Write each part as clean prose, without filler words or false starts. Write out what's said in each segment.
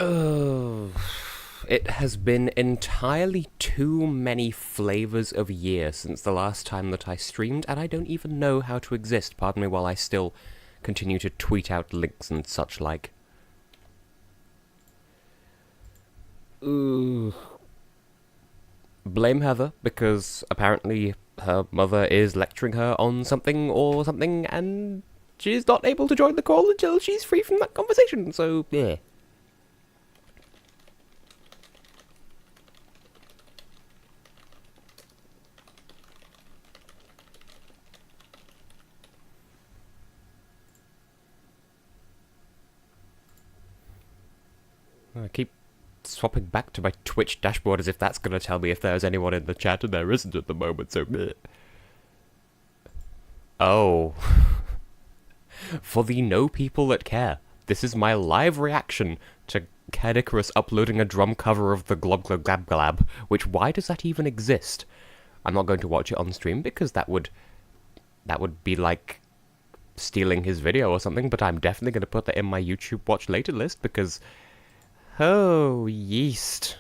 Oh, it has been entirely too many flavors of year since the last time that I streamed, and I don't even know how to exist. Pardon me while I still continue to tweet out links and such like. Ooh. Blame Heather, because apparently her mother is lecturing her on something or something, and she's not able to join the call until she's free from that conversation, so yeah. I keep swapping back to my Twitch dashboard as if that's going to tell me if there's anyone in the chat, and there isn't at the moment, so bleh. Oh. For the no people that care, this is my live reaction to Cadicarus uploading a drum cover of the Glob Glob Glab Glab, which, why does that even exist? I'm not going to watch it on stream because that would be like stealing his video or something, but I'm definitely going to put that in my YouTube watch later list because... Oh, yeast.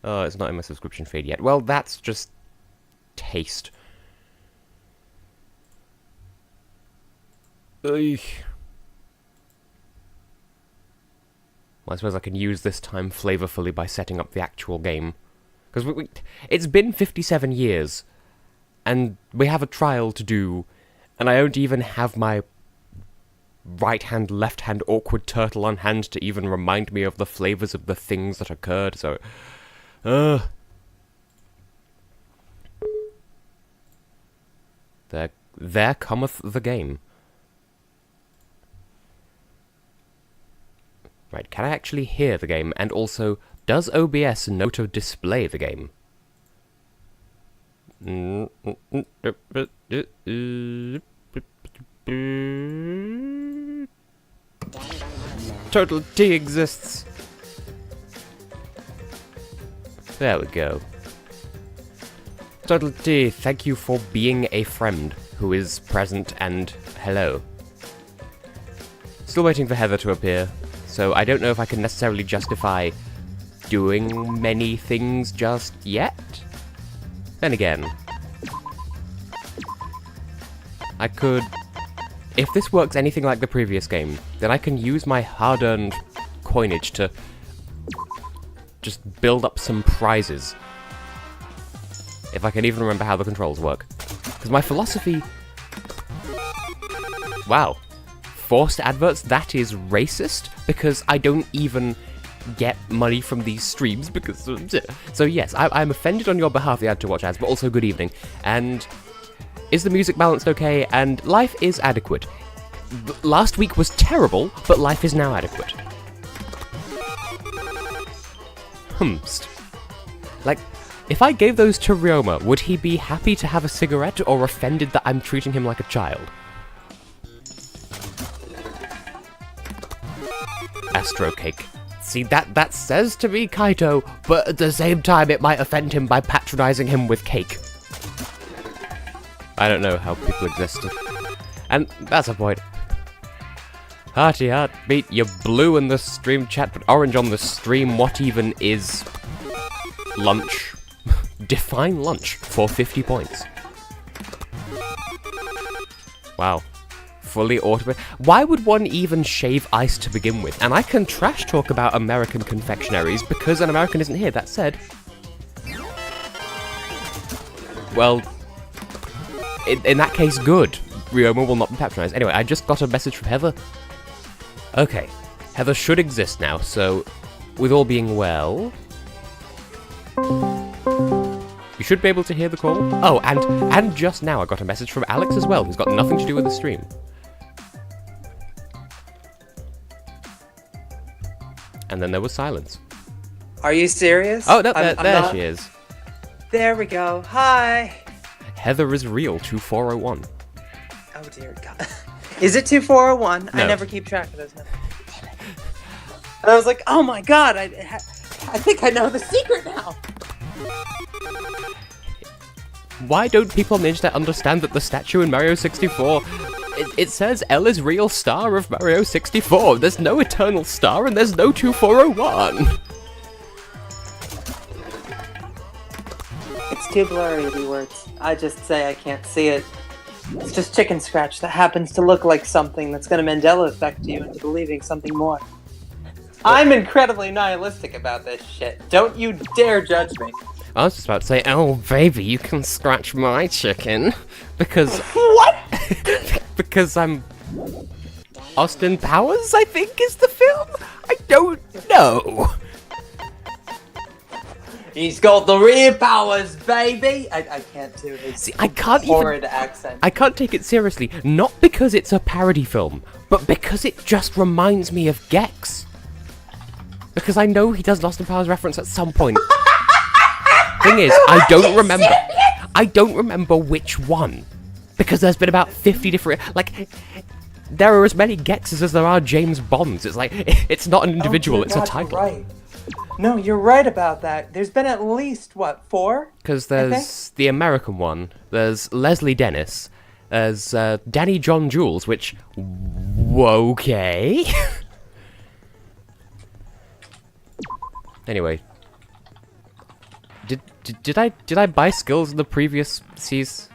Oh, it's not in my subscription feed yet. Well, that's just taste. Ugh. Well, I suppose I can use this time flavorfully by setting up the actual game. Because it's been 57 years, and we have a trial to do, and I don't even have my right hand, left hand awkward turtle on hand to even remind me of the flavors of the things that occurred, so... There cometh the game. Right, can I actually hear the game? And also, does OBS know to display the game? Total T exists. There we go. Total T, thank you for being a friend who is present and hello. Still waiting for Heather to appear, so I don't know if I can necessarily justify doing many things just yet. Then again, I could... If this works anything like the previous game, then I can use my hard-earned coinage to just build up some prizes. If I can even remember how the controls work. Because my philosophy... Wow. Forced adverts, that is racist, because I don't even get money from these streams, because... So yes, I'm offended on your behalf that you had to watch ads, but also good evening. And... Is the music balanced okay? And life is adequate. Last week was terrible, but life is now adequate. Humst. Like, if I gave those to Ryoma, would he be happy to have a cigarette or offended that I'm treating him like a child? Astro Cake. See, that says to me Kaito, but at the same time it might offend him by patronizing him with cake. I don't know how people exist. And that's a point. Hearty heartbeat, you're blue in the stream chat, but orange on the stream. What even is lunch? Define lunch for 50 points. Wow. Fully automated. Why would one even shave ice to begin with? And I can trash talk about American confectionaries because an American isn't here. That said... Well... In that case, good. Ryoma will not be patronized. Anyway, I just got a message from Heather. Okay. Heather should exist now, so... With all being well... You should be able to hear the call. Oh, and just now I got a message from Alex as well, who's got nothing to do with the stream. And then there was silence. Are you serious? Oh, no, there she is. There we go. Hi. Heather is real, 2401. Oh dear God. Is it 2401? No. I never keep track of those numbers. And I was like, oh my God, I think I know the secret now. Why don't people on the internet understand that the statue in Mario 64 it says L is real star of Mario 64. There's no eternal star and there's no 2401. It's too blurry to be words. I just say I can't see it. It's just chicken scratch that happens to look like something that's going to Mandela effect you into believing something more. I'm incredibly nihilistic about this shit. Don't you dare judge me. I was just about to say, oh baby, you can scratch my chicken. Because... What? because I'm... Austin Powers, I think, is the film? I don't know. He's got the real powers, baby! I can't do his See, I can't horrid accent. I can't take it seriously, not because it's a parody film, but because it just reminds me of Gex. Because I know he does an Austin Powers reference at some point. Thing is, I don't remember which one. Because there's been about 50 different... Like, there are as many Gexes as there are James Bonds. It's like, it's not an individual, it's a title. You're right. No, you're right about that. There's been at least, what, 4? Because there's the American one, there's Leslie Dennis, there's Danny John Jules, which... Okay. Anyway. Did I buy skills in the previous seas?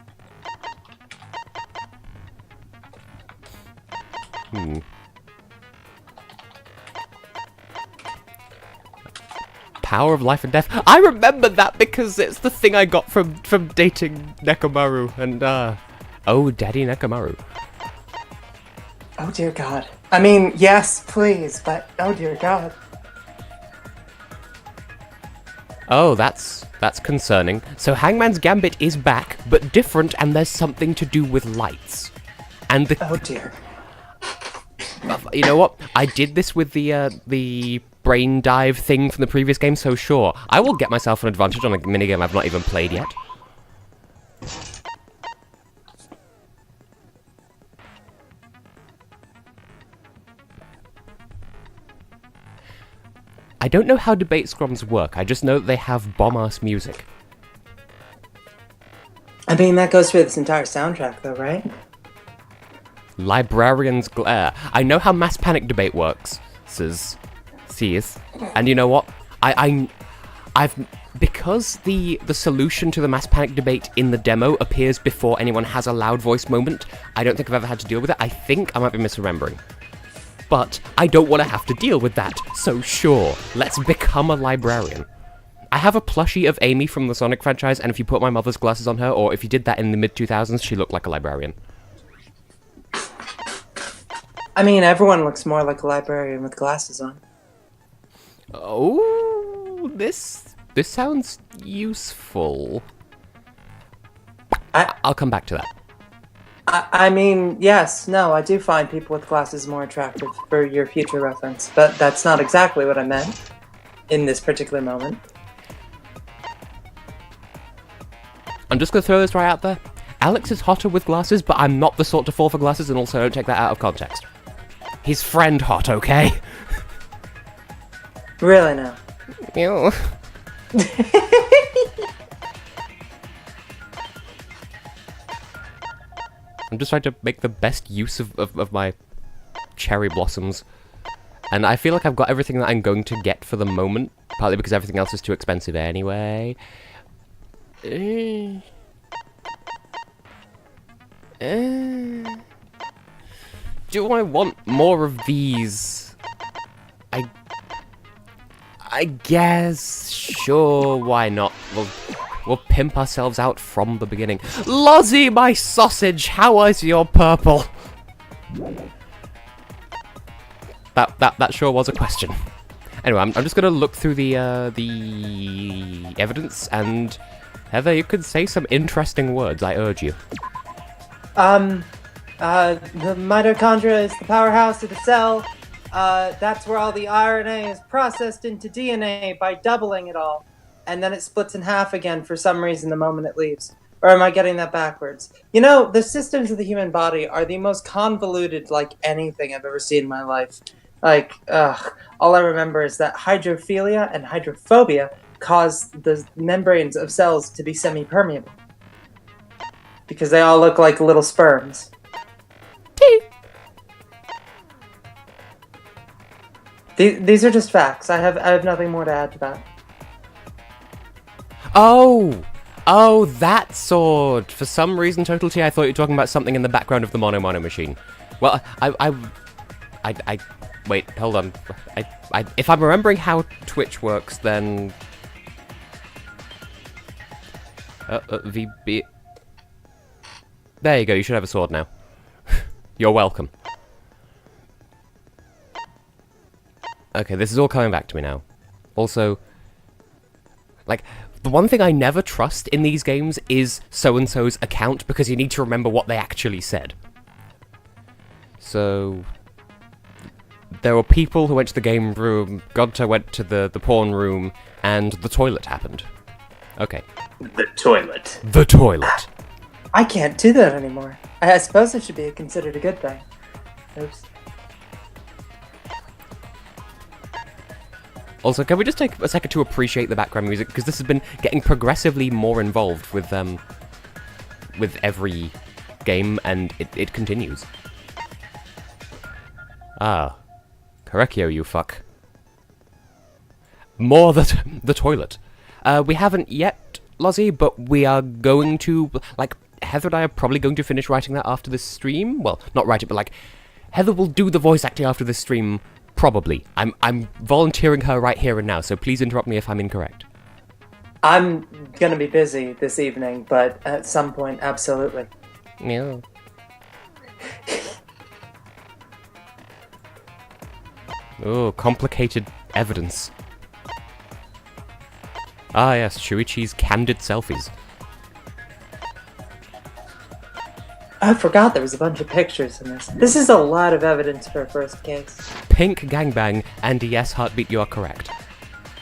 Power of life and death. I remember that because it's the thing I got from dating Nekomaru and oh, Daddy Nekomaru. Oh dear God. I mean, yes, please, but oh dear God. Oh, that's concerning. So Hangman's Gambit is back, but different, and there's something to do with lights. And the... Oh dear. You know what? I did this with the brain dive thing from the previous game, so sure. I will get myself an advantage on a minigame I've not even played yet. I don't know how debate scrums work, I just know that they have bomb-ass music. I mean, that goes through this entire soundtrack, though, right? Librarian's Glare. I know how Mass Panic debate works, says... And you know what? I've... Because the solution to the Mass Panic debate in the demo appears before anyone has a loud voice moment, I don't think I've ever had to deal with it. I think I might be misremembering. But I don't want to have to deal with that, so sure, let's become a librarian. I have a plushie of Amy from the Sonic franchise, and if you put my mother's glasses on her, or if you did that in the mid-2000s, she looked like a librarian. I mean, everyone looks more like a librarian with glasses on. Oh, this sounds useful. I'll come back to that. I mean, yes, no, I do find people with glasses more attractive for your future reference, but that's not exactly what I meant in this particular moment. I'm just going to throw this right out there. Alex is hotter with glasses, but I'm not the sort to fall for glasses, and also don't take that out of context. He's friend hot, okay? Really now? Ew. I'm just trying to make the best use of my cherry blossoms. And I feel like I've got everything that I'm going to get for the moment, partly because everything else is too expensive anyway. Do I want more of these? I guess, sure, why not? We'll pimp ourselves out from the beginning. Lozzie, my sausage, how is your purple? That sure was a question. Anyway, I'm just gonna look through the evidence, and Heather, you could say some interesting words, I urge you. The mitochondria is the powerhouse of the cell. That's where all the RNA is processed into DNA by doubling it all. And then it splits in half again for some reason the moment it leaves. Or am I getting that backwards? You know, the systems of the human body are the most convoluted, like, anything I've ever seen in my life. Like, all I remember is that hydrophilia and hydrophobia cause the membranes of cells to be semi-permeable. Because they all look like little sperms. These are just facts. I have nothing more to add to that. Oh, that sword. For some reason, Total T, I thought you were talking about something in the background of the Mono machine. Well, I wait, hold on. If I'm remembering how Twitch works, then VB. There you go. You should have a sword now. You're welcome. Okay, this is all coming back to me now. Also, like, the one thing I never trust in these games is so-and-so's account, because you need to remember what they actually said. So, there were people who went to the game room, Godto went to the porn room, and the toilet happened. Okay. The toilet. The toilet. I can't do that anymore. I suppose it should be considered a good thing. Oops. Also, can we just take a second to appreciate the background music, because this has been getting progressively more involved with every game, and it continues. Ah. Correcchio, you fuck. More the toilet. We haven't yet, Lozzie, but we are going to, like, Heather and I are probably going to finish writing that after this stream. Well, not write it, but, like, Heather will do the voice acting after this stream, probably. I'm volunteering her right here and now, so please interrupt me if I'm incorrect. I'm gonna be busy this evening, but at some point, absolutely. Yeah. Oh, complicated evidence. Ah yes, Shuichi's candid selfies. I forgot there was a bunch of pictures in this. This is a lot of evidence for a first case. Pink gangbang, and yes, heartbeat, you are correct.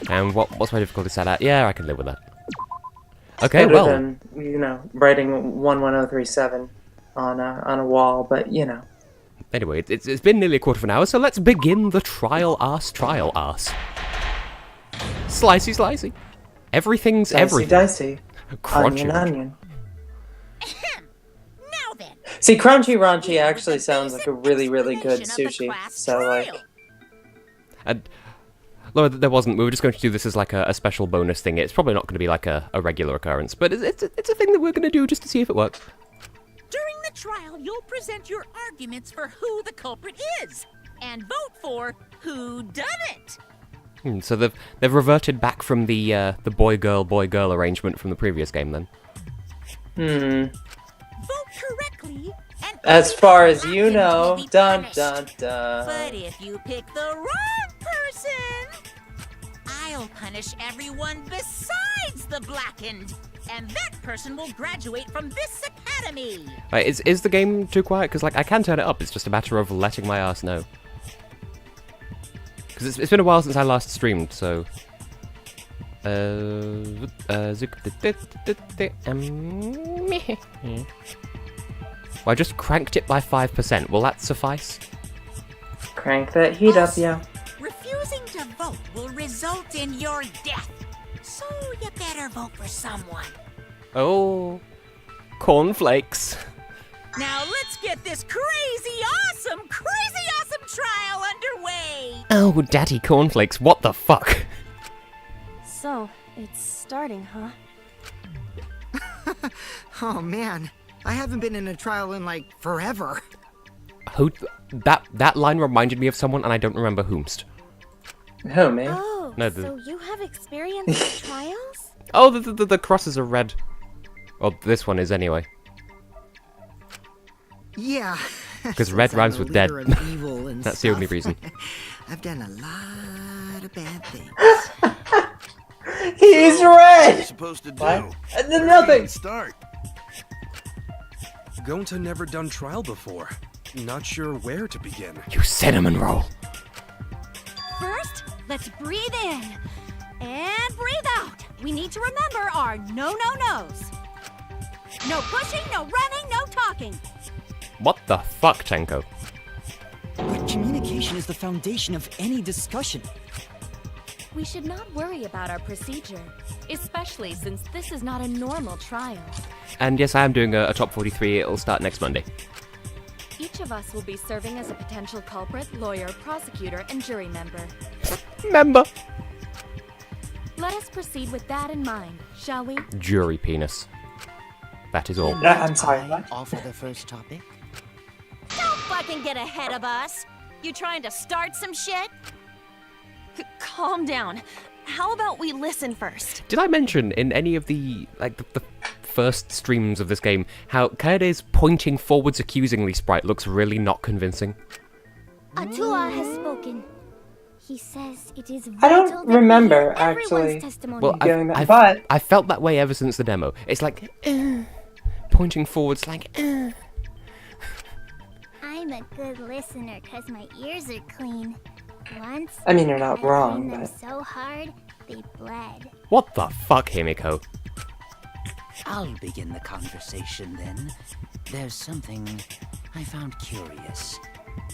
And what's my difficulty set at? Yeah, I can live with that. Okay, Better well. than, writing 11037 on a wall, but Anyway, it's been nearly a quarter of an hour, so let's begin the trial arse. Slicey, slicey. Everything's Dicey, everything. dicey. Crunchy. Onion. Now then. See, crunchy raunchy actually sounds like a really, really good sushi. So, like... And, Laura, there wasn't. We were just going to do this as like a special bonus thing. It's probably not going to be like a regular occurrence, but it's a thing that we're going to do just to see if it works. During the trial, you'll present your arguments for who the culprit is, and vote for who done it. So they've reverted back from the boy-girl arrangement from the previous game, then. Vote correctly, and As far as you Blackened know, will be dun punished. dun dun. But if you pick the wrong person, I'll punish everyone besides the Blackened, and that person will graduate from this academy. Right, is the game too quiet? Because, like, I can turn it up. It's just a matter of letting my ass know. Because it's been a while since I last streamed, so... Well, I just cranked it by 5%. Will that suffice? Crank that heat up, Also, yeah. Refusing to vote will result in your death. So you better vote for someone. Oh, cornflakes. Now let's get this crazy awesome trial underway. Oh, daddy cornflakes, what the fuck? So, it's starting, huh? Oh man, I haven't been in a trial in like forever. Who? That line reminded me of someone, and I don't remember whomst. Oh, man. Oh, No, so you have experience with trials? Oh, the crosses are red. Well, this one is anyway. Yeah. 'Cause red since I'm rhymes a with dead. leader of evil and That's the only stuff, reason. I've done a lot of bad things. He's What are red! you supposed to do? What? And then Where do you nothing. even start. Gonta never done trial before. Not sure where to begin. You cinnamon roll. First, let's breathe in. And breathe out. We need to remember our no-no-nos. No pushing, no running, no talking. What the fuck, Tenko? But communication is the foundation of any discussion. We should not worry about our procedure, especially since this is not a normal trial. And yes, I am doing a top 43. It'll start next Monday. Each of us will be serving as a potential culprit, lawyer, prosecutor, and jury member. Member. Let us proceed with that in mind, shall we? Jury penis. That is all. I'm sorry, what? Offer the first topic. Don't fucking get ahead of us. You trying to start some shit? Calm down. How about we listen first? Did I mention in any of the first streams of this game how Kaede's pointing forwards accusingly sprite looks really not convincing? Atua has spoken. He says it is I vital don't that we remember, hear everyone's actually. testimony. Well, Doing that, I've but- I felt that way ever since the demo. It's like pointing forwards, like. I'm a good listener because my ears are clean. Once, I mean, you're not I wrong, trained them but... so hard, they bled. What the fuck, Himiko? I'll begin the conversation then. There's something I found curious.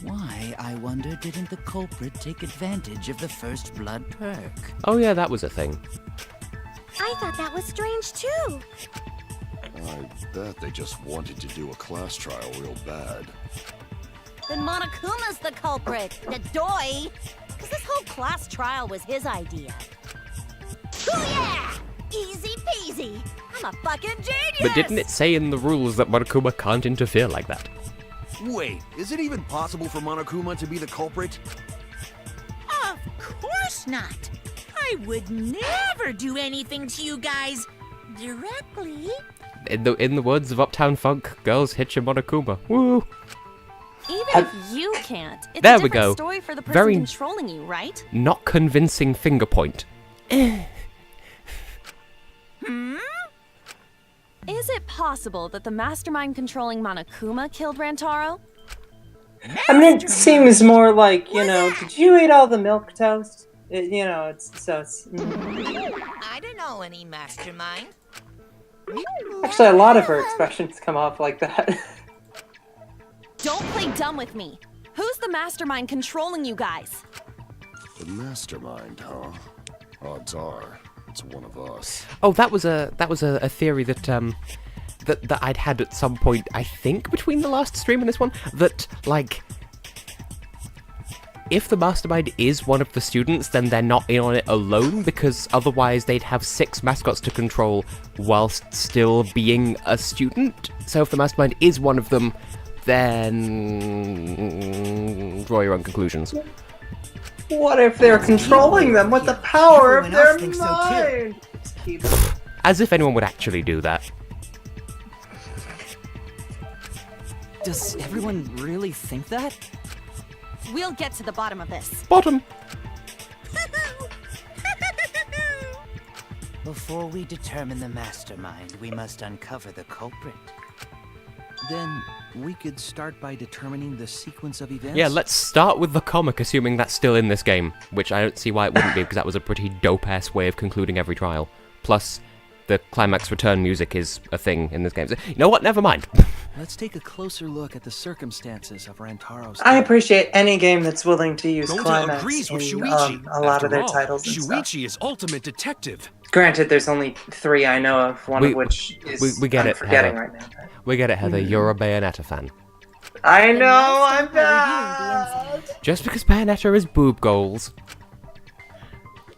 Why, I wonder, didn't the culprit take advantage of the first blood perk? Oh yeah, that was a thing. I thought that was strange too. I bet they just wanted to do a class trial real bad. Then Monokuma's the culprit, the doy. Because this whole class trial was his idea. Oh yeah! Easy peasy. I'm a fucking genius! But didn't it say in the rules that Monokuma can't interfere like that? Wait, is it even possible for Monokuma to be the culprit? Of course not. I would never do anything to you guys directly. In the words of Uptown Funk, girls hit your Monokuma. Woo! Even if you can't, it's There a we different go. story for the person Very- controlling you, right? Not convincing finger point. Is it possible that the mastermind controlling Monokuma killed Rantaro? I mean, it seems more like, you know, did you eat all the milk toast? You know, it's... I don't know any mastermind. Actually, a lot of her expressions come off like that. Don't play dumb with me. Who's the mastermind controlling you guys? The mastermind, huh? Odds are, it's one of us. Oh, that was a theory that that I'd had at some point, I think, between the last stream and this one, that, like, if the mastermind is one of the students, then they're not in on it alone, because otherwise they'd have 6 mascots to control whilst still being a student. So if the mastermind is one of them, then draw your own conclusions. What if they're controlling them with the power of Everyone else their thinks so, mind? Just keep- As if anyone would actually do that. Does everyone really think that? We'll get to the bottom of this. Bottom. Before we determine the mastermind, we must uncover the culprit. Then we could start by determining the sequence of events. Yeah, let's start with the comic, assuming that's still in this game, which I don't see why it wouldn't be, because that was a pretty dope-ass way of concluding every trial. Plus, the climax return music is a thing in this game. So, you know what? Never mind. Let's take a closer look at the circumstances of Rantaro's I death. appreciate any game that's willing to use Golda climax agrees with in Shuichi. a lot After of their all, titles and stuff. Shuichi is ultimate detective. Granted, there's only 3 I know of, one We- of which is we get I'm it, forgetting Heather. right now. We get it, Heather. You're a Bayonetta fan. I Then know, let's I'm start by reviewing the bad. Just because Bayonetta is boob goals.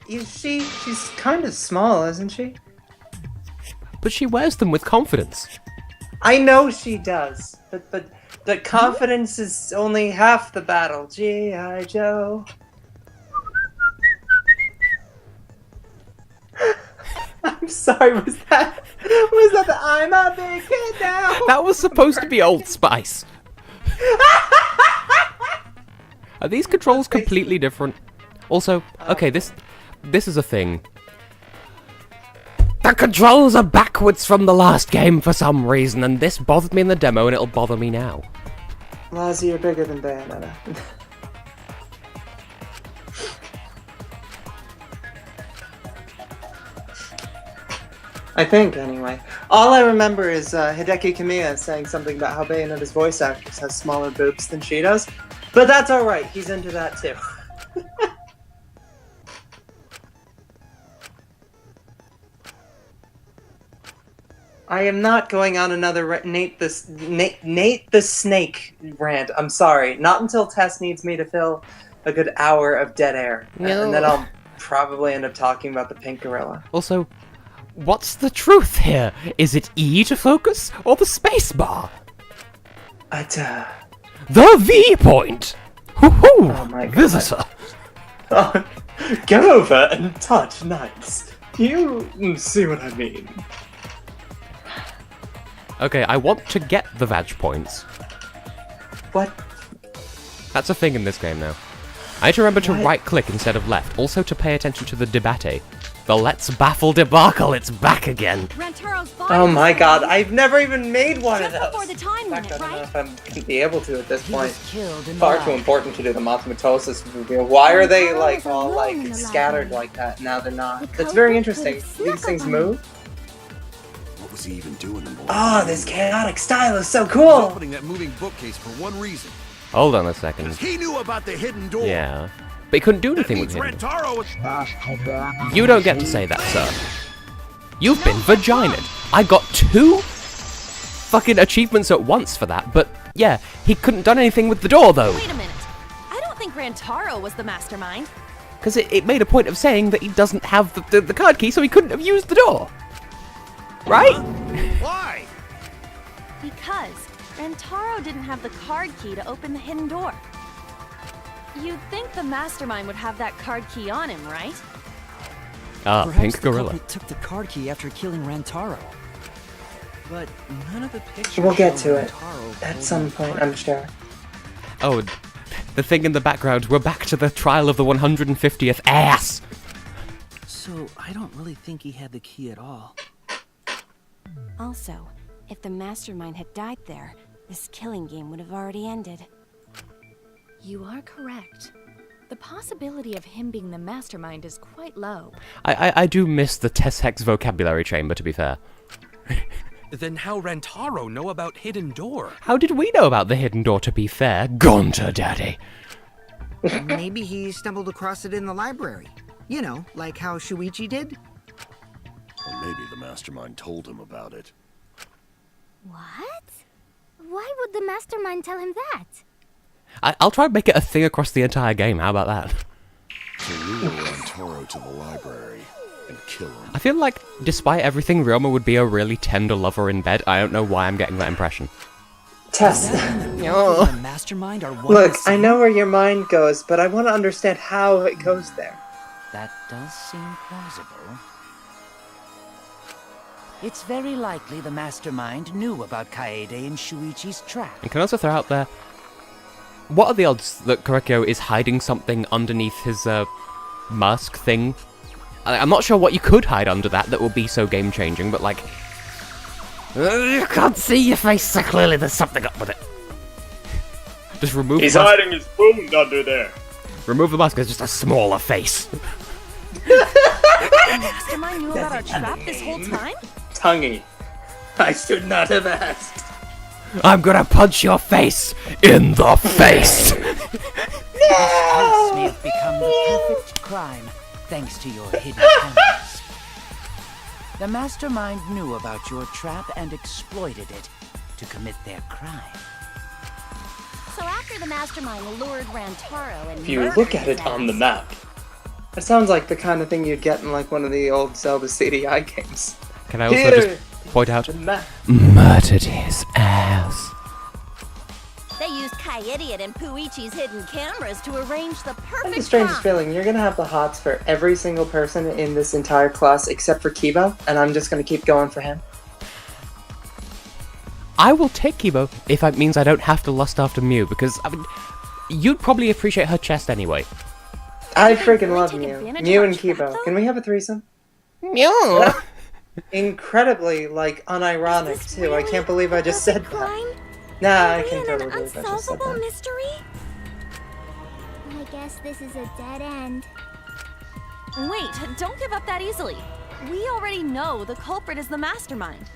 Is she? She's kind of small, isn't she? But she wears them with confidence. I know she does, but the confidence is only half the battle. G.I. Joe. I'm sorry. Was that the I'm a big kid now? That was supposed to be Old Spice. Are these controls completely different? Also, okay, this is a thing. The controls are backwards from the last game for some reason, and this bothered me in the demo, and it'll bother me now. Lazzy, you're bigger than Bayonetta. I think, anyway. All I remember is Hideki Kamiya saying something about how Bayonetta's voice actress has smaller boobs than she does. But that's alright, he's into that too. I am not going on another Nate the Snake rant. I'm sorry. Not until Tess needs me to fill a good hour of dead air. No. And then I'll probably end up talking about the pink gorilla. Also, what's the truth here? Is it E to focus, or the space bar? The V point! Hoo-hoo! Oh my God. Visitor! Oh, get over and touch nice. You see what I mean? Okay, I want to get the Vag points. What? That's a thing in this game now. I need to remember to right-click instead of left. Also to pay attention to the debate. The Let's Baffle debacle, it's back again. Rantaro's body Oh my was God, found I've never even made one just of those. before the time In fact, limit, I don't know right? if I'm going to be able to at this He point. was killed in the Far too lab. important to do the mathematosis reveal. Why are they Rantaro's like all alone like in the scattered library. like that? Now they're not. The That's very culprit interesting. could've These things snuck up on move. What was he even doing in the Ah, library? this chaotic style is so He's cool. opening that moving bookcase for one reason. Hold on a second. He knew about the hidden door. Yeah. But he couldn't do That anything means with him. Rantaro was... You don't get to say that, sir. You've been vaginaed. I got 2 fucking achievements at once for that, but yeah, he couldn't done anything with the door though. Wait a minute. I don't think Rantaro was the mastermind. Because it made a point of saying that he doesn't have the card key, so he couldn't have used the door. Right? Why? Because Rantaro didn't have the card key to open the hidden door. You'd think the mastermind would have that card key on him, right? Ah, Perhaps pink the gorilla. culprit took the card key after killing Rantaro. But none of the pictures We'll get show to it Rantaro at holding some the point, card I'm key. sure. Oh, the thing in the background, we're back to the trial of the 150th ass! So, I don't really think he had the key at all. Also, if the mastermind had died there, this killing game would have already ended. You are correct. The possibility of him being the mastermind is quite low. I do miss the TessHex vocabulary chamber, to be fair. Then how Rantaro know about hidden door? How did we know about the hidden door, to be fair? Gonta, daddy. Maybe he stumbled across it in the library. You know, like how Shuichi did. Or maybe the mastermind told him about it. What? Why would the mastermind tell him that? I'll try and make it a thing across the entire game, how about that? To lure Rantaro to the library and kill him. I feel like, despite everything, Ryoma would be a really tender lover in bed. I don't know why I'm getting that impression. Tess. The mastermind are one Look, and the I same? know where your mind goes, but I want to understand how it goes there. That does seem plausible. It's very likely the mastermind knew about Kaede and Shuichi's trap. And can I also throw out there, what are the odds that Korekyo is hiding something underneath his, mask thing? I'm not sure what you could hide under that would be so game-changing, but like... you can't see your face so clearly, there's something up with it. Just remove the mask. hiding his wound under there. Remove the mask, there's just a smaller face. The mastermind knew about our trap this whole time? Tonguey. I should not have asked. I'm gonna punch your face in the face! This case may have become the perfect crime, thanks to your hidden cameras. The mastermind knew about your trap and exploited it to commit their crime. So after the mastermind lured Rantaro and If you murdered look at his it on ass, the map, it sounds like the kind of thing you'd get in like one of the old Zelda CDI games. Can I also Here, just point out, the map. murdered his ass. they used Kaede and Puichi's hidden cameras to arrange the I have the perfect strangest crime. feeling. You're gonna have the hots for every single person in this entire class except for Kibo, and I'm just gonna keep going for him. I will take Kibo if it means I don't have to lust after Mew, because, I mean, you'd probably appreciate her chest anyway. I Did they freaking really love take Mew. advantage Mew of our and trap, Kibo. though? Can we have a threesome? Mew! Incredibly, like, unironic, Is this too. I really can't believe I just said perfect that. crime? Nah, I Are we can in totally an believe I just said unsolvable that. mystery? I guess this is a dead end. Wait, don't give up that easily. We already know the culprit is the mastermind.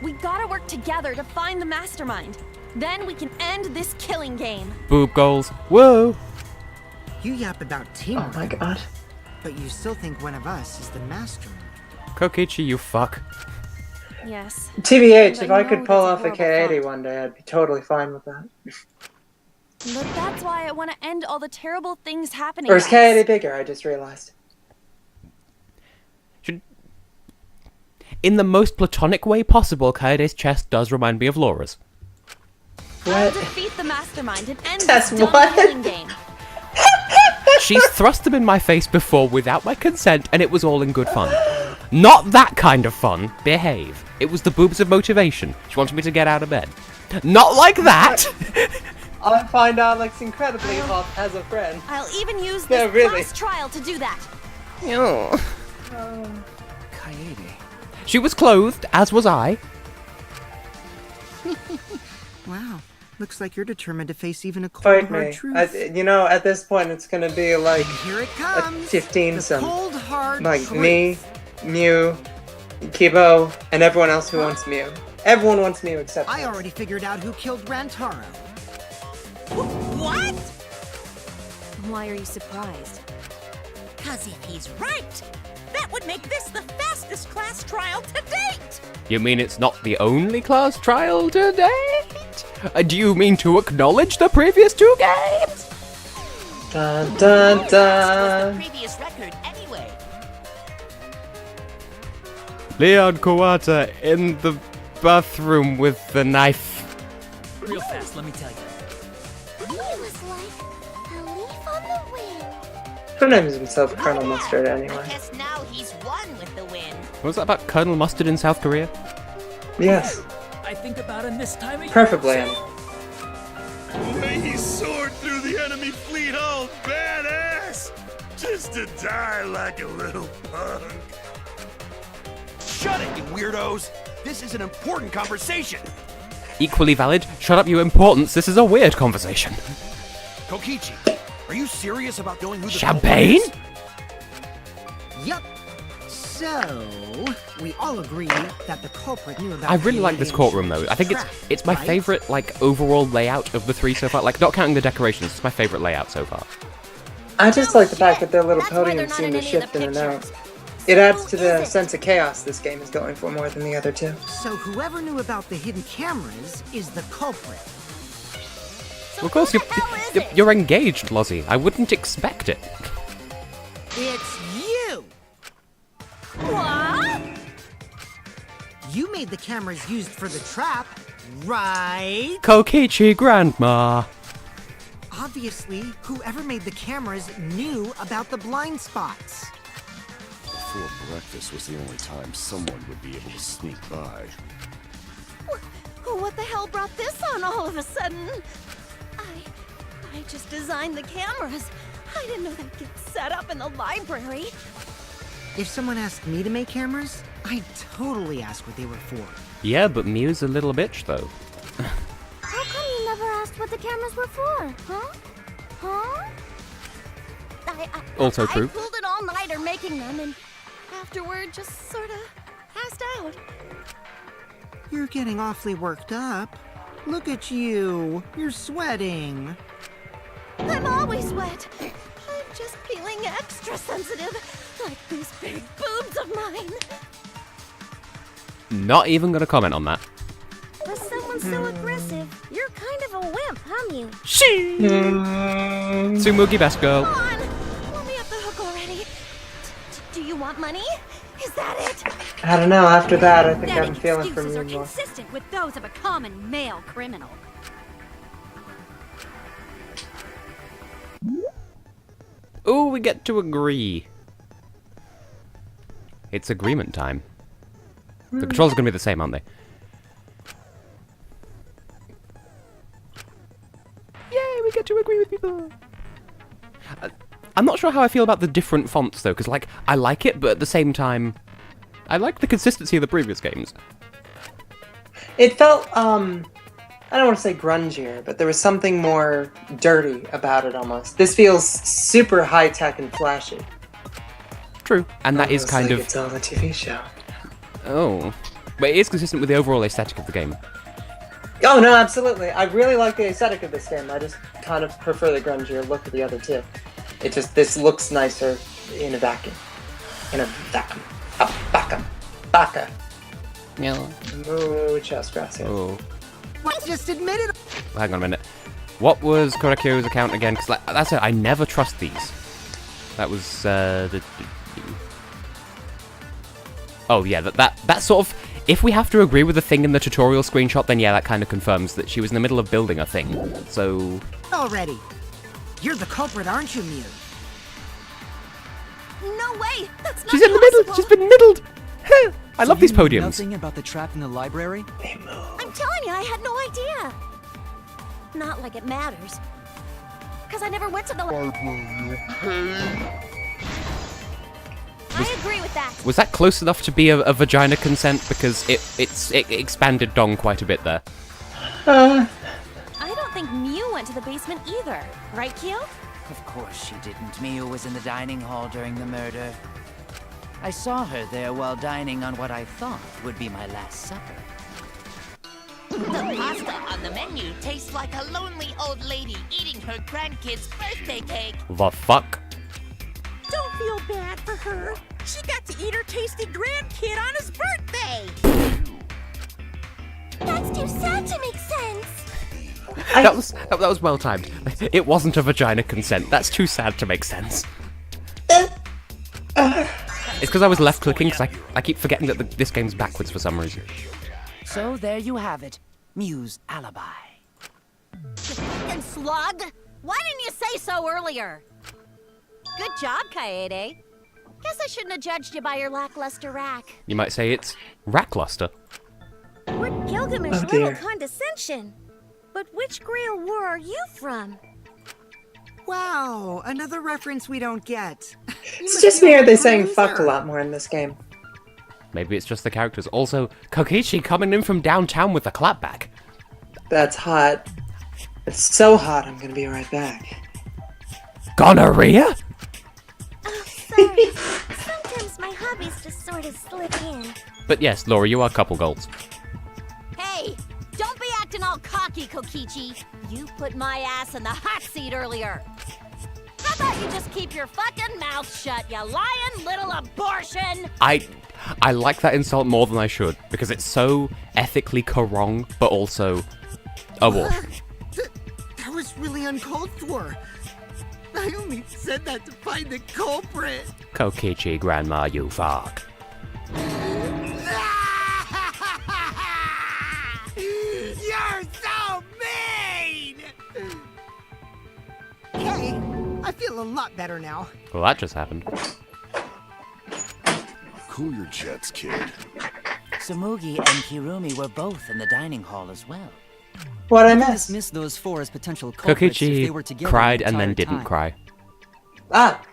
We gotta work together to find the mastermind. Then we can end this killing game. Boob goals. Whoa! You yap about Oh teamwork, my god. but you still think one of us is the mastermind. Kokichi, you fuck. Yes. TBH, But if I you could know pull that's off a horrible K80 thought. one day, I'd be totally fine with that. But that's why I want to end all the terrible things happening Or is to us. K80 bigger? I just realized. In the most platonic way possible, Kaede's chest does remind me of Laura's. I'll defeat the mastermind and end Tess, this dumb what? healing game. She's thrust them in my face before without my consent, and it was all in good fun. Not that kind of fun. Behave. It was the boobs of motivation. She wanted me to get out of bed. Not like that! I find Alex incredibly hot as a friend. I'll even use this Yeah, really. class trial to do that. Kaede. She was clothed, as was I. Wow. Looks like you're determined to face even a cold, Fight hard me. truth. At this point, it's gonna be like Here it a comes. 15 The some. cold, hard Like truth. me, Mew, Kibo, and everyone else who wants Mew. Everyone wants Mew except I us. already figured out who killed Rantaro. What? Why are you surprised? Cause if he's right, that would make this the fastest class trial to date! You mean it's not the only class trial to date? Do you mean to acknowledge the previous 2 games? Dun dun The dun. previous record anyway. Leon Kawata in the bathroom with the knife. Real fast, let me tell you. He was like a leaf on the wind. Who names himself Colonel Mustard anyway? Guess now he's one with the wind. What was that about Colonel Mustard in South Korea? Yes, I think about him this time of year. perfectly. The way he soared through the enemy fleet, all badass! Just to die like a little punk. Shut it, you weirdos! This is an important conversation! Equally valid. Shut up, you importance. This is a weird conversation. Kokichi, are you serious about knowing who the Champagne? culprit is? Yup. So, we all agree that the culprit knew about I really like this courtroom though. I think it's my right? favorite like overall layout of the 3 so far. Like not counting the decorations, it's my favorite layout so far. I just like the fact that their little That's why they're podiums not seem in to any of the shift in and out. pictures. It adds to Who the is it? sense of chaos this game is going for more than the other 2. So whoever knew about the hidden cameras is the culprit. So Of course, who the hell is it? you're engaged, Lozzie. I wouldn't expect it. It's you! What? You made the cameras used for the trap, right? Kokichi Grandma. Obviously, whoever made the cameras knew about the blind spots. Before breakfast was the only time someone would be able to sneak by. What the hell brought this on all of a sudden? I just designed the cameras. I didn't know they'd get set up in the library. If someone asked me to make cameras, I'd totally ask what they were for. Yeah, but Mew's a little bitch though. How come you never asked what the cameras were for? Huh? Huh? Also true. I pulled an all-nighter making them, and afterward just sort of passed out. You're getting awfully worked up. Look at you. You're sweating. I'm always wet. I'm just feeling extra sensitive, like these big boobs of mine. Not even gonna comment on that. For someone so aggressive, you're kind of a wimp, huh, Mew? Tsumugi best girl. Come on, let me off the hook already. Do you want money? Is that it? I don't know, after that I think That I'm feeling for excuses Mew are more. consistent with those of a common male criminal. Ooh, we get to agree. It's agreement time. The controls are gonna be the same, aren't they? Yay, we get to agree with people. I'm not sure how I feel about the different fonts though, because like I like it, but at the same time, I like the consistency of the previous games. It felt, I don't want to say grungier, but there was something more dirty about it almost. This feels super high-tech and flashy. True, and that is Almost kind like of it's on a TV show. oh, but it is consistent with the overall aesthetic of the game. Oh no, absolutely. I really like the aesthetic of this game. I just kind of prefer the grungier look of the other 2. It just, this looks nicer in a vacuum. In a vacuum. A vacuum. Baka. Muchas gracias. Oh. What? Just admit it. Hang on a minute. What was Korakyo's account again? Because like, that's it. I never trust these. That was Oh yeah, that sort of. If we have to agree with the thing in the tutorial screenshot, then yeah, that kind of confirms that she was in the middle of building a thing. So. Already. You're the culprit, aren't you, Mew? No way! That's not She's in the middle! She's been middled! I love these podiums. Nothing about the trap in the library? I'm telling you, I had no idea. Not like it matters. Because I never went to the library. I agree with that. Was that close enough to be a vagina consent? Because it expanded Dong quite a bit there. I don't think Mew went to the basement either. Right, Kyo? Of course she didn't. Miu was in the dining hall during the murder. I saw her there while dining on what I thought would be my last supper. The pasta on the menu tastes like a lonely old lady eating her grandkid's birthday cake. The fuck? Don't feel bad for her. She got to eat her tasty grandkid on his birthday. That's too sad to make sense. That was well timed. It wasn't a vagina consent. That's too sad to make sense. It's because I was left clicking because I keep forgetting that this game's backwards for some reason. So there you have it. Miu's alibi. You fucking slug! Why didn't you say so earlier? Good job, Kaede. Guess I shouldn't have judged you by your lackluster rack. You might say it's rackluster. What Gilgamesh level condescension? But which Grail war are you from? Wow, another reference we don't get. It's just me, are they saying fuck a lot more in this game? Maybe it's just the characters. Also, Kokichi coming in from downtown with a clapback. That's hot. It's so hot, I'm gonna be right back. Gonorrhea? Oh, sorry. Sometimes my hobbies just sort of slip in. But yes, Laura, you are couple goals. Hey! Don't be acting all cocky, Kokichi. You put my ass in the hot seat earlier. How about you just keep your fucking mouth shut, you lying little abortion? I like that insult more than I should, because it's so ethically wrong, but also abortion. That was really uncalled for. I only said that to find the culprit. Kokichi, Grandma, you fuck. You're so mean! Hey, I feel a lot better now. Well, that just happened. Cool your jets, kid. Sumugi and Kirumi were both in the dining hall as well. What I missed? missed? Dismiss those four as potential culprits if they were Kokichi together cried the and then entire didn't time. cry.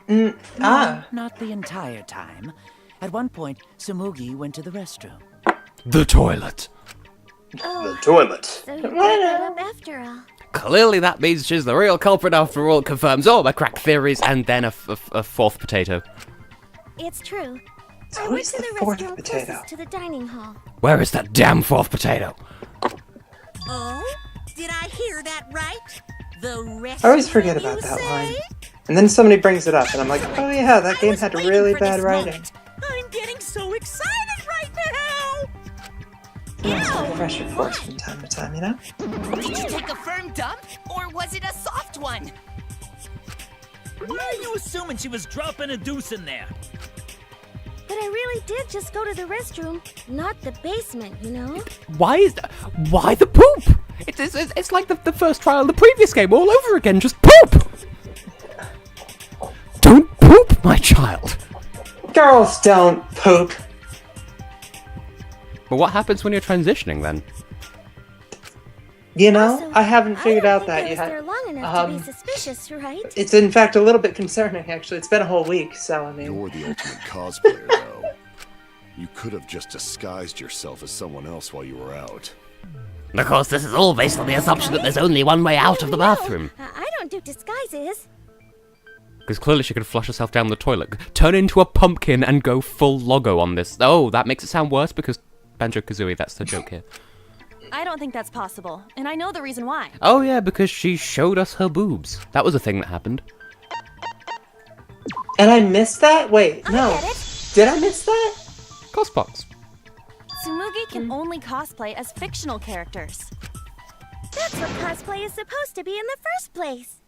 No, not the entire time. At one point, Sumugi went to the restroom. The toilet. Oh, Toilet. so you brought that up after all. Clearly that means she's the real culprit after all. It confirms all my crack theories and then a fourth potato. It's true. So I went who's to the the fourth restroom potato? closest to the dining hall. Where is that damn fourth potato? Oh? Did I hear that right? The rest I always forget about that line. And then somebody brings it up, and I'm like, oh yeah, that game had really bad writing. I'm getting so excited right now! Pressure force from time to time, you know? Did you take a firm dump, or was it a soft one? Why are you assuming she was dropping a deuce in there? But I really did just go to the restroom, not the basement, you know? Why the poop? It's like the first trial of the previous game all over again, just poop! Don't poop, my child! Girls don't poop. But what happens when you're transitioning then? You know, Also, I haven't figured out I that was yet. there long enough to be suspicious, right? It's in fact a little bit concerning, actually. It's been a whole week, so I mean... You're the ultimate cosplayer, though. You could have just disguised yourself as someone else while you were out. Of course, this is all based on the assumption that there's only one way out of the bathroom. I don't do disguises. Because clearly she could flush herself down the toilet, turn into a pumpkin and go full logo on this. Oh, that makes it sound worse because Banjo-Kazooie, that's the joke here. I don't think that's possible, and I know the reason why. Oh yeah, because she showed us her boobs. That was a thing that happened. And I missed that? Wait, no. Did I miss that? Cospox. Tsumugi can only cosplay as fictional characters. That's what cosplay is supposed to be in the first place.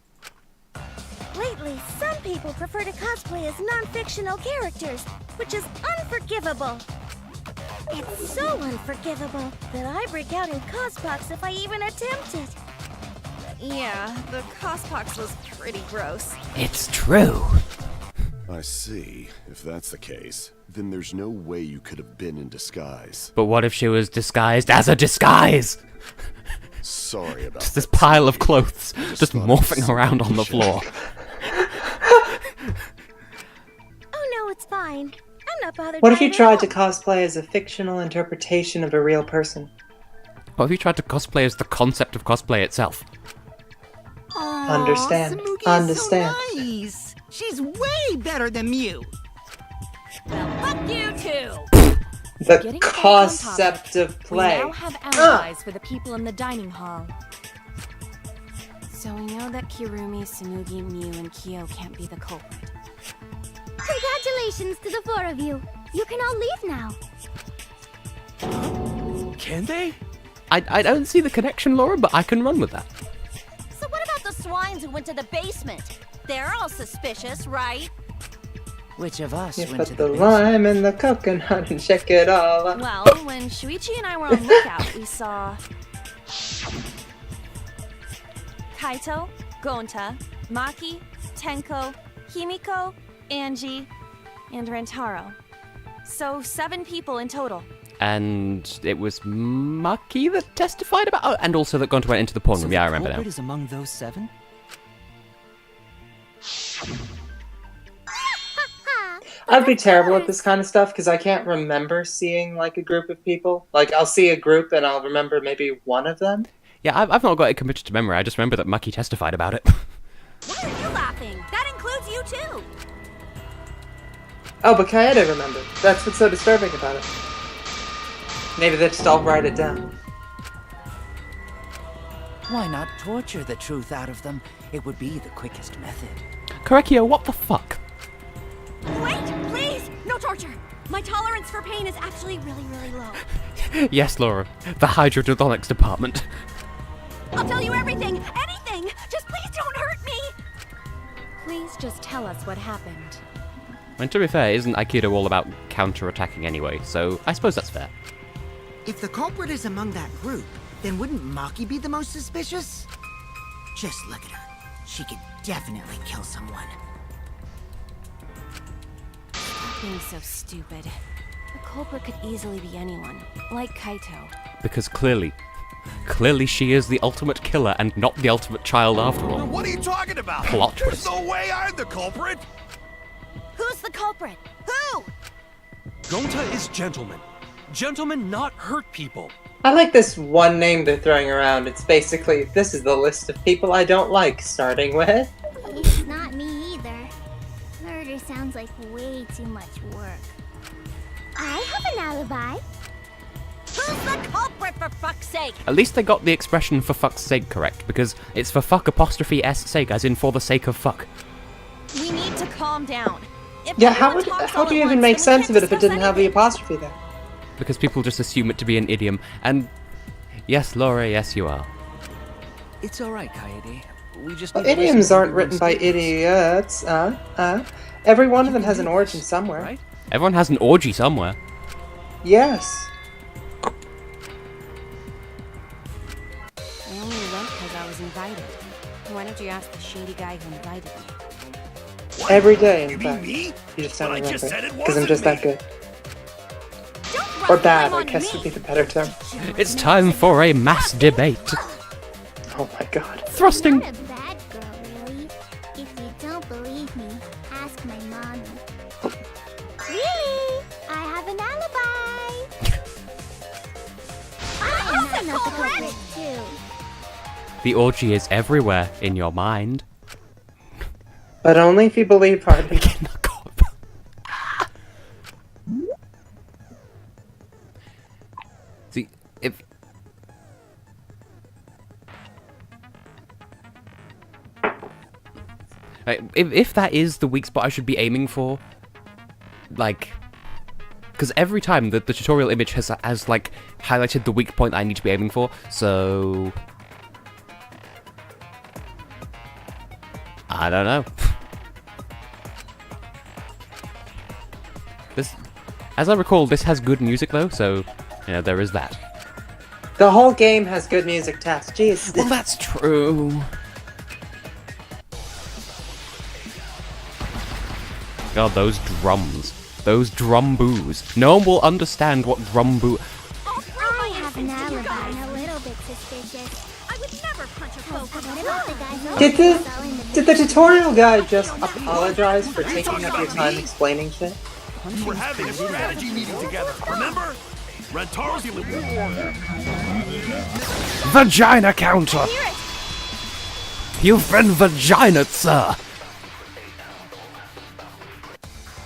Lately, some people prefer to cosplay as non-fictional characters, which is unforgivable. It's so unforgivable that I break out in cospox if I even attempt it. Yeah, the cospox was pretty gross. It's true. I see. If that's the case, then there's no way you could have been in disguise. But what if she was disguised as a disguise? Sorry about Just this pile of clothes just morphing around on the floor. Oh no, it's fine. I'm not bothered What by if you it at tried all. to cosplay as a fictional interpretation of a real person? What if you tried to cosplay as the concept of cosplay itself? Understand. Tsumugi is Understand. So nice. She's way better than Mew. Well, fuck you too! The Getting back on concept of We play. now have alibis for the people in the dining hall. So we know that Kirumi, Tsumugi, Mew, and Kyo can't be the culprit. Congratulations to the four of you. You can all leave now. Can they? I don't see the connection, Laura, but I can run with that. So what about the swines who went to the basement? They're all suspicious, right? Which of us You went put to the the basement? lime in the coconut and check it all out. Well, when Shuichi and I were on lookout, we saw Kaito, Gonta, Maki, Tenko, Himiko, Angie, and Rentaro. So 7 people in total. And it was Maki that testified about... Oh, and also that Gonta went into the porn room. Yeah, I remember now. Culprit is among those 7? I'd be terrible at this kind of stuff because I can't remember seeing like a group of people. Like I'll see a group and I'll remember maybe one of them. Yeah, I've not got it committed to memory. I just remember that Maki testified about it. Why are you laughing? That includes you too! Oh, but Kaede remembered. That's what's so disturbing about it. Maybe they just all write it down. Why not torture the truth out of them? It would be the quickest method. Korekio, what the fuck? Wait, please! No torture! My tolerance for pain is actually really, really low. Yes, Laura. The hydrododonics department. I'll tell you everything! Anything! Just please don't hurt me! Please just tell us what happened. And to be fair, isn't Aikido all about counter-attacking anyway? So I suppose that's fair. If the culprit is among that group, then wouldn't Maki be the most suspicious? Just look at her. She could definitely kill someone. Stop being so stupid. The culprit could easily be anyone, like Kaito. Because clearly she is the ultimate killer and not the ultimate child after all. What are you talking about? Plot There's twist. no way I'm the culprit! Who's the culprit? Who? Gonta is gentleman. Gentlemen not hurt people. I like this one name they're throwing around. It's basically, this is the list of people I don't like, starting with. It's not me either. Murder sounds like way too much work. I have an alibi. Who's the culprit, for fuck's sake? At least they got the expression for fuck's sake correct, because it's for fuck apostrophe s sake, as in for the sake of fuck. We need to calm down. If Yeah, everyone talks how all do you at even once, make then we sense can't of it if it discuss didn't have the anything. apostrophe there? Because people just assume it to be an idiom, and yes, Laura, yes you are. It's alright, Kaede. We just Well, need to listen idioms to aren't everyone's written by statements. idiots. Every one of them has an origin somewhere. Right? Everyone has an orgy somewhere. Yes. I only went because I was invited. Why don't you ask the shady guy who invited me? Every day, in You fact. mean me? You just But don't I remember. just said it Because I'm wasn't just that me. good. Don't Or rub bad, blame I on guess me. would be the better term. It's time for a mass debate. Oh my god. Thrusting. I'm not a bad girl, really. If you don't believe me, ask my mommy. Really? I have an alibi. I'm not the culprit too. The orgy is everywhere in your mind. But only if you believe hard enough. See, if if that is the weak spot I should be aiming for, like, Because every time the tutorial image has like highlighted the weak point I need to be aiming for, so I don't know. This, as I recall, this has good music though, so there is that. The whole game has good music, Tess. Jeez. Well, that's true. God, those drums. Those drum boos. No one will understand what drum boo... I have an alibi. A little bit suspicious. I would never punch a foe for Did the tutorial guy just apologize for taking up your time explaining shit? We're having a strategy meeting together, remember? Rentaro's Vagina counter! You've been vaginaed, sir!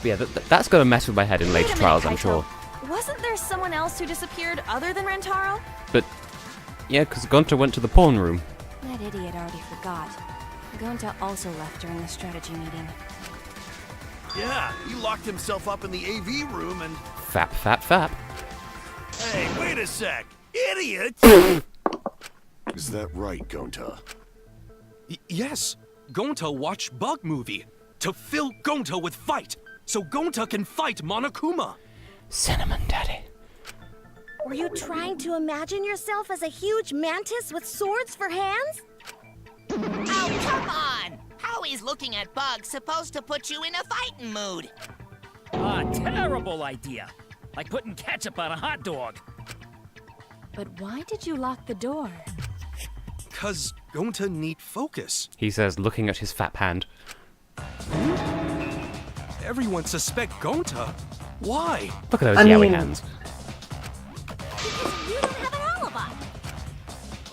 But yeah, that's gonna mess with my head in later trials, I'm sure. Wasn't there someone else who disappeared other than Rentaro? But, yeah, because Gunter went to the pawn room. That idiot already forgot. Gonta also left during the strategy meeting. Yeah, he locked himself up in the AV room and... Fap, fap, fap. Hey, wait a sec! Idiot! Is that right, Gonta? Yes. Gonta watched Bug Movie to fill Gonta with fight, so Gonta can fight Monokuma. Cinnamon Daddy. Were you trying to imagine yourself as a huge mantis with swords for hands? Oh, come on! How is looking at bugs supposed to put you in a fighting mood? A terrible idea. Like putting ketchup on a hot dog. But why did you lock the door? 'Cause Gonta need focus. He says, looking at his fat hand. Everyone suspect Gonta. Why? Look at those yowie hands. Because you don't have an alibi.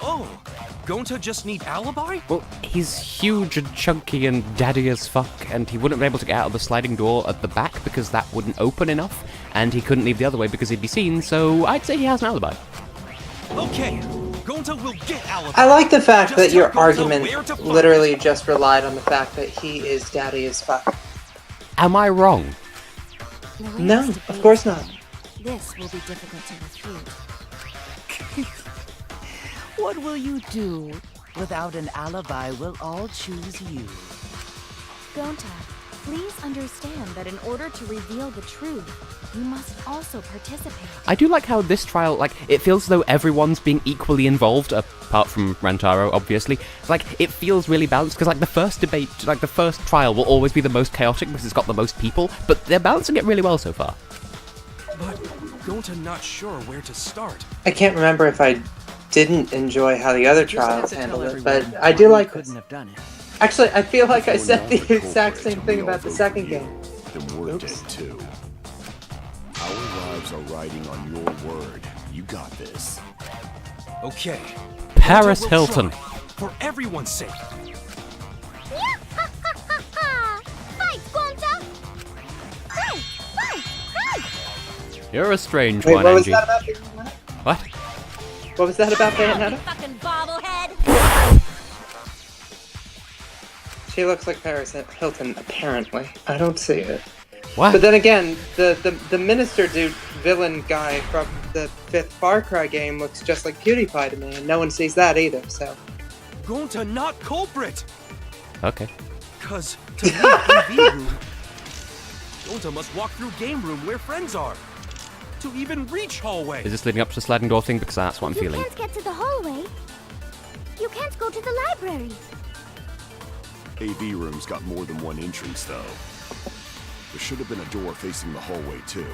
Oh, Gonta just need alibi? Well, he's huge and chunky and daddy as fuck, and he wouldn't be able to get out of the sliding door at the back because that wouldn't open enough, and he couldn't leave the other way because he'd be seen, so I'd say he has an alibi. Okay, Gonta will get alibi. I like the fact that your tell Gonta where argument to find literally just relied on the fact that he is daddy as fuck. Am I wrong? No, of course not. This will be difficult to refute. What will you do? Without an alibi, we'll all choose you. Gonta, please understand that in order to reveal the truth, you must also participate. I do like how this trial, like, it feels as though everyone's being equally involved, apart from Rentaro, obviously. Like, it feels really balanced, because, like, the first debate, like, the first trial will always be the most chaotic because it's got the most people, but they're balancing it really well so far. But Gonta not sure where to start. I can't remember if I didn't enjoy how the other trials handled it, but I do like this. Actually, I feel like I said the exact same thing about the second game. Then we're dead too. Our lives are riding on your word. You got this. Okay. Paris Gonta will Hilton. try, for everyone's sake. Fight, Gonta! Fight! Fight! Fight! You're a strange Wait, one, what was Angie. that about Bayonetta? What? What was that about Bayonetta? Fucking bobblehead. She looks like Paris Hilton, apparently. I don't see it. What? But then again, the minister dude, villain guy from the 5th Far Cry game looks just like PewDiePie to me, and no one sees that either, so... Gonta not culprit! Okay. 'Cause to leave AV room, Gonta must walk through game room where friends are. To even reach hallway. Is this leading up to the sliding door thing? Because that's what I'm feeling. You can't get to the hallway. You can't go to the library. AV room's got more than one entrance, though. There should have been a door facing the hallway, too.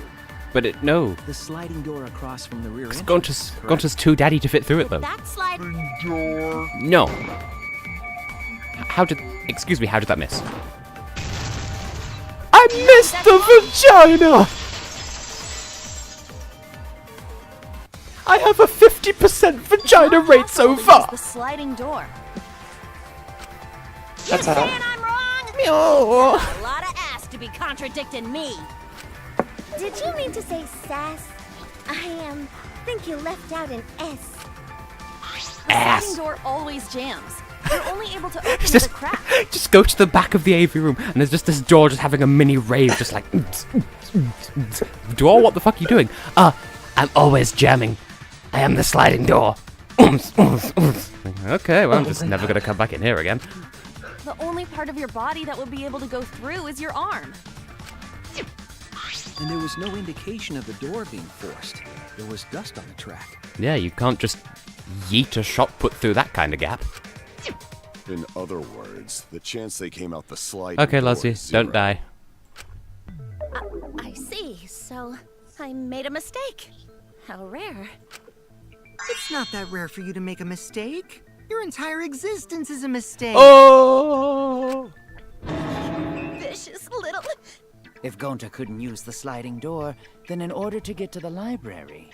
But no. The sliding door across from the rear entrance. Gonta's too daddy to fit through it, though. That slide. No. How did that miss? I missed the vagina! I have a 50% vagina rate so far! The sliding door. That's Saying how. I'm wrong? Oh. A lot of ass to be contradicting me. Did you mean to say sass? Think you left out an S. The sliding door always jams. You're only able to open Just, the crack. just go to the back of the AV room, and there's just this door just having a mini rave, just like... Door, what the fuck are you doing? I'm always jamming. I am the sliding door. Okay, well, I'm just never gonna come back in here again. The only part of your body that would be able to go through is your arm. And there was no indication of the door being forced. There was dust on the track. Yeah, you can't just yeet a shot put through that kind of gap. In other words, the chance they came out the slide. Okay, Leslie, don't die. I see. So, I made a mistake. How rare. It's not that rare for you to make a mistake. Your entire existence is a mistake. Oh! Vicious little... If Gonta couldn't use the sliding door, then in order to get to the library...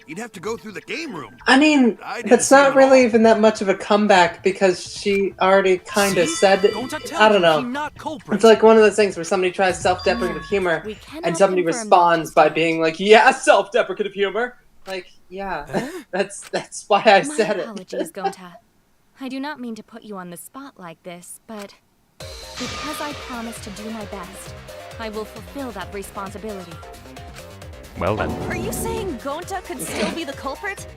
You'd have to go through the game room. I mean, it's not really even that much of a comeback because she already kind of said it. I don't know. It's like one of those things where somebody tries self-deprecative humor and somebody responds by being like, yeah, self-deprecative humor. Like, yeah, that's why I said it. My apologies, Gonta. I do not mean to put you on the spot like this, but because I promised to do my best, I will fulfill that responsibility. Well then. Are you saying Gonta could still be the culprit?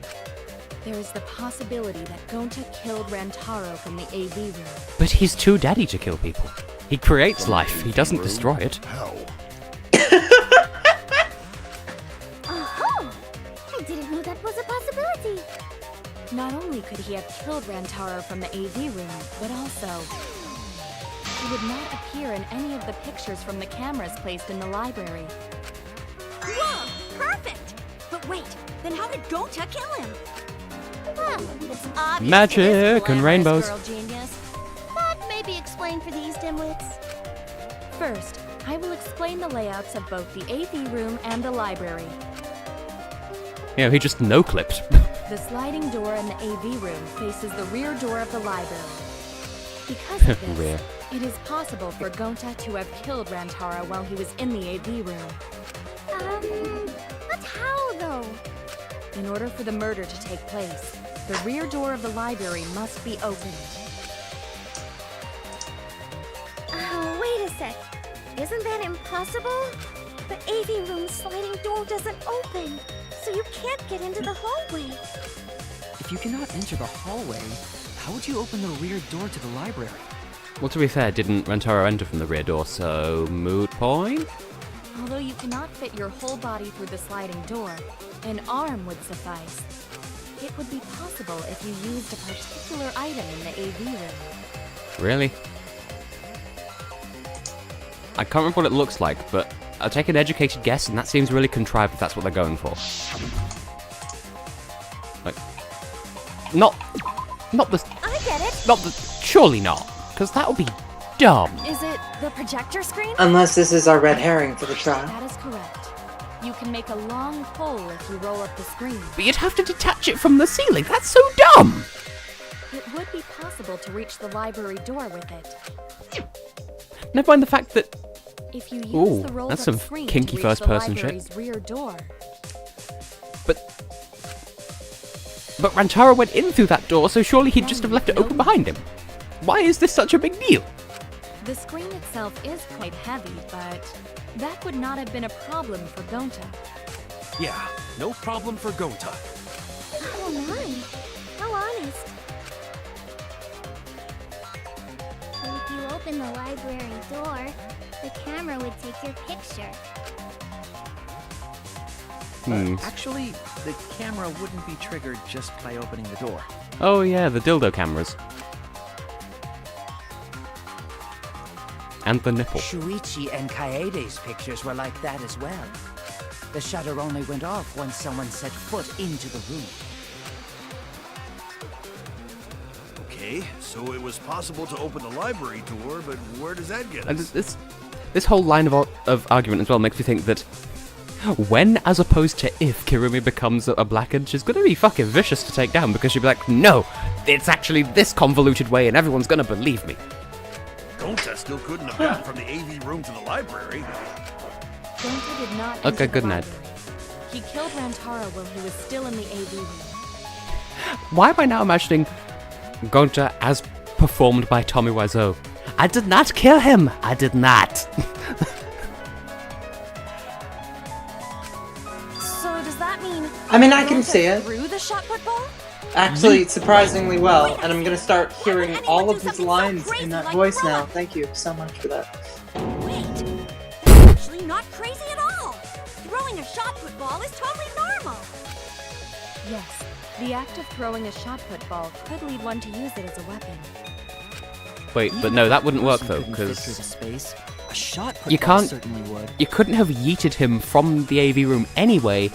There is the possibility that Gonta killed Rantaro from the AV room. But he's too daddy to kill people. He creates life, he doesn't destroy it. How? Oh! I didn't know that was a possibility. Not only could he have killed Rantaro from the AV room, but also... he would not appear in any of the pictures from the cameras placed in the library. Whoa! Perfect! But wait, then how did Gonta kill him? Well, it's obvious Magic and rainbows. Girl genius. But maybe explain for these dimwits. First, I will explain the layouts of both the AV room and the library. You know, he just no-clipped. The sliding door in the AV room faces the rear door of the library. Because of this, Rear. it is possible for Gonta to have killed Rantaro while he was in the AV room. But how though? In order for the murder to take place, the rear door of the library must be opened. Wait a sec. Isn't that impossible? The AV room's sliding door doesn't open, so you can't get into the hallway. If you cannot enter the hallway, how would you open the rear door to the library? Well, to be fair, didn't Rantaro enter from the rear door, so moot point? Although you cannot fit your whole body through the sliding door, an arm would suffice. It would be possible if you used a particular item in the AV room. Really? I can't remember what it looks like, but I'll take an educated guess, and that seems really contrived if that's what they're going for. Like, not the... I get it. Not the... Surely not, because that would be dumb. Is it the projector screen? Unless this is our red herring for the trial. That is correct. You can make a long pole if you roll up the screen. But you'd have to detach it from the ceiling. That's so dumb! It would be possible to reach the library door with it. Never mind the fact that... If you use Ooh, the rolled that's up some screen kinky to reach first-person the shit. library's rear door. But Rantaro went in through that door, so surely he'd just have left it open behind him. Why is this such a big deal? The screen itself is quite heavy, but that would not have been a problem for Gonta. Yeah, no problem for Gonta. Oh my. How honest. So if you open the library door, the camera would take your picture. Actually, the camera wouldn't be triggered just by opening the door. Oh yeah, the dildo cameras. And the nipple. Shuichi and Kaede's pictures were like that as well. The shutter only went off once someone set foot into the room. Okay, so it was possible to open the library door, but where does that get And us? this whole line of argument as well makes me think that when, as opposed to if, Kirumi becomes a blackened, she's gonna be fucking vicious to take down because she'll be like, no, it's actually this convoluted way and everyone's gonna believe me. Gonta still couldn't have gotten from the AV room to the library. Gonta did not Okay, enter good the night. library. He killed Rantaro while he was still in the AV room. Why am I now imagining Gonta as performed by Tommy Wiseau. I did not kill him! I did not! So does that mean... I mean, I can Gonta see it. threw the shot put ball? Actually, surprisingly well, and I'm gonna start hearing all of his lines in that voice now. Thank you so much for that. Wait, actually not crazy at all. Throwing a shot put ball is totally normal. Yes, the act of throwing a shot put ball could lead one to use it as a weapon. Wait, but no, that wouldn't work though, because you can't. You couldn't have yeeted him from the AV room anyway,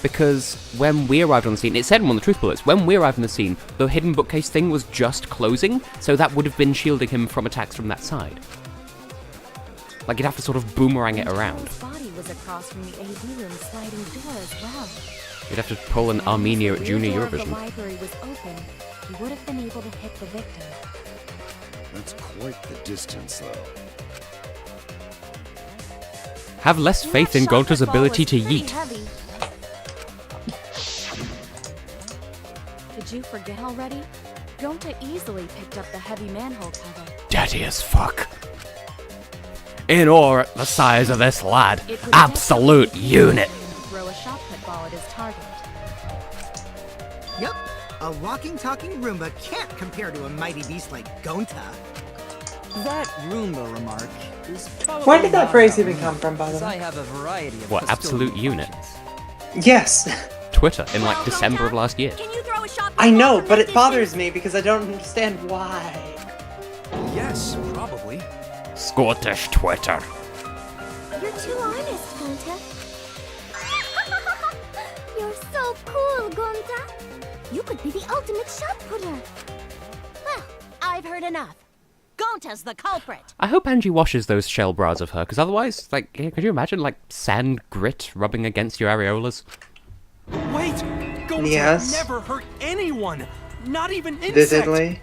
because when we arrived on the scene, it said in one of the truth bullets, when we arrived on the scene, the hidden bookcase thing was just closing, so that would have been shielding him from attacks from that side. Like, you'd have to sort of boomerang it around. His body was across from the AV room sliding door as well. You'd have to pull an Armenia at Junior If the Eurovision. library was open, he would have been able to hit the victim. That's quite the distance, though. Have less faith in Gonta's ability to yeet. Did you forget already? Gonta easily picked up the heavy manhole cover. Daddy as fuck. In or at the size of this lad. Absolute unit. Throw a shot put ball at his target. Yep, a walking, talking Roomba can't compare to a mighty beast like Gonta. That Roomba remark is probably Where did that not phrase about even me, come from, by the as way? I have a variety of What, absolute custodial unit? functions. Yes. Twitter in like December of last year. I know, but it bothers me because I don't understand why. Yes, probably. Scottish Twitter. You're too honest, Gonta. You're so cool, Gonta. You could be the ultimate shot putter. Well, I've heard enough. Gonta's the culprit. I hope Angie washes those shell bras of her, because otherwise, like, could you imagine, like, sand grit rubbing against your areolas? Wait! Gonta Yes. never hurt anyone! Not even insect! Vividly.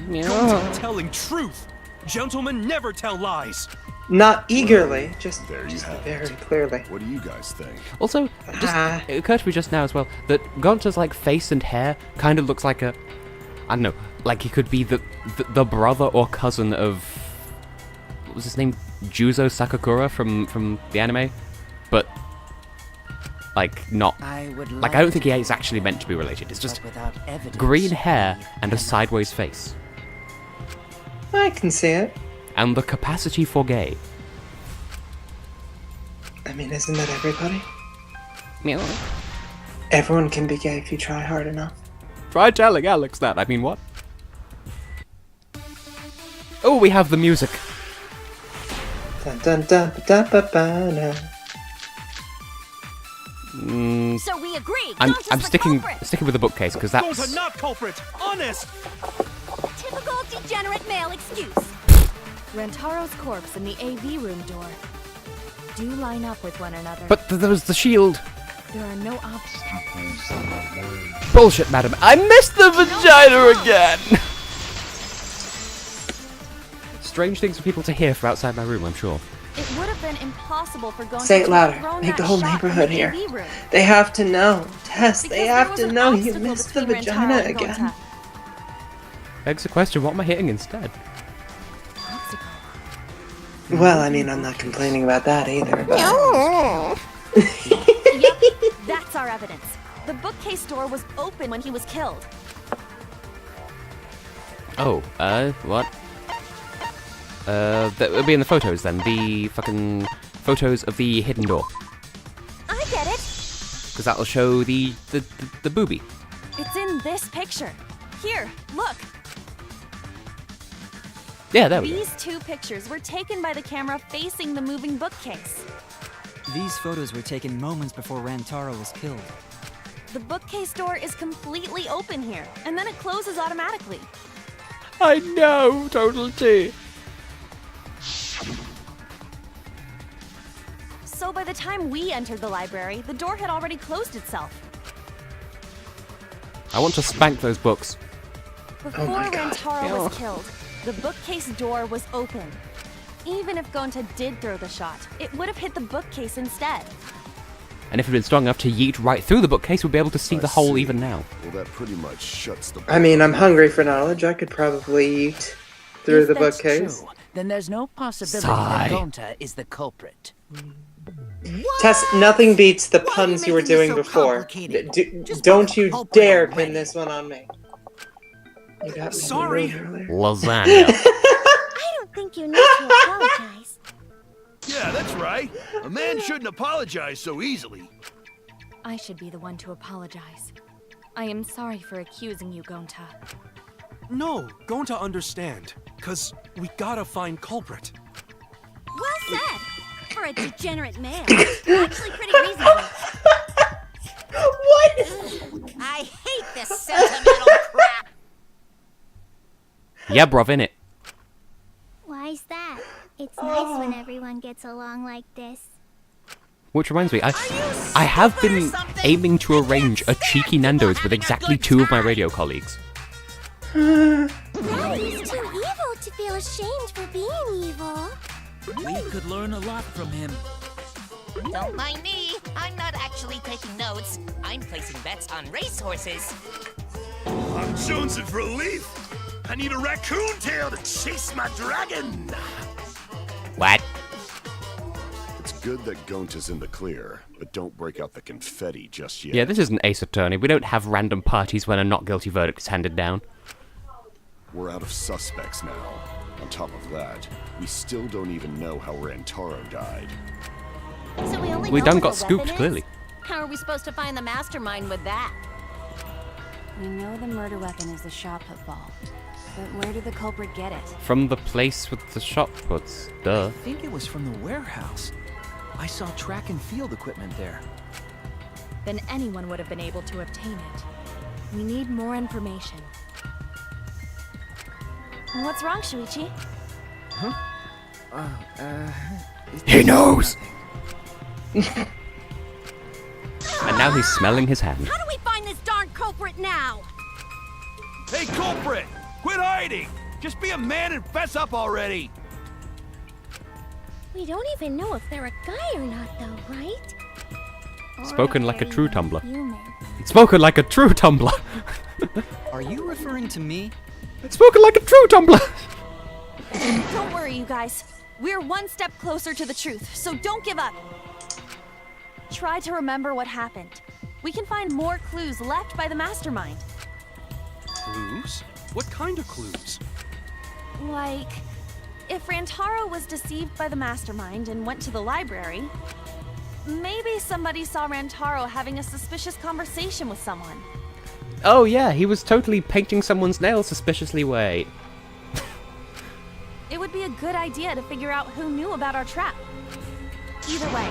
Gonta telling truth! Gentlemen never tell lies! Not eagerly, just There you have very it. clearly. What do you guys think? Also, just, it occurred to me just now as well, that Gonta's, like, face and hair kind of looks like a... I don't know, like he could be the brother or cousin of... What was his name? Juzo Sakakura from the anime? But... like, not... I don't think he is actually meant to be related. It's just green hair and a sideways face. I can see it. And the capacity for gay. I mean, isn't that everybody? Yeah. Everyone can be gay if you try hard enough. Try telling Alex that. I mean, what? Oh, we have the music. Dun dun dun dun dun dun dun. So we agree. I'm Gonta's the sticking culprit. with the bookcase because that's Gonta not culprit! Honest! Typical degenerate male excuse. Rentaro's corpse and the AV room door do line up with one another. But there was the shield. There are no obstacles. Bullshit, madam. I missed the vagina again. Strange things for people to hear from outside my room, I'm sure. It would have been impossible for Gonta Say it to louder. have thrown Make the that whole shot in neighborhood the hear. AV room. They have to know. Tess, Because they there have was to an know you obstacle missed the between vagina Rentaro and again. Gonta. Begs the question, what am I hitting instead? Well, I mean, I'm not complaining about that either, but... Yep, that's our evidence. The bookcase door was open when he was killed. Oh, what? That would be in the photos then. The fucking photos of the hidden door. I get it. Because that'll show the booby. It's in this picture. Here, look. Yeah, there we go. These two pictures were taken by the camera facing the moving bookcase. These photos were taken moments before Rantaro was killed. The bookcase door is completely open here, and then it closes automatically. I know, total tea. So by the time we entered the library, the door had already closed itself. I want to spank those books. Before Rantaro was killed, the bookcase door was open. Even if Gonta did throw the shot, it would have hit the bookcase instead. And if it had been strong enough to yeet right through the bookcase, we'd be able to see the hole even now. Well, that pretty much shuts the... I mean, I'm hungry for knowledge. I could probably eat through the bookcase. True, then there's no possibility Sigh. that Gonta is the culprit. Tess, nothing beats the puns you were doing before. Don't you dare pin this one on me. You got me Sorry. Lasagna. I don't think you need to apologize. Yeah, that's right. A man shouldn't apologize so easily. I should be the one to apologize. I am sorry for accusing you, Gonta. No, Gonta understand. Cause we gotta find culprit. Well said! For a degenerate man. Actually pretty reasonable. What? I hate this sentimental crap. Yeah, bruv, innit? Why's that? It's nice when everyone gets along like this. Which reminds me, I have been aiming to arrange a cheeky Nando's with exactly 2 of my radio colleagues. He's too evil to feel ashamed for being evil. We could learn a lot from him. Don't mind me. I'm not actually taking notes. I'm placing bets on racehorses. I'm jonesing for a leaf. I need a raccoon tail to chase my dragon. What? It's good that Gonta's in the clear, but don't break out the confetti just yet. Yeah, this isn't Ace Attorney. We don't have random parties when a not guilty verdict is handed down. We're out of suspects now. On top of that, we still don't even know how Rantaro died. So we only We know done what got the scooped, weapon clearly. is? How are we supposed to find the mastermind with that? We know the murder weapon is the shot put ball. But where did the culprit get it? From the place with the shot puts. Duh. I think it was from the warehouse. I saw track and field equipment there. Then anyone would have been able to obtain it. We need more information. What's wrong, Shuichi? Huh? He knows! And now he's smelling his hand. How do we find this darn culprit now? Hey, culprit! Quit hiding! Just be a man and fess up already! We don't even know if they're a guy or not, though, right? Spoken like a true Tumblr. Human. Spoken like a true Tumblr. Are you referring to me? Spoken like a true Tumblr. Don't worry, you guys. We're one step closer to the truth, so don't give up. Try to remember what happened. We can find more clues left by the mastermind. Clues? What kind of clues? Like, if Rantaro was deceived by the mastermind and went to the library, maybe somebody saw Rantaro having a suspicious conversation with someone. Oh yeah, he was totally painting someone's nails suspiciously. Wait. It would be a good idea to figure out who knew about our trap. Either way,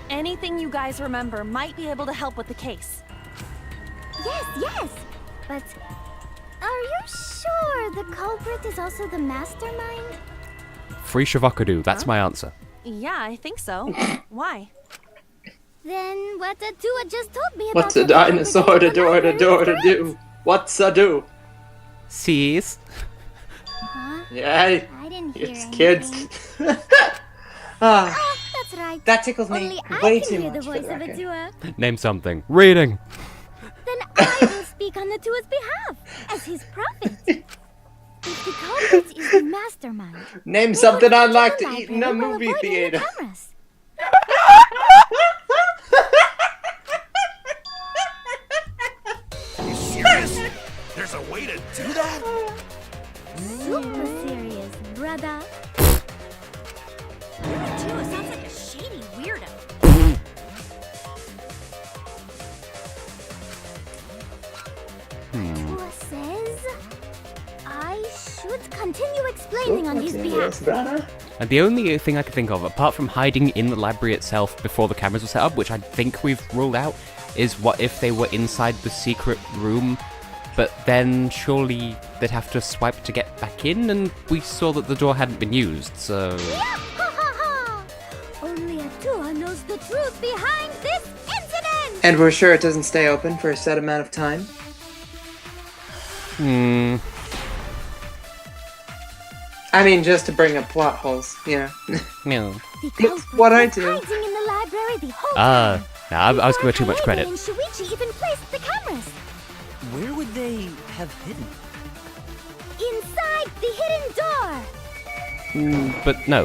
anything you guys remember might be able to help with the case. Yes. But are you sure the culprit is also the mastermind? Free Shavakadu, that's my answer. Yeah, I think so. Why? Then what the Tua just told me about. What's a dinosaur to do? What's a do? Sees. Huh? Yeah, I didn't hear it's anything. kids. Ah, Oh, that's right. that tickles me Only I way can too hear much. the voice for of the a record. Tua. Name something. Reading. Then I will speak on the Tua's behalf as his prophet. If the culprit is the mastermind, Name we something would I'd enter like the to eat in a library while movie avoiding the theater. cameras. Are you serious? There's a way to do that? Super serious, brother. Tua sounds like a shady weirdo. Tua says I should continue explaining on his behalf. And the only thing I can think of, apart from hiding in the library itself before the cameras were set up, which I think we've ruled out, is what if they were inside the secret room, but then surely they'd have to swipe to get back in, and we saw that the door hadn't been used, so... Only a Tua knows the truth behind this incident. And we're sure it doesn't stay open for a set amount of time? I mean, just to bring up plot holes, you know. No. The It's what I do. hiding in the library the whole Ah, time. Nah, I was giving her too much credit. And Shuichi even placed the cameras Where would they have hidden? inside the hidden door. But no.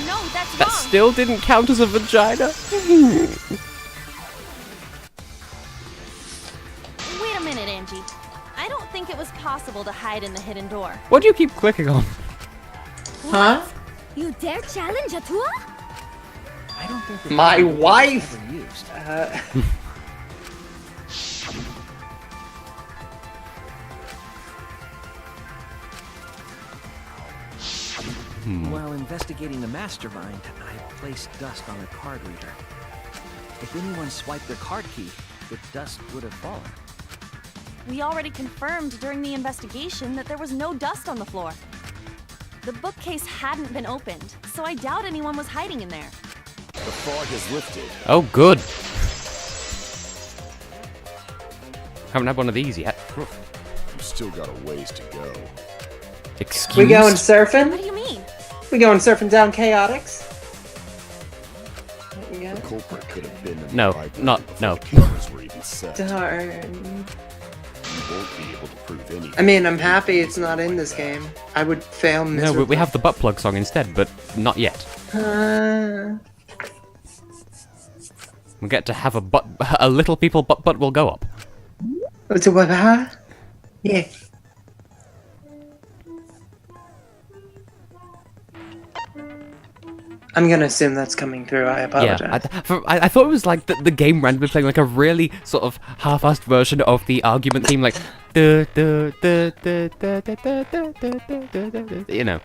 No, that's That wrong. still didn't count as a vagina. Wait a minute, Angie. I don't think it was possible to hide in the hidden door. What do you keep clicking on? Huh? You dare challenge a tour? I don't think My wife! ever used. While investigating the mastermind, I placed dust on a card reader. If anyone swiped their card key, the dust would have fallen. We already confirmed during the investigation that there was no dust on the floor. The bookcase hadn't been opened, so I doubt anyone was hiding in there. The fog has lifted. Oh, good. Haven't had one of these yet. You've still got a ways to go. Excuse? We going surfing? What do you mean? We going surfing down Chaotix? Yeah. The culprit could have been in the No, library not before no. the cameras were even set. Darn. You won't be able to prove anything. I mean, I'm happy it's not in this game. I would fail miserably. No, we have the butt plug song instead, but not yet. We get to have a little people butt will go up. What's it, what? Huh? Yeah. I'm gonna assume that's coming through. I apologize. Yeah, I thought it was like the game randomly playing like a really sort of half-assed version of the argument theme, like you know.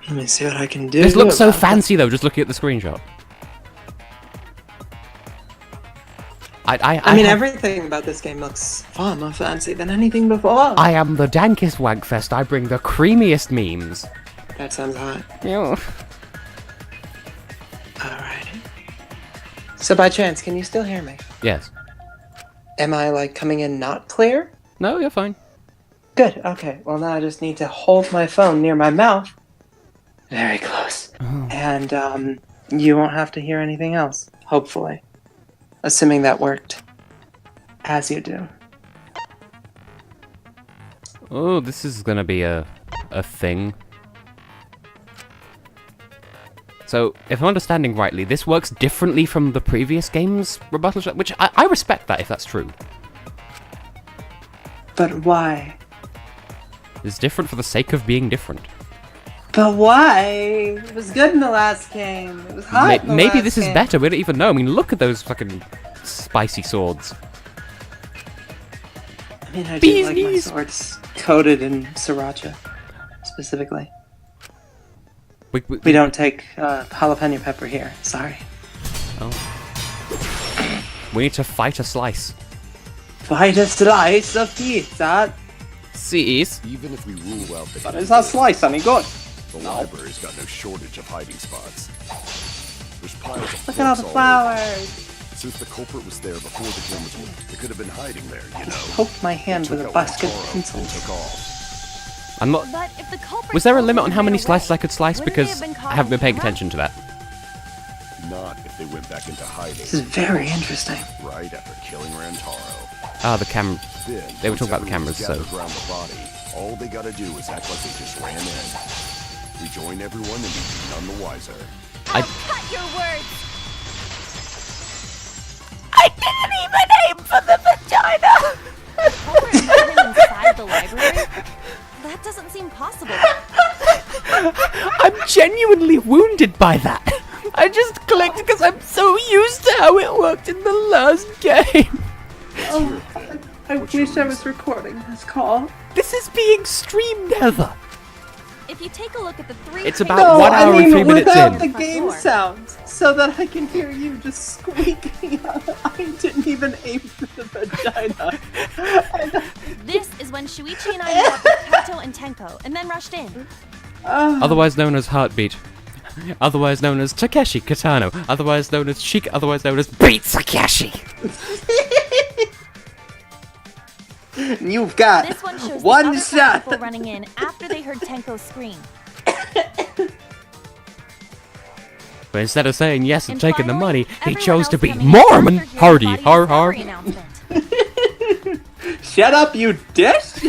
Let me see what I can do. This looks so fancy though, just looking at the screenshot. I mean, everything about this game looks far more fancy than anything before. I am the dankest wankfest. I bring the creamiest memes. That sounds hot. Yeah. Alrighty. So by chance, can you still hear me? Yes. Am I, like, coming in not clear? No, you're fine. Good, okay. Well, now I just need to hold my phone near my mouth. Very close. Oh. And, you won't have to hear anything else. Hopefully. Assuming that worked. As you do. Oh, this is gonna be a thing. So, if I'm understanding rightly, this works differently from the previous game's rebuttal shot, which I respect that if that's true. But why? It's different for the sake of being different. But why? It was good in the last game. It was hot in the Maybe last this is game. better, we don't even know. I mean, look at those fucking spicy swords. I mean, I do Bees like my knees. swords coated in sriracha, specifically. We don't take jalapeno pepper here. Sorry. Oh. We need to fight a slice. Fight a slice of pizza. Cease. Even if we rule out the But is that slice any good? The library's got no shortage of hiding spots. There's piles of Look at all the books flowers. Since the culprit was there before the cameras were, they could have been hiding there, you know. Poked my hand with a Took out basket Taro of and pencils. took off. I'm not. But if the culprit Was there a told limit them on how many right slices away, I could slice? wouldn't Because they have been I haven't been paying caught on attention to that. Not if they went back into hiding. This is very interesting. Right after killing Rantaro. Ah, the cam. Then, They were once talking about the cameras, everyone's so. gathered around the body, all they gotta do is act like they just ran in. Rejoin everyone and be none the wiser. I Cut your words! I didn't even aim for the vagina! Culprit hidden inside the library? That doesn't seem possible. I'm genuinely wounded by that. I just clicked because I'm so used to how it worked in the last game. Oh, I wish I was recording this call. This is being streamed, Heather. If you take a look at the three... It's about 1 hour and 3 minutes without in. the game sounds, so that I can hear you just squeaking. I didn't even aim for the vagina. This is when Shuichi and I met up with Kaito and Tenko, and then rushed in. Otherwise known as Heartbeat. Otherwise known as Takeshi Kitano. Otherwise known as Chic. Otherwise known as Beat Sakashi. You've got This one shows one the other shot. people running in after they heard Tenko scream. But instead of saying yes and taking the money, he everyone chose to else be coming Mormon. after hearing Hardy, Buddy's har har. salary announcement. Shut up, you dish!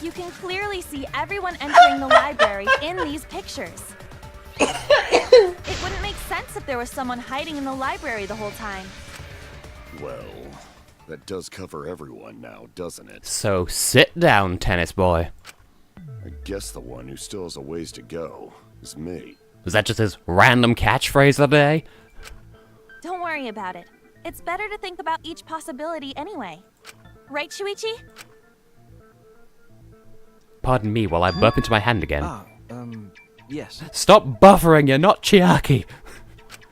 You can clearly see everyone entering the library in these pictures. It wouldn't make sense if there was someone hiding in the library the whole time. Well, that does cover everyone now, doesn't it? So sit down, tennis boy. I guess the one who still has a ways to go is me. Was that just his random catchphrase of the day? Don't worry about it. It's better to think about each possibility anyway. Right, Shuichi? Pardon me while I burp into my hand again. Yes. Stop buffering, you're not Chiaki.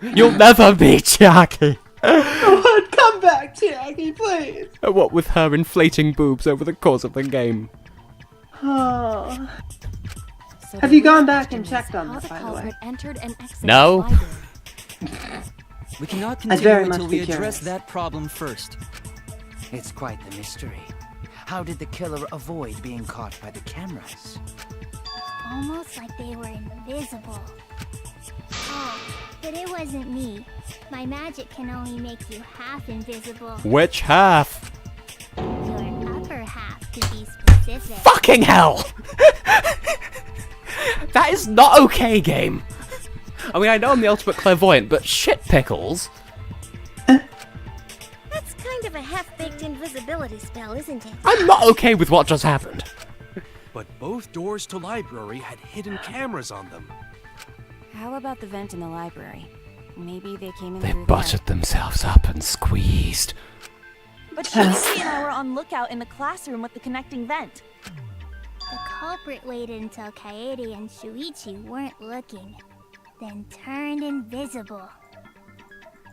You'll never be Chiaki. Come back, Chiaki, please. What with her inflating boobs over the course of the game. Oh. So Have the you gone real back question and checked is on how that, the by the way? culprit entered and exited No. the library. We cannot I'd continue very until much we be address curious. that problem first. It's quite the mystery. How did the killer avoid being caught by the cameras? Almost like they were invisible. Oh, but it wasn't me. My magic can only make you half invisible. Which half? Your upper half, to be specific. Fucking hell! That is not okay, game. I mean, I know I'm the ultimate clairvoyant, but shit pickles. That's kind of a half-baked invisibility spell, isn't it? I'm not okay with what just happened. But both doors to library had hidden cameras on them. How about the vent in the library? Maybe they came in They through buttered themselves up and squeezed. But Shuichi and I were on lookout in the classroom with the connecting vent. The culprit waited until Kaede and Shuichi weren't looking, then turned invisible.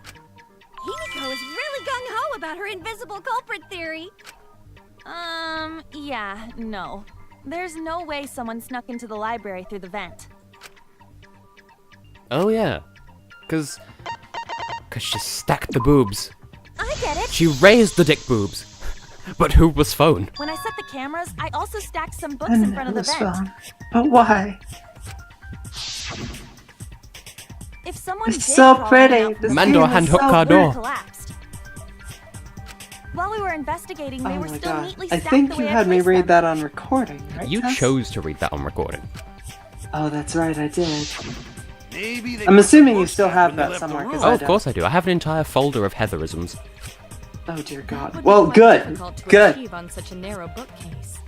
Himiko is really gung-ho about her invisible culprit theory. Yeah, no. There's no way someone snuck into the library through the vent. Oh yeah, cause she stacked the boobs. I get it. She raised the dick boobs. But who was phone? When I set the cameras, I also stacked some books And in front of the it was vent. fun. But why? If someone It's did so crawl pretty. in out This Mando game is hand so hook our pretty. door. collapsed. While we were investigating, they Oh were my still god. neatly I stacked think the you way I had me placed read them. that on recording, right? You Tess? chose to read that on recording. Oh, that's right, I did. Maybe they I'm put assuming the you books still back have when they that left the somewhere, 'cause room. Oh, I of don't. course I do. I have an entire folder of Heatherisms. Oh dear God. Would Well, be quite good. difficult to Good. achieve on such a narrow bookcase.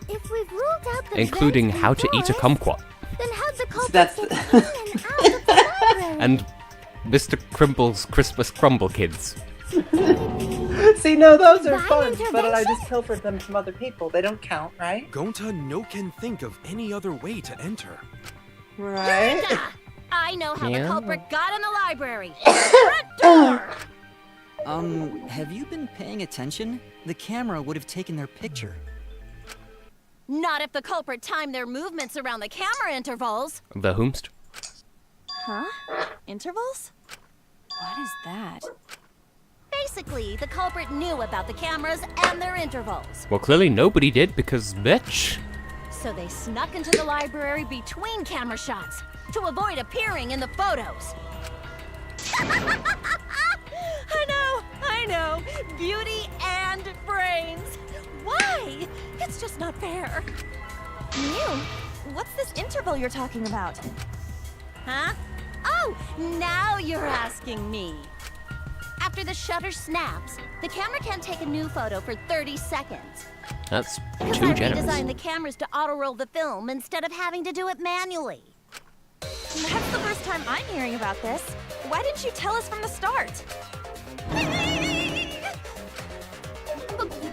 If we've ruled out the Including vents how to eat a before us, kumquat. then how'd the culprit that's get in and out of the library? And Mr. Crimble's Christmas Crumble Kids. See, no, those are Divine fun, but I intervention? just pilfered them from other people. They don't count, right? Gonta no can think of any other way to enter. Right? I know how Yeah. the culprit got in the library. Front door! Have you been paying attention? The camera would have taken their picture. Not if the culprit timed their movements around the camera intervals. The whomst? Huh? Intervals? What is that? Basically, the culprit knew about the cameras and their intervals. Well, clearly nobody did because, bitch. So they snuck into the library between camera shots to avoid appearing in the photos. I know. Beauty and brains. Why? It's just not fair. Mew, what's this interval you're talking about? Huh? Oh, now you're asking me. After the shutter snaps, the camera can't take a new photo for 30 seconds. That's Because too I generous. redesigned the cameras to auto-roll the film instead of having to do it manually. That's the first time I'm hearing about this. Why didn't you tell us from the start?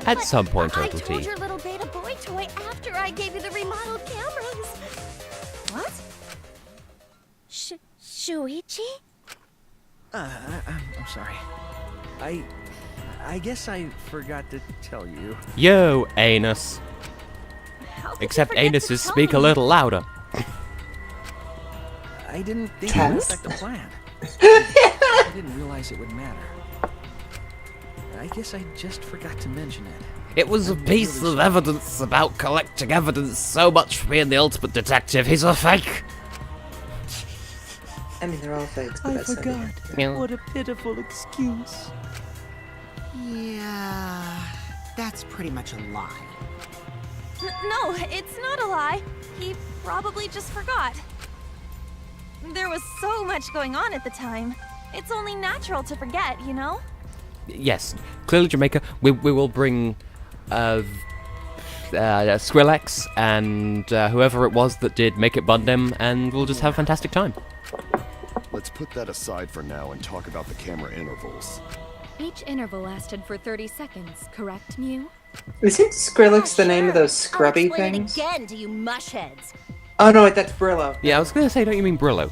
At some point, I Uncle told T. your little beta boy toy after I gave you the remodeled cameras. What? Shuichi? I'm sorry. I guess I forgot to tell you. Yo, anus. How could you Except forget to anuses tell speak a me? little louder. I didn't think it Tess? would affect the plan. I didn't realize it would matter. I guess I just forgot to mention it. It was a piece of evidence about collecting evidence. So much for being the ultimate detective. He's a fake. I mean, they're all fakes, but I that's forgot. Yeah. What a pitiful excuse. Yeah, that's pretty much a lie. No, it's not a lie. He probably just forgot. There was so much going on at the time. It's only natural to forget, you know? Yes, clearly Jamaica. We will bring Skrillex and whoever it was that did Make It Bundem, and we'll just have a fantastic time. Let's put that aside for now and talk about the camera intervals. Each interval lasted for 30 seconds, correct, Mew? Isn't Skrillex the name of those I'll scrubby explain things? it again to you mushheads. Oh no, wait, that's Brillo. Yeah, I was gonna say, don't you mean Brillo?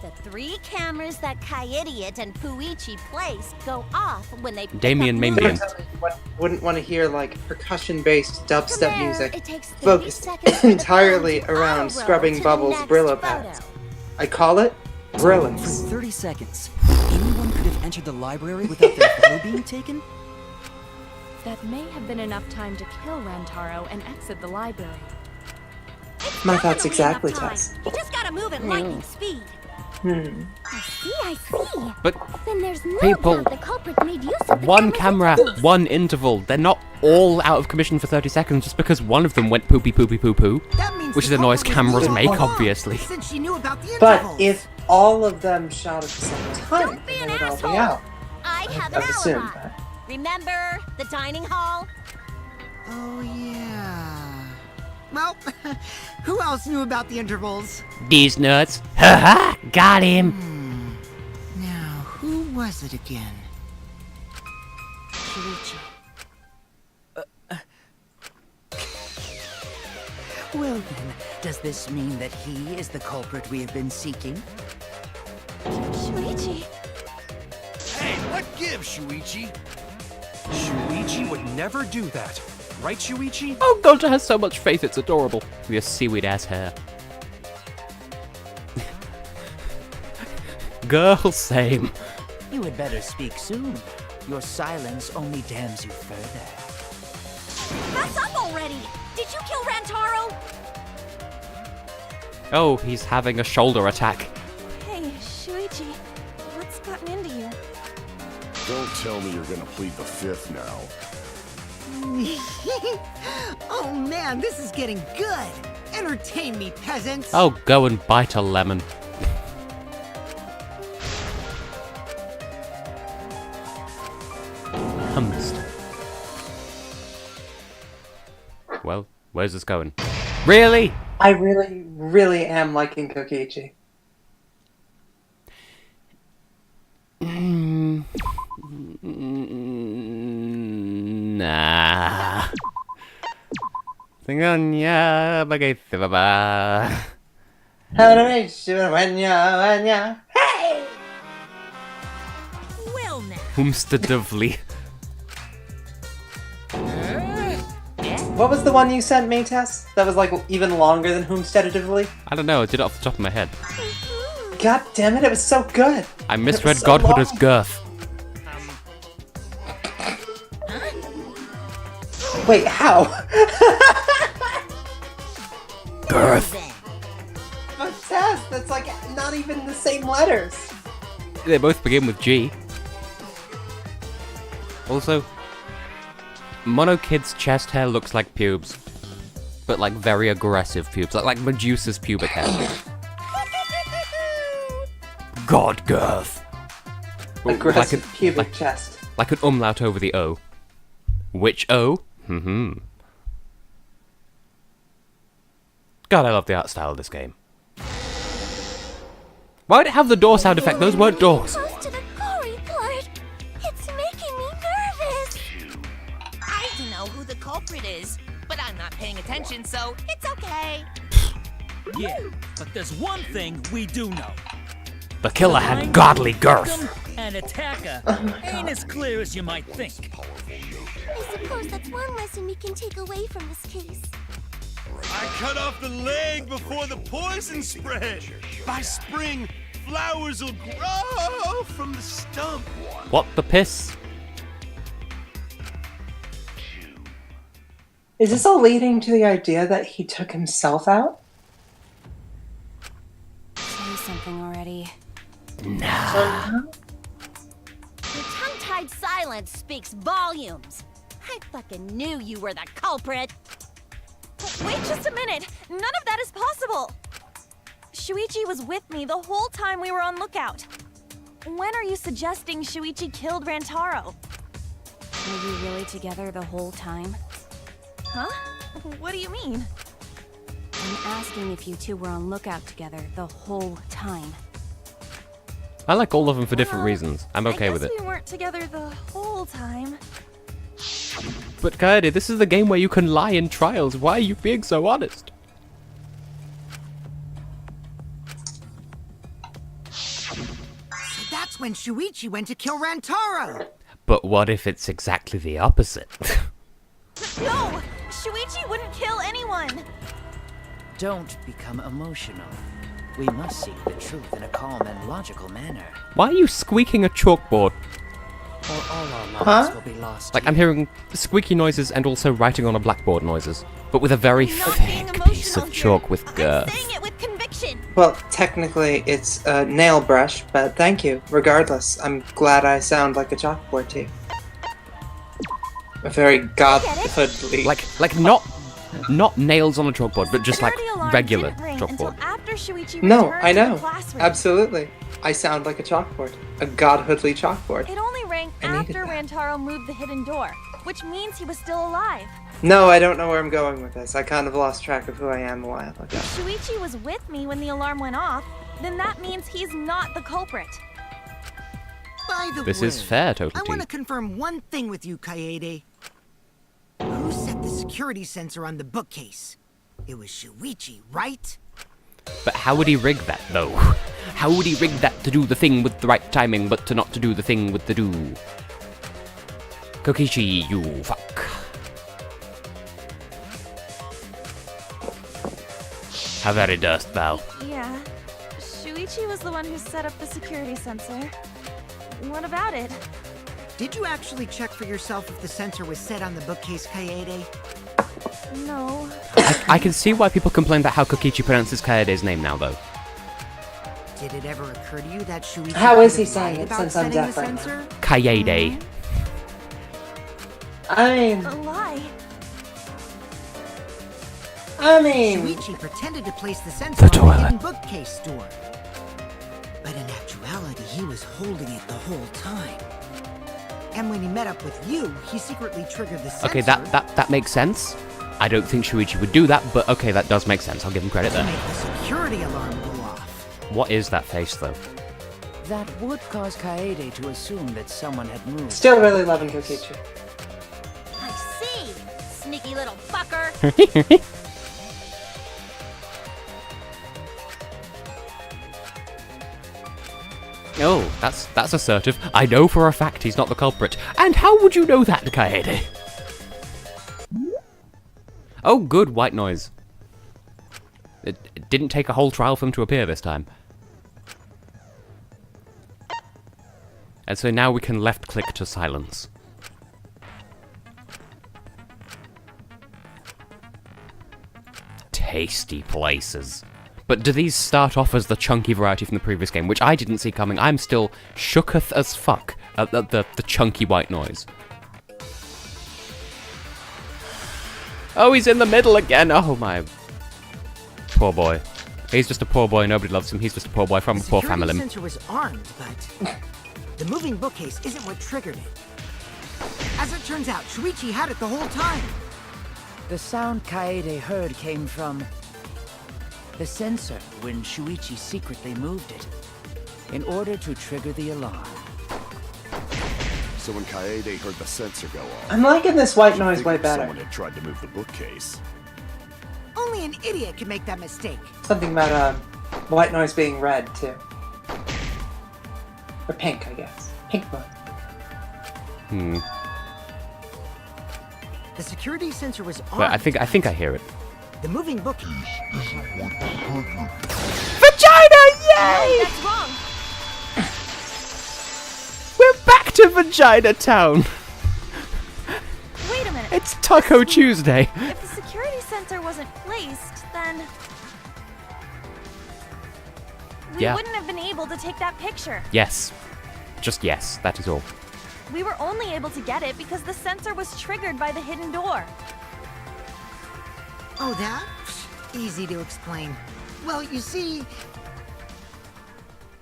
The 3 cameras that Kaidiot and Puichi place go off when they pick Damien up Mamian. Wouldn't want to hear like percussion-based dubstep From there, music it takes 30 focused seconds for the entirely film to around auto-roll scrubbing to the Bubbles' next Brillo photo. pads. I call it Brilliance. For 30 seconds, anyone could have entered the library without their photo being taken? That may have been enough time to kill Rantaro and exit the library. My thoughts Definitely exactly, enough time. Tess. You just gotta move at lightning speed. I see. But Then there's no people, doubt the culprit made use of the one camera's camera, intervals. one interval. They're not all out of commission for 30 seconds just because one of them went poopy poopy poo poo, That means which is the a noise culprit was cameras leaving make, all along, obviously. Since she knew about the But intervals. if all of them shot at the same time, Don't be then an it would all be asshole. out. I have I've an assumed alibi. that. Remember the dining hall? Oh, yeah. Well, who else knew about the intervals? These nuts. Haha, got him. Now, who was it again? Shuichi. Well then, does this mean that he is the culprit we have been seeking? Shuichi. Hey, what gives, Shuichi? Shuichi would never do that. Right, Shuichi? Oh, Gonta has so much faith, it's adorable. With your seaweed ass hair. Girl, same. You had better speak soon. Your silence only damns you further. That's up already. Did you kill Rantaro? Oh, he's having a shoulder attack. Hey, Shuichi, what's gotten into you? Don't tell me you're gonna plead the fifth now. Oh man, this is getting good. Entertain me, peasants. Oh, go and bite a lemon. Humst. Well, where's this going? Really? I really, really am liking Kokichi. Nah. Tinganya bagay ba? Hey! Well now. Humstedovely. What was the one you sent me, Tess? That was like even longer than Whomsteadatively? I don't know, I did it off the top of my head. God damn it, it was so good! I It misread was so Godhood long. as girth. Wait, how? Girth. But Tess, that's like not even the same letters. They both begin with G. Also, Mono Kid's chest hair looks like pubes. But like very aggressive pubes. Like Medusa's pubic hair. God girth. Aggressive pubic chest. Like an umlaut over the O. Which O? God, I love the art style of this game. Why'd it have the door sound effect? Those weren't doors. Close to the gory part. It's making me nervous. I don't know who the culprit is, but I'm not paying attention, so it's okay. Yeah, but there's one thing we do know. The killer had godly girth. An attacker ain't as clear as you might think. I suppose that's one lesson we can take away from this case. I cut off the leg before the poison spread. By spring, flowers will grow from the stump. What the piss? Is this all leading to the idea that he took himself out? Say something already. Nah. Your tongue-tied silence speaks volumes. I fucking knew you were the culprit. Wait just a minute! None of that is possible! Shuichi was with me the whole time we were on lookout. When are you suggesting Shuichi killed Rantaro? Were you really together the whole time? Huh? What do you mean? I'm asking if you two were on lookout together the whole time. I like all of them for different reasons. I'm okay with it. I guess we weren't together the whole time. But Kaede, this is the game where you can lie in trials. Why are you being so honest? So that's when Shuichi went to kill Rantaro! But what if it's exactly the opposite? No! Shuichi wouldn't kill anyone! Don't become emotional. We must seek the truth in a calm and logical manner, Why are you squeaking a chalkboard? or all our lives will be lost. Like, I'm hearing squeaky noises and also writing on a blackboard noises. But with a very thick piece of chalk with girth. Saying it with conviction. Well, technically, it's a nail brush, but thank you. Regardless, I'm glad I sound like a chalkboard to you. A very godhoodly. Like not nails on a chalkboard, but just like regular chalkboard. After Shuichi No, returned I to the know. classroom. Absolutely. I sound like a chalkboard. A godhoodly chalkboard. It only rang I needed after that. Rantaro moved the hidden door, which means he was still alive. No, I don't know where I'm going with this. I kind of lost track of who I am a while ago. If Shuichi was with me when the alarm went off, then that means he's not the culprit. By the This way, is fair, Total I want to T. confirm one thing with you, Kaede. Who set the security sensor on the bookcase? It was Shuichi, right? But how would he rig that, though? How would he rig that to do the thing with the right timing, but to not to do the thing with the do? Kokichi, you fuck. How very durst thou? Yeah, Shuichi was the one who set up the security sensor. What about it? Did you actually check for yourself if the sensor was set on the bookcase, Kaede? No. I can see why people complain about how Kokichi pronounces Kaede's name now, though. Did it ever occur to you that Shuichi How is could he have saying lied it about since I'm setting the deaf right now? sensor? Kaede. A lie. I mean... Shuichi pretended to place the sensor on the hidden bookcase door. But in actuality, he was holding it the whole time. And when he met up with you, he secretly triggered the sensor. Okay, that makes sense. I don't think Shuichi would do that, but okay, that does make sense. I'll give him credit to there. make the security alarm go off. What is that face, though? That would cause Kaede to assume that someone had moved. Still really loving Kokichi. I see. Sneaky little fucker. Oh, that's assertive. I know for a fact he's not the culprit. And how would you know that, Kaede? Oh, good, white noise. It didn't take a whole trial for him to appear this time. And so now we can left-click to silence. Tasty places. But do these start off as the chunky variety from the previous game, which I didn't see coming? I'm still shooketh as fuck at the chunky white noise. Oh, he's in the middle again! Oh my... Poor boy. He's just a poor boy, nobody loves him, he's just a poor boy from a poor family. The sensor was armed, but the moving bookcase isn't what triggered it. As it turns out, Shuichi had it the whole time. The sound Kaede heard came from the sensor when Shuichi secretly moved it in order to trigger the alarm. So when Kaede heard the sensor go off, I'm liking this white noise way figured better. someone had tried to move the bookcase. Only an idiot can make that mistake. Something about white noise being red, too. Or pink, I guess. Pink noise. The security sensor was armed. But I think I hear it. The moving bookcase. Vagina! Yay! That's wrong. We're back to Vagina Town! Wait a minute. It's Taco Tuesday! If the security sensor wasn't placed, then We Yeah. wouldn't have been able to take that picture. Yes. Just yes, that is all. We were only able to get it because the sensor was triggered by the hidden door. Oh, that? Easy to explain. Well, you see...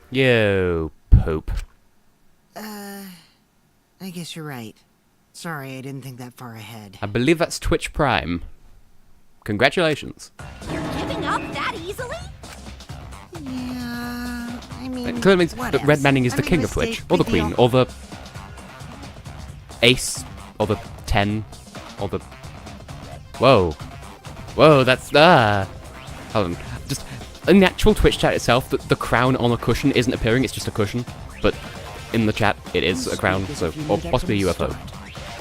Yo, poop. I guess you're right. Sorry, I didn't think that far ahead. I believe that's Twitch Prime. Congratulations. You're giving up that easily? Yeah, I mean... It clearly means what that else? Red Manning is I the mean, king of mistakes, Twitch, or the big deal. queen, or the ace, or the 10, or the... Whoa. Whoa, that's... Hold on. Just, in the actual Twitch chat itself, the crown on a cushion isn't appearing, it's just a cushion. But in the chat, it is a crown, so... Or possibly a UFO.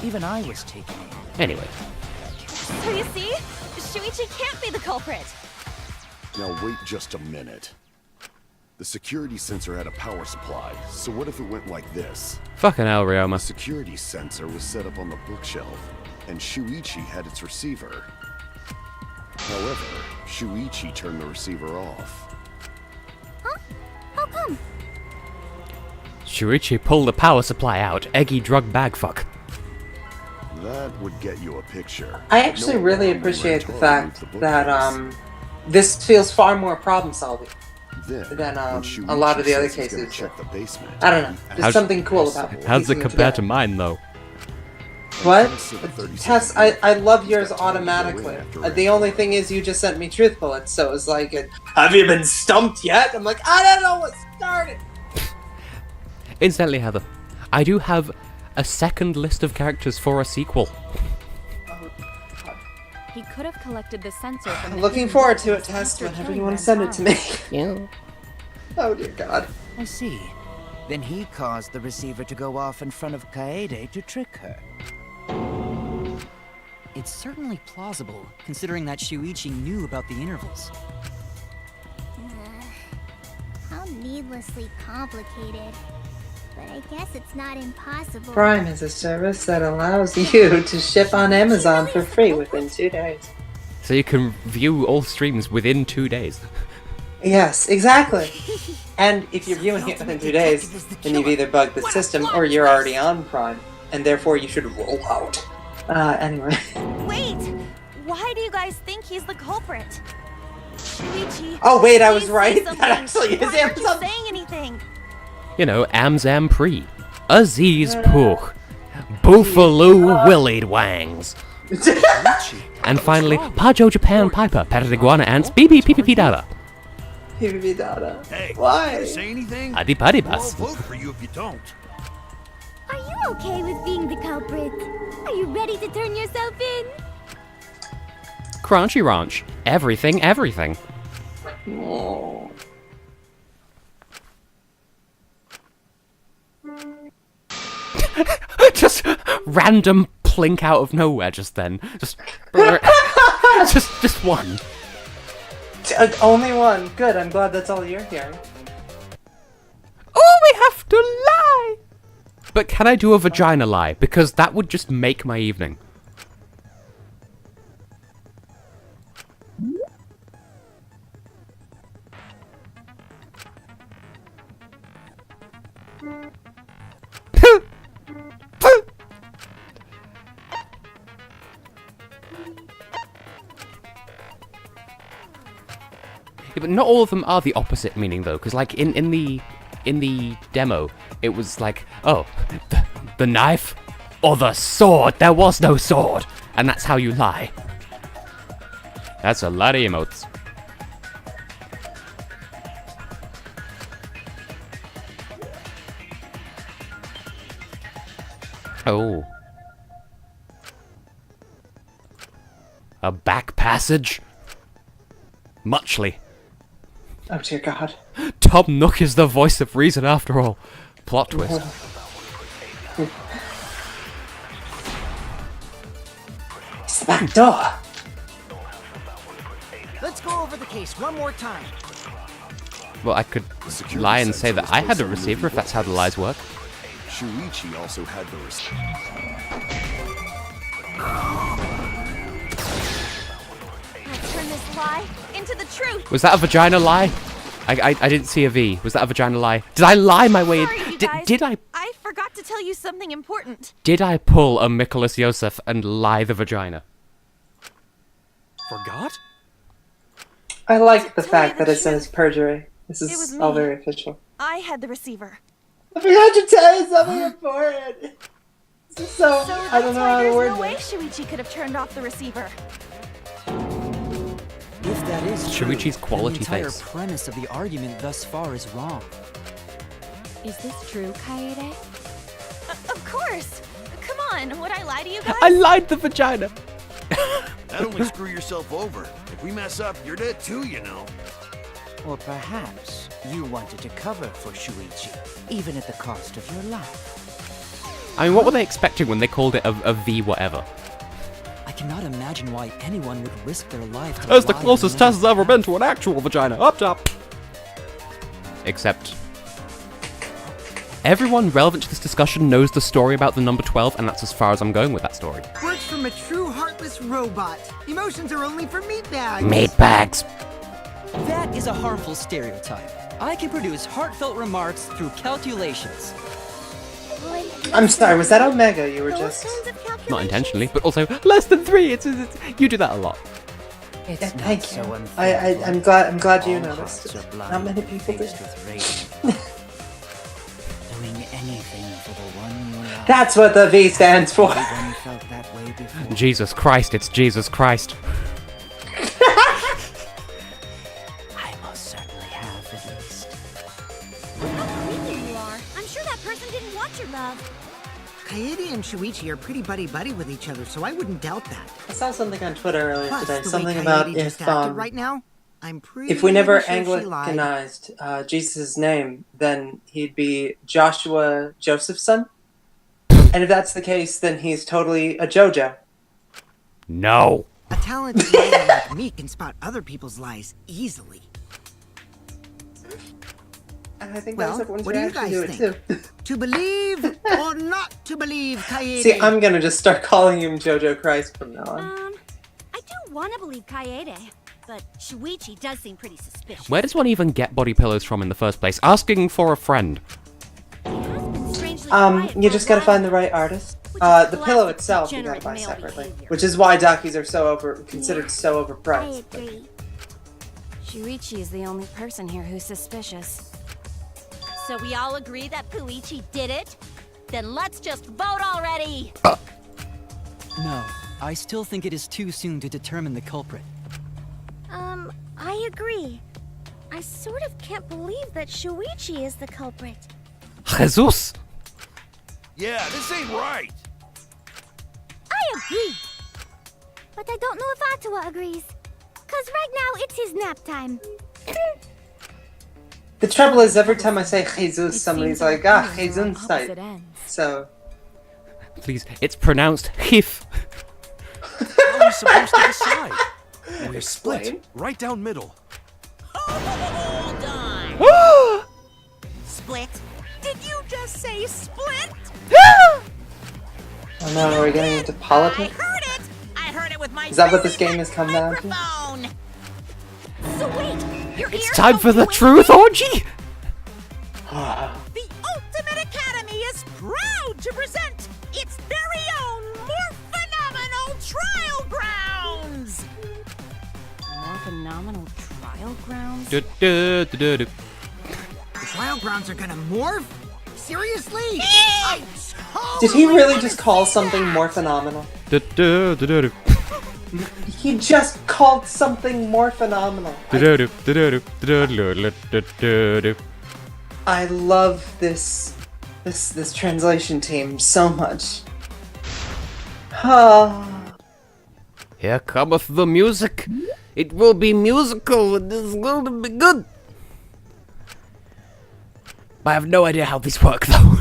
Even I was taken in. Anyway. So you see? Shuichi can't be the culprit. Now wait just a minute. The security sensor had a power supply, so what if it went like this? Fucking hell, Ryoma. The security sensor was set up on the bookshelf, and Shuichi had its receiver. However, Shuichi turned the receiver off. Huh? How come? Shuichi pulled the power supply out. Eggy drug bag fuck. That would get you a picture. I actually No really one appreciate the rental fact moved the that bookcase. this feels far more problem solving Then, than when a lot of the Shuichi other says he's gonna cases. check the basement, I don't know. There's How's- something cool about it. How's it compared to mine, though? What? Tess, I love yours automatically. The only thing is you just sent me truth bullets, so it's like, have you been stumped yet? I'm like, I don't know what started. Incidentally, Heather, I do have a second list of characters for a sequel. He could have collected the sensor from I'm the looking hidden forward door to it, after Tess, whenever killing you want to send it to me. Yeah. Oh dear God. I see. Then he caused the receiver to go off in front of Kaede to trick her. It's certainly plausible, considering that Shuichi knew about the intervals. How needlessly complicated. But I guess it's not impossible. Prime is a service that allows you to ship on Amazon for free within 2 days. So you can view all streams within 2 days. Yes, exactly. And if you're viewing it within 2 days, then you've either bugged the system or you're already on Prime, and therefore you should roll out. Anyway. Wait! Why do you guys think he's the culprit? Shuichi. Oh wait, I was please say right. something. That actually is Why aren't you Amazon. saying anything? You know, Amzam Pre, Aziz Pooch, Boofaloo Willied Wangs. And finally, Pajo Japan Piper, Patted Iguana Ants, BB PPP Dada. PPP Dada. Hey, Why? Say anything? Adi Paddy I'll Bus. vote for you if you don't. Are you okay with being the culprit? Are you ready to turn yourself in? Crunchy Ranch. Everything, everything. Oh. Just random plink out of nowhere just then. Just just one. Only one. Good, I'm glad that's all you're hearing. Oh, we have to lie! But can I do a vagina lie? Because that would just make my evening. Yeah, but not all of them are the opposite meaning though, because like in the demo, it was like, oh, the knife or the sword. There was no sword, and that's how you lie. That's a lot of emotes. Oh. A back passage? Muchly. Oh dear God. Tom Nook is the voice of reason after all. Plot twist. It's the back door. Let's go over the case one more time. Well, I could lie and say that I had a receiver if that's how the lies work. Shuichi also had the receiver. Let's turn this lie into the truth. Was that a vagina lie? I didn't see a V. Was that a vagina lie? Did I lie my way in? Sorry, you guys. Did I I forgot to tell you something important. Did I pull a Nicholas Yosef and lie the vagina? Forgot? I like the fact that it says perjury. This was is me. all very official. I had the receiver. I forgot to tell you something important. This is so So I don't know how to there's word no way this. Shuichi could have turned off the receiver. If that is true, Shuichi's quality then the entire face. premise of the argument thus far is wrong. Is this true, Kaede? Of course. Come on, would I lie to you guys? I lied the vagina. That'd only screw yourself over. If we mess up, you're dead too, you know. Or perhaps you wanted to cover for Shuichi, even at the cost of your life. I mean, what were they expecting when they called it a V whatever? I cannot imagine why anyone would risk their life to That's the lie closest to Tess has ever been to an actual vagina. Up top. Except everyone relevant to this discussion knows the story about the number 12, and that's as far as I'm going with that story. Words from a true heartless robot. Emotions are only for meatbags. Meatbags. That is a harmful stereotype. I can produce heartfelt remarks through calculations. I'm sorry, was that Omega you were just... Not intentionally, but also less than 3. It's you do that a lot. Yeah, thank you. I'm glad you noticed. Not many people do. Doing anything for the one you love. That's what the V stands for. Everyone felt that way before. Jesus Christ, it's Jesus Christ. I most certainly have, at least. How creepy you are. I'm sure that person didn't want your love. Kaede and Shuichi are pretty buddy-buddy with each other, so I wouldn't doubt that. I saw something on Twitter earlier Plus, today. the Something way about Kaede if just acted right now, I'm pretty if we never sure she lied. Anglicanized Jesus' name, then he'd be Joshua Joseph's son. And if that's the case, then he's totally a JoJo. No. A talented liar like me can spot other people's lies easily. And I think Well, those ones what do you actually guys do it think? too. To believe or not to believe, Kaede? See, I'm gonna just start calling him JoJo Christ from now on. I do want to believe Kaede, but Shuichi does seem pretty suspicious. Where does one even get body pillows from in the first place? Asking for a friend. You just gotta find the right artist. The pillow itself you gotta buy separately, which is why Dakis are considered so overpriced. I agree. Shuichi is the only person here who's suspicious. So we all agree that Puichi did it? Then let's just vote already! No, I still think it is too soon to determine the culprit. I agree. I sort of can't believe that Shuichi is the culprit. Jesus. Yeah, this ain't right. I agree. But I don't know if Atua agrees. Cause right now it's his nap time. The trouble is, every time I say Jesus, somebody's like, Jesus side. So. Please, it's pronounced Hif. How are we supposed to decide? We're Explain. split, right down middle. Hold on. Split? Did you just say split? Oh no, are we getting into politics? I heard it with my Is that what this game has come down to? phone. So wait, your It's ears time don't for the do truth orgy! The Ultimate Academy is proud to present its very own more phenomenal trial grounds. More phenomenal trial grounds? Du, du, du, du, du. The trial grounds are gonna morph? Seriously? I Did he really just call something more phenomenal? Du, du, du, du, du. He just called something more phenomenal. Du, du, du, du, du, du, du, du, du, du. I love this translation team so much. Here cometh the music. It will be musical. It is going to be good. I have no idea how these work, though.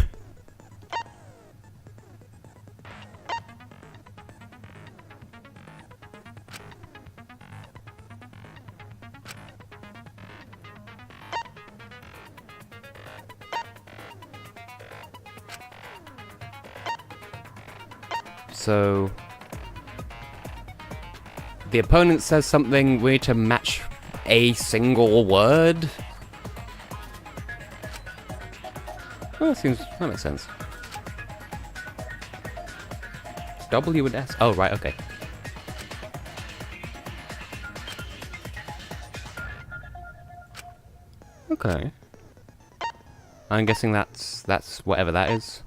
So, the opponent says something, we need to match a single word. Oh, that makes sense. W and S. Oh, right, okay. Okay. I'm guessing that's whatever that is.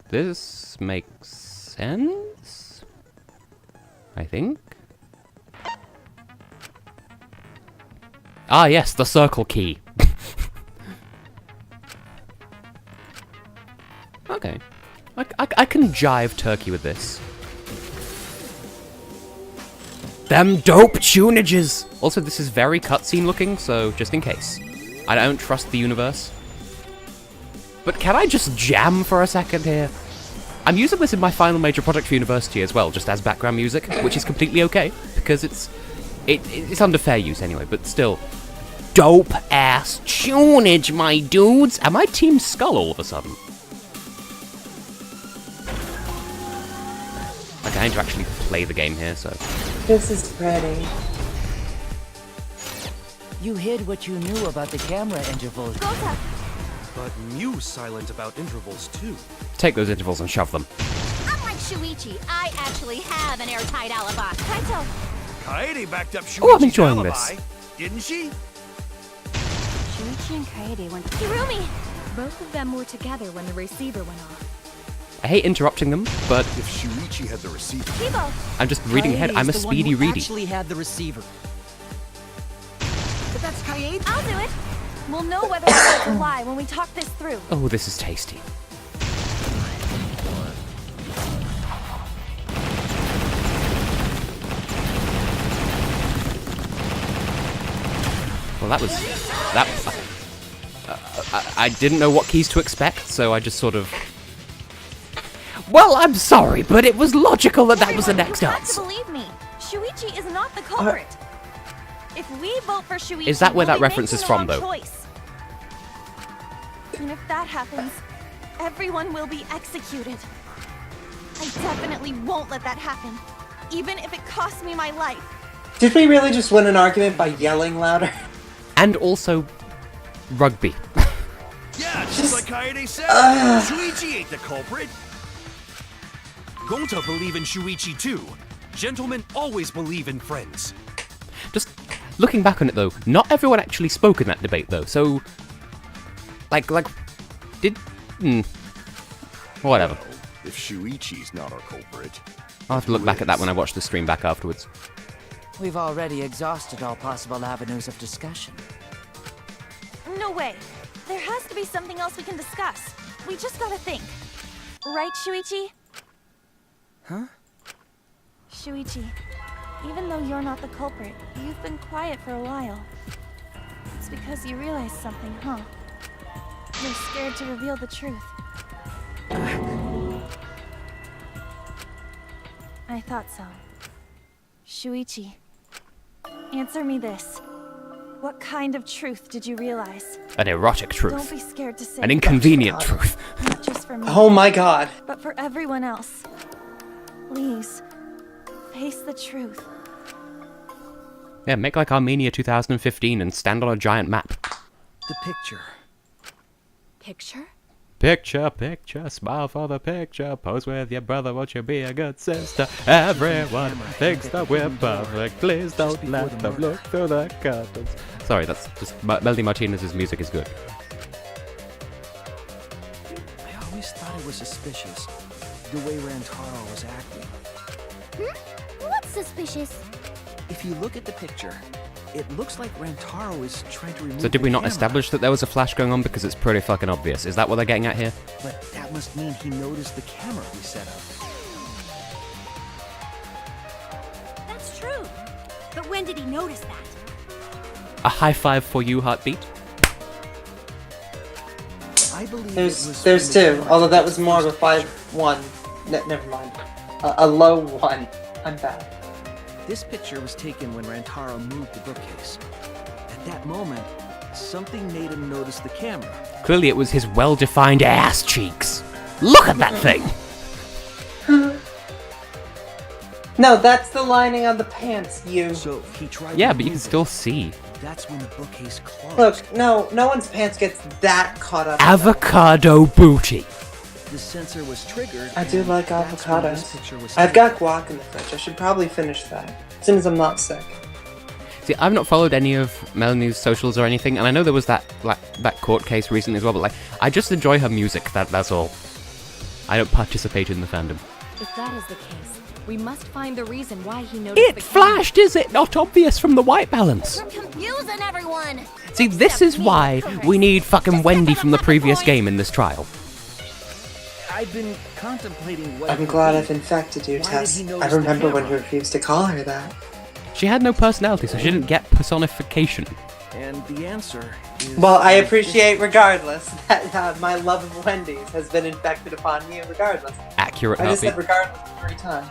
This makes sense, I think. Ah, yes, the circle key. Okay. I can jive turkey with this. Them dope tunages! Also, this is very cutscene looking, so just in case. I don't trust the universe. But can I just jam for a second here? I'm using this in my final major project for university as well, just as background music, which is completely okay, because it's under fair use anyway, but still. Dope-ass tunage, my dudes! Am I Team Skull all of a sudden? Like, I need to actually play the game here, so... This is pretty. You hid what you knew about the camera intervals. But Mew's silent about intervals, too. Take those intervals and shove them. Unlike Shuichi, I actually have an airtight alibi. Kaito! Kaede backed up Shuichi's Oh, I'm enjoying alibi, this. didn't she? Shuichi and Kaede went... Hirumi! Both of them were together when the receiver went off. I hate interrupting them, but... If Shuichi had the receiver... Kibo! I'm just reading ahead. I'm a speedy ready. Actually had the receiver. But that's Kaede. I'll do it! We'll know whether it's a lie when we talk this through. Oh, this is tasty. Well, that was... I didn't know what keys to expect, so I just sort of... Well, I'm sorry, but it was logical that that was the next You have answer. to believe me. Shuichi is not the culprit. If we vote for Shuichi, Is that where we'll that be reference making is the from, wrong though? choice. And if that happens, everyone will be executed. I definitely won't let that happen, even if it costs me my life. Did we really just win an argument by yelling louder? And also, rugby. Yeah, just like Kaede said, Shuichi ain't the culprit. Gonta believe in Shuichi too. Gentlemen always believe in friends. Just looking back on it, though, not everyone actually spoke in that debate, though, so... Whatever. Well, if Shuichi's not our culprit... I'll have to look back at that when I watch the stream back afterwards. We've already exhausted all possible avenues of discussion. No way. There has to be something else we can discuss. We just gotta think. Right, Shuichi? Huh? Shuichi, even though you're not the culprit, you've been quiet for a while. It's because you realized something, huh? You're scared to reveal the truth. I thought so. Shuichi, answer me this. What kind of truth did you realize? An erotic truth. Don't be scared to say An it. inconvenient truth. Not just for me. Oh my god. But for everyone else. Please, face the truth. Yeah, make like Armenia 2015 and stand on a giant map. The picture. Picture? Picture, picture, smile for the picture. Pose with your brother, won't you be a good sister? Everyone thinks that we're perfect. Please don't let them look through the curtains. Sorry, that's just... Melody Martinez's music is good. I always thought it was suspicious, the way Rantaro was acting. What's suspicious? If you look at the picture, it looks like Rantaro is trying to remove So did we the not camera. establish that there was a flash going on? Because it's pretty fucking obvious. Is that what they're getting at here? But that must mean he noticed the camera we set up. That's true. But when did he notice that? A high five for you, Heartbeat. I believe There's two, although that was more of a 5-1. Never mind. A low 1. I'm bad. This picture was taken when Rantaro moved the bookcase. At that moment, something made him notice the camera. Clearly it was his well-defined ass cheeks. Look at that thing! No, that's the lining on the pants, you. So he tried Yeah, to but you can remove still it. see. That's when the bookcase closed. Look, no one's pants gets that caught up. Avocado booty. The sensor was triggered. I do and like that's when this avocados. picture was I've taken. got guac in the fridge. I should probably finish that as soon as I'm not sick. See, I've not followed any of Melanie's socials or anything, and I know there was that court case recently as well, but like, I just enjoy her music, that's all. I don't participate in the fandom. If that is the case, we must find the reason why he noticed It flashed, is it not obvious from the white balance? You're confusing everyone. See, this is why we need fucking Wendy from the previous game in this trial. I've been contemplating what. I'm glad I've infected you, Why did Tess. he I notice the remember when you camera? refused to call her that. She had no personality, so she didn't get personification. And the answer is. Well, I appreciate regardless that my love of Wendy's has been infected upon you regardless. Accurate I just said heartbeat. regardless every time.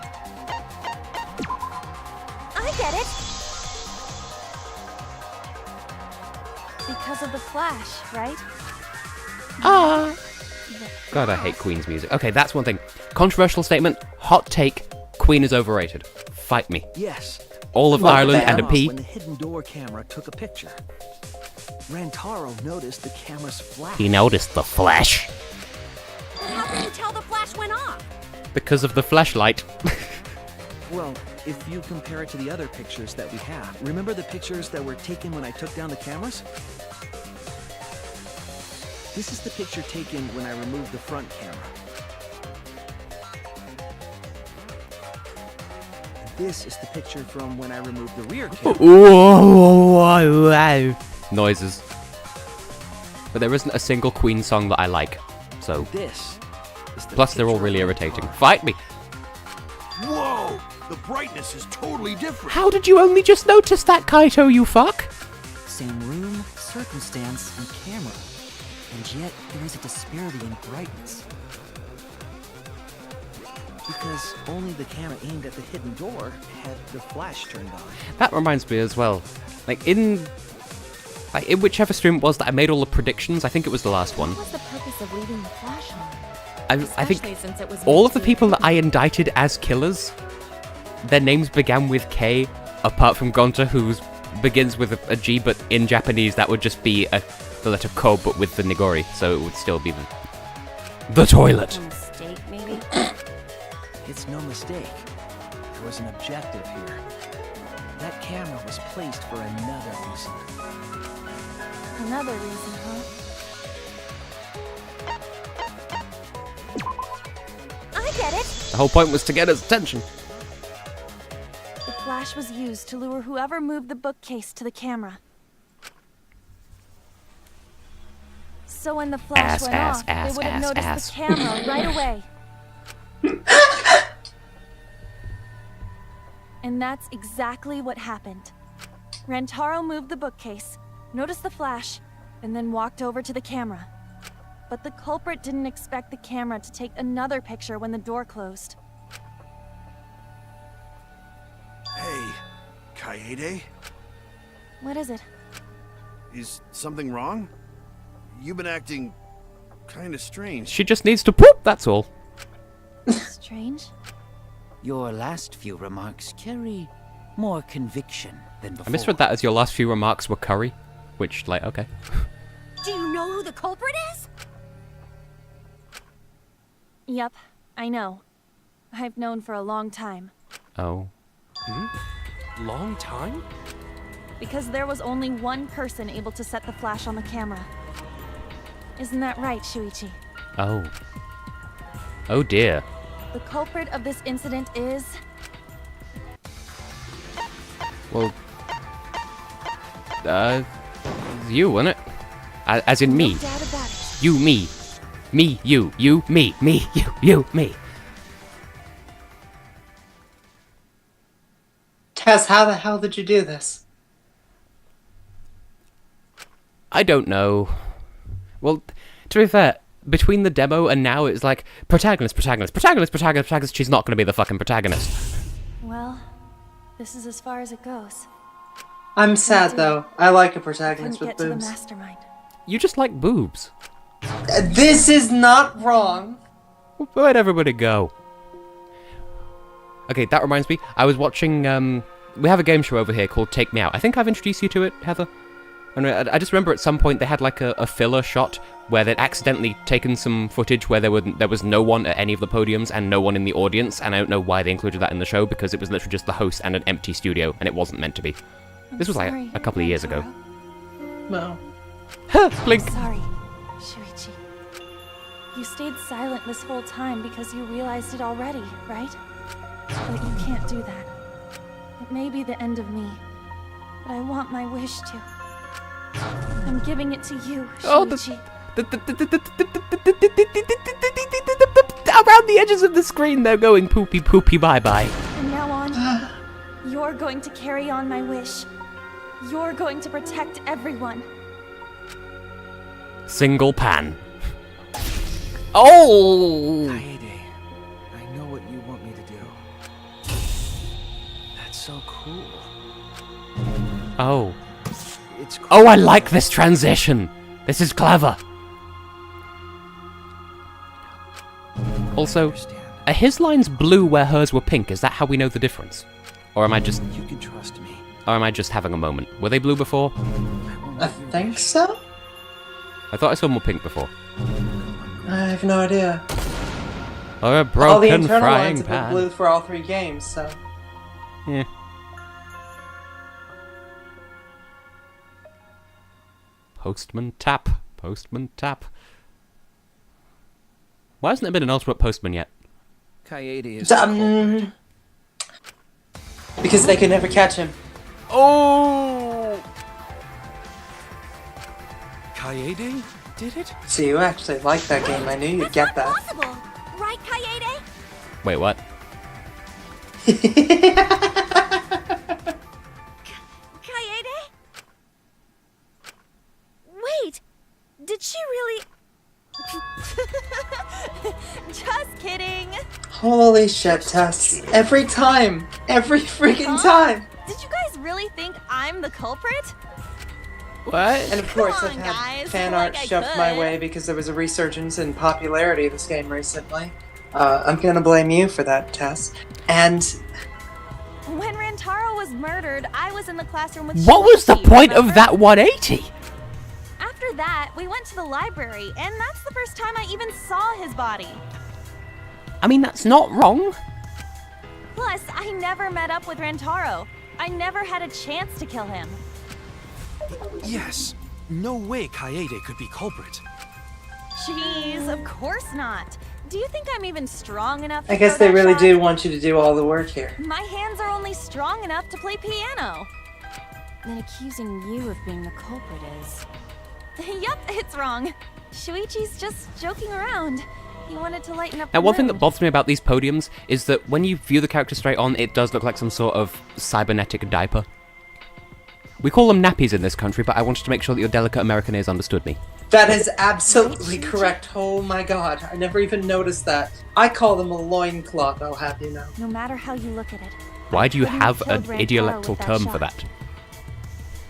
I get it. Because of the flash, right? Ah. God, I hate Queen's music. Okay, that's one thing. Controversial statement, hot take, Queen is overrated. Fight me. Yes. All of Well, Ireland that and a off P. When the hidden door camera took a picture, Rantaro noticed the camera's flash. He noticed the flash. How can you tell the flash went off? Because of the flashlight. Well, if you compare it to the other pictures that we have, remember the pictures that were taken when I took down the cameras? This is the picture taken when I removed the front camera. And this is the picture from when I removed the rear camera. Whoa. Noises. But there isn't a single Queen song that I like, so. This is the Plus, they're all picture really of irritating. Rantaro. Fight me. Whoa! The brightness is totally different. How did you only just notice that, Kaito, you fuck? Same room, circumstance, and camera. And yet, there is a disparity in brightness. Because only the camera aimed at the hidden door had the flash turned on. That reminds me as well. In whichever stream it was that I made all the predictions, I think it was the last one. What was the purpose of leaving the flash on? I think Especially since it was all meant of the to be people that I indicted as killers, their names began with K, apart from Gonta, who begins with a G, but in Japanese that would just be the letter Ko, but with the Nigori, so it would still be the toilet. A mistake, maybe? It's no mistake. There was an objective here. That camera was placed for another reason. Another reason, huh? I get it. The whole point was to get his attention. The flash was used to lure whoever moved the bookcase to the camera. So when the flash went off, they would have noticed the camera right away. And that's exactly what happened. Rantaro moved the bookcase, noticed the flash, and then walked over to the camera. But the culprit didn't expect the camera to take another picture when the door closed. Hey, Kaede? What is it? Is something wrong? You've been acting kinda strange. She just needs to poop, that's all. Strange? Your last few remarks carry more conviction than before. I misread that as your last few remarks were curry, which, like, okay. Do you know who the culprit is? Yep, I know. I've known for a long time. Oh. Long time? Because there was only one person able to set the flash on the camera. Isn't that right, Shuichi? Oh. Oh dear. The culprit of this incident is... Well, you, wasn't it? As in me. No doubt about it. You, me. Me, you, me, you, me. Tess, how the hell did you do this? I don't know. Well, to be fair, between the demo and now, it's like, protagonist, she's not going to be the fucking protagonist. Well, this is as far as it goes. I'm sad, though. I like a protagonist Couldn't with get to the boobs. mastermind. You just like boobs. This is not wrong. Where'd everybody go? Okay, that reminds me. I was watching, we have a game show over here called Take Me Out. I think I've introduced you to it, Heather. I just remember at some point they had like a filler shot where they'd accidentally taken some footage where there was no one at any of the podiums and no one in the audience, and I don't know why they included that in the show, because it was literally just the host and an empty studio, and it wasn't meant to be. This was like a couple of years ago. No. Blink! I'm sorry, Shuichi. You stayed silent this whole time because you realized it already, right? But you can't do that. It may be the end of me, but I want my wish to. I'm giving it to you, Shuichi. Around the edges of the screen, they're going poopy poopy bye bye. From now on, you're going to carry on my wish. You're going to protect everyone. Single pan. Oh! Kaede, I know what you want me to do. That's so cool. Oh. It's cool. Oh, I like this transition. This is clever. Also, are his lines blue where hers were pink? Is that how we know the difference? Or am I just... You can trust me. Or am I just having a moment? Were they blue before? I think so? I thought I saw more pink before. I have no idea. Or a All the broken internal frying lines have been pan. blue for all 3 games, so... Yeah. Postman tap. Postman tap. Why hasn't there been an Ultimate Postman yet? Kaede is because they could never catch him. Oh! Kaede did it? So you actually like that game. I knew you'd get that. Possible, right, Kaede? Wait, what? Kaede? Wait, did she really... Just kidding. Holy shit, Tess. Every time. Every freaking time. Did you guys really think I'm the culprit? What? And of course, Come I've on, had guys, fan like art I shoved my could. way because there was a resurgence in popularity of this game recently. I'm gonna blame you for that, Tess. And When Rantaro was murdered, I was in the classroom with What was the Shuichi, point remember? of that 180? After that, we went to the library, and that's the first time I even saw his body. I mean, that's not wrong. Plus, I never met up with Rantaro. I never had a chance to kill him. Yes. No way Kaede could be culprit. Jeez, of course not. Do you think I'm even strong enough to I guess throw they that really shot? do want you to do all the work here. My hands are only strong enough to play piano. Then accusing you of being the culprit is... Yep, it's wrong. Shuichi's just joking around. He wanted to lighten up Now, the one thing that mood. bothers me about these podiums is that when you view the character straight on, it does look like some sort of cybernetic diaper. We call them nappies in this country, but I wanted to make sure that your delicate American ears understood me. That is absolutely correct. Oh my god, I never even noticed that. I call them a loincloth, I'll have you know. No matter how you look at it. Why do you couldn't have killed an Rantaro idiolectal with that term shot. for that?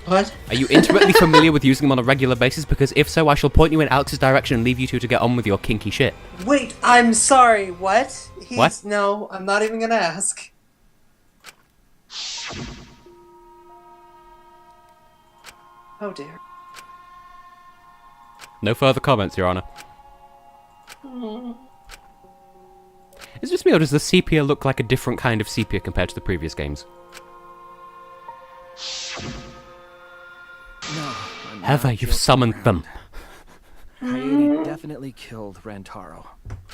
What? Are you intimately familiar with using them on a regular basis? Because if so, I shall point you in Alex's direction and leave you two to get on with your kinky shit. Wait, I'm sorry, what? What? No, I'm not even gonna ask. Oh dear. No further comments, Your Honor. Is it just me, or does the sepia look like a different kind of sepia compared to the previous games? No. Heather, you've summoned them. Kaede definitely killed Rantaro.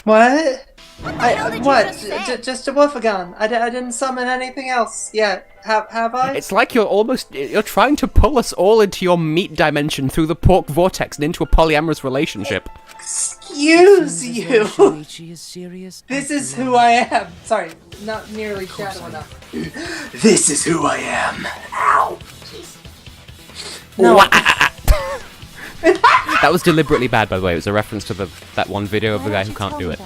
What? hell did you What? just say? Just a Wolfagon. I didn't summon anything else yet. Have I? It's like you're trying to pull us all into your meat dimension through the pork vortex and into a polyamorous relationship. Excuse you. Shuichi is serious. This is who I am. Sorry, not nearly shadow enough. This is who I am. Ow. No. That was deliberately bad, by the way. It was a reference to that one video of the guy who can't do it.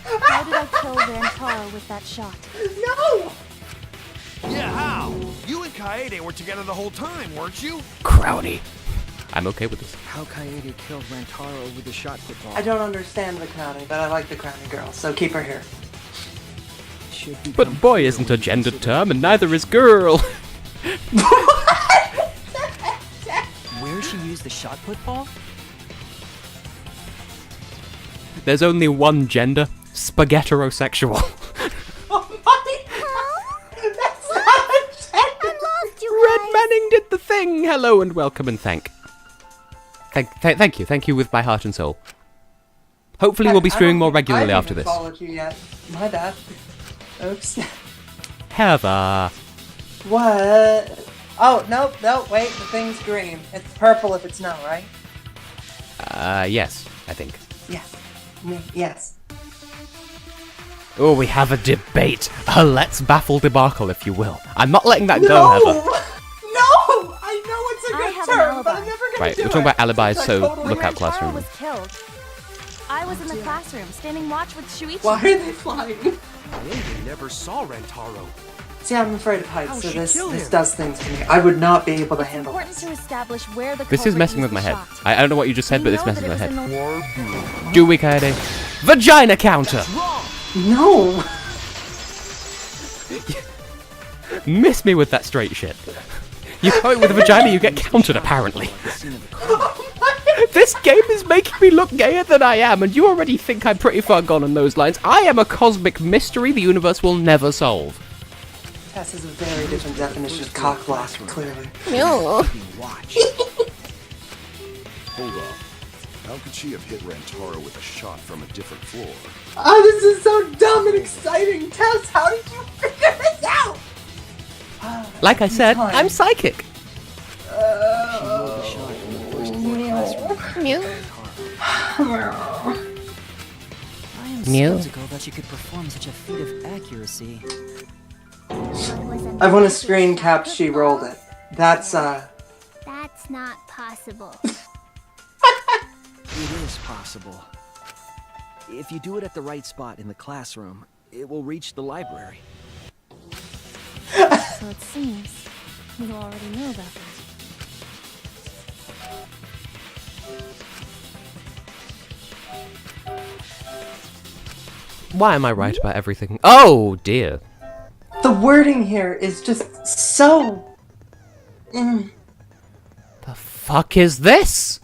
How did I kill Rantaro with that shot? No! Yeah, how? You and Kaede were together the whole time, weren't you? Crowny. I'm okay with this. How Kaede killed Rantaro with the shot put ball. I don't understand the crowning, but I like the crowning girl, so keep her here. But boy isn't a gendered term, and neither is girl. Where she used the shot put ball? There's only one gender, spaghetterosexual. Red Manning did the thing! Hello and welcome and thank you with my heart and soul. Hopefully we'll be streaming more regularly after this. I haven't followed you yet. My bad. Oops. Heather. What? Oh, no, wait, the thing's green. It's purple if it's no, right? Yes, I think. Yes. Yes. Oh, we have a debate. A let's baffle debacle, if you will. I'm not letting that go, Heather. No! I know it's a good term, but I'm never gonna Right, do we're talking about alibis, I so totally look out, Taro classroom. was killed. I was in the classroom, standing watch with Shuichi. Why are they flying? They never saw Rentaro. See, I'm afraid of heights, How'd so she this kill him? does things to me. I would not be able to handle Important to establish where the This is culprit messing with used my the head. shot. I don't know what you just said, but We it's know messing that with my it head. was in the- Do we, Kaede? Vagina counter! No! Miss me with that straight shit. You fight with a vagina, you get countered, apparently. This game is making me look gayer than I am, and you already think I'm pretty far gone on those lines. I am a cosmic mystery the universe will never solve. Tess is a very different definition of cock block, clearly. No. Hold up. How could she have hit Rantaro with a shot from a different floor? Oh, this is so dumb and exciting! Tess, how did you figure this out? Like I said, I'm psychic. I am Mew. skeptical that you could perform such a feat of accuracy. I want to screen cap she rolled it. That's That's not possible. It is possible. If you do it at the right spot in the classroom, it will reach the library. So it seems you already know about that. Why am I right about everything? Oh, dear. the wording here is just so. The fuck is this?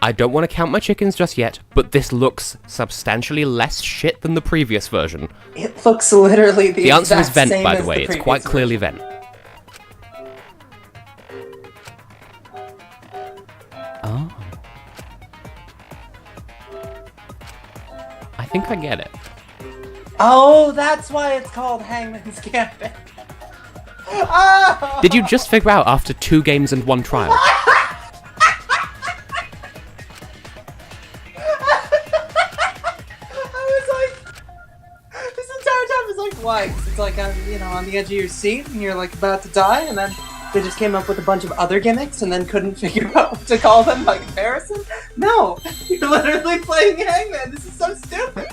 I don't want to count my chickens just yet, but this looks substantially less shit than the previous version. It looks literally the answer is exact vent, same by as the way. It's previous quite clearly version. vent. Oh. I think I get it. Oh, that's why it's called Hangman's Gambit. Oh! Did you just figure out after 2 games and 1 trial? Why? 'Cause it's like, you know, on the edge of your seat and you're like about to die, and then they just came up with a bunch of other gimmicks and then couldn't figure out what to call them by comparison? No! You're literally playing Hangman! This is so stupid!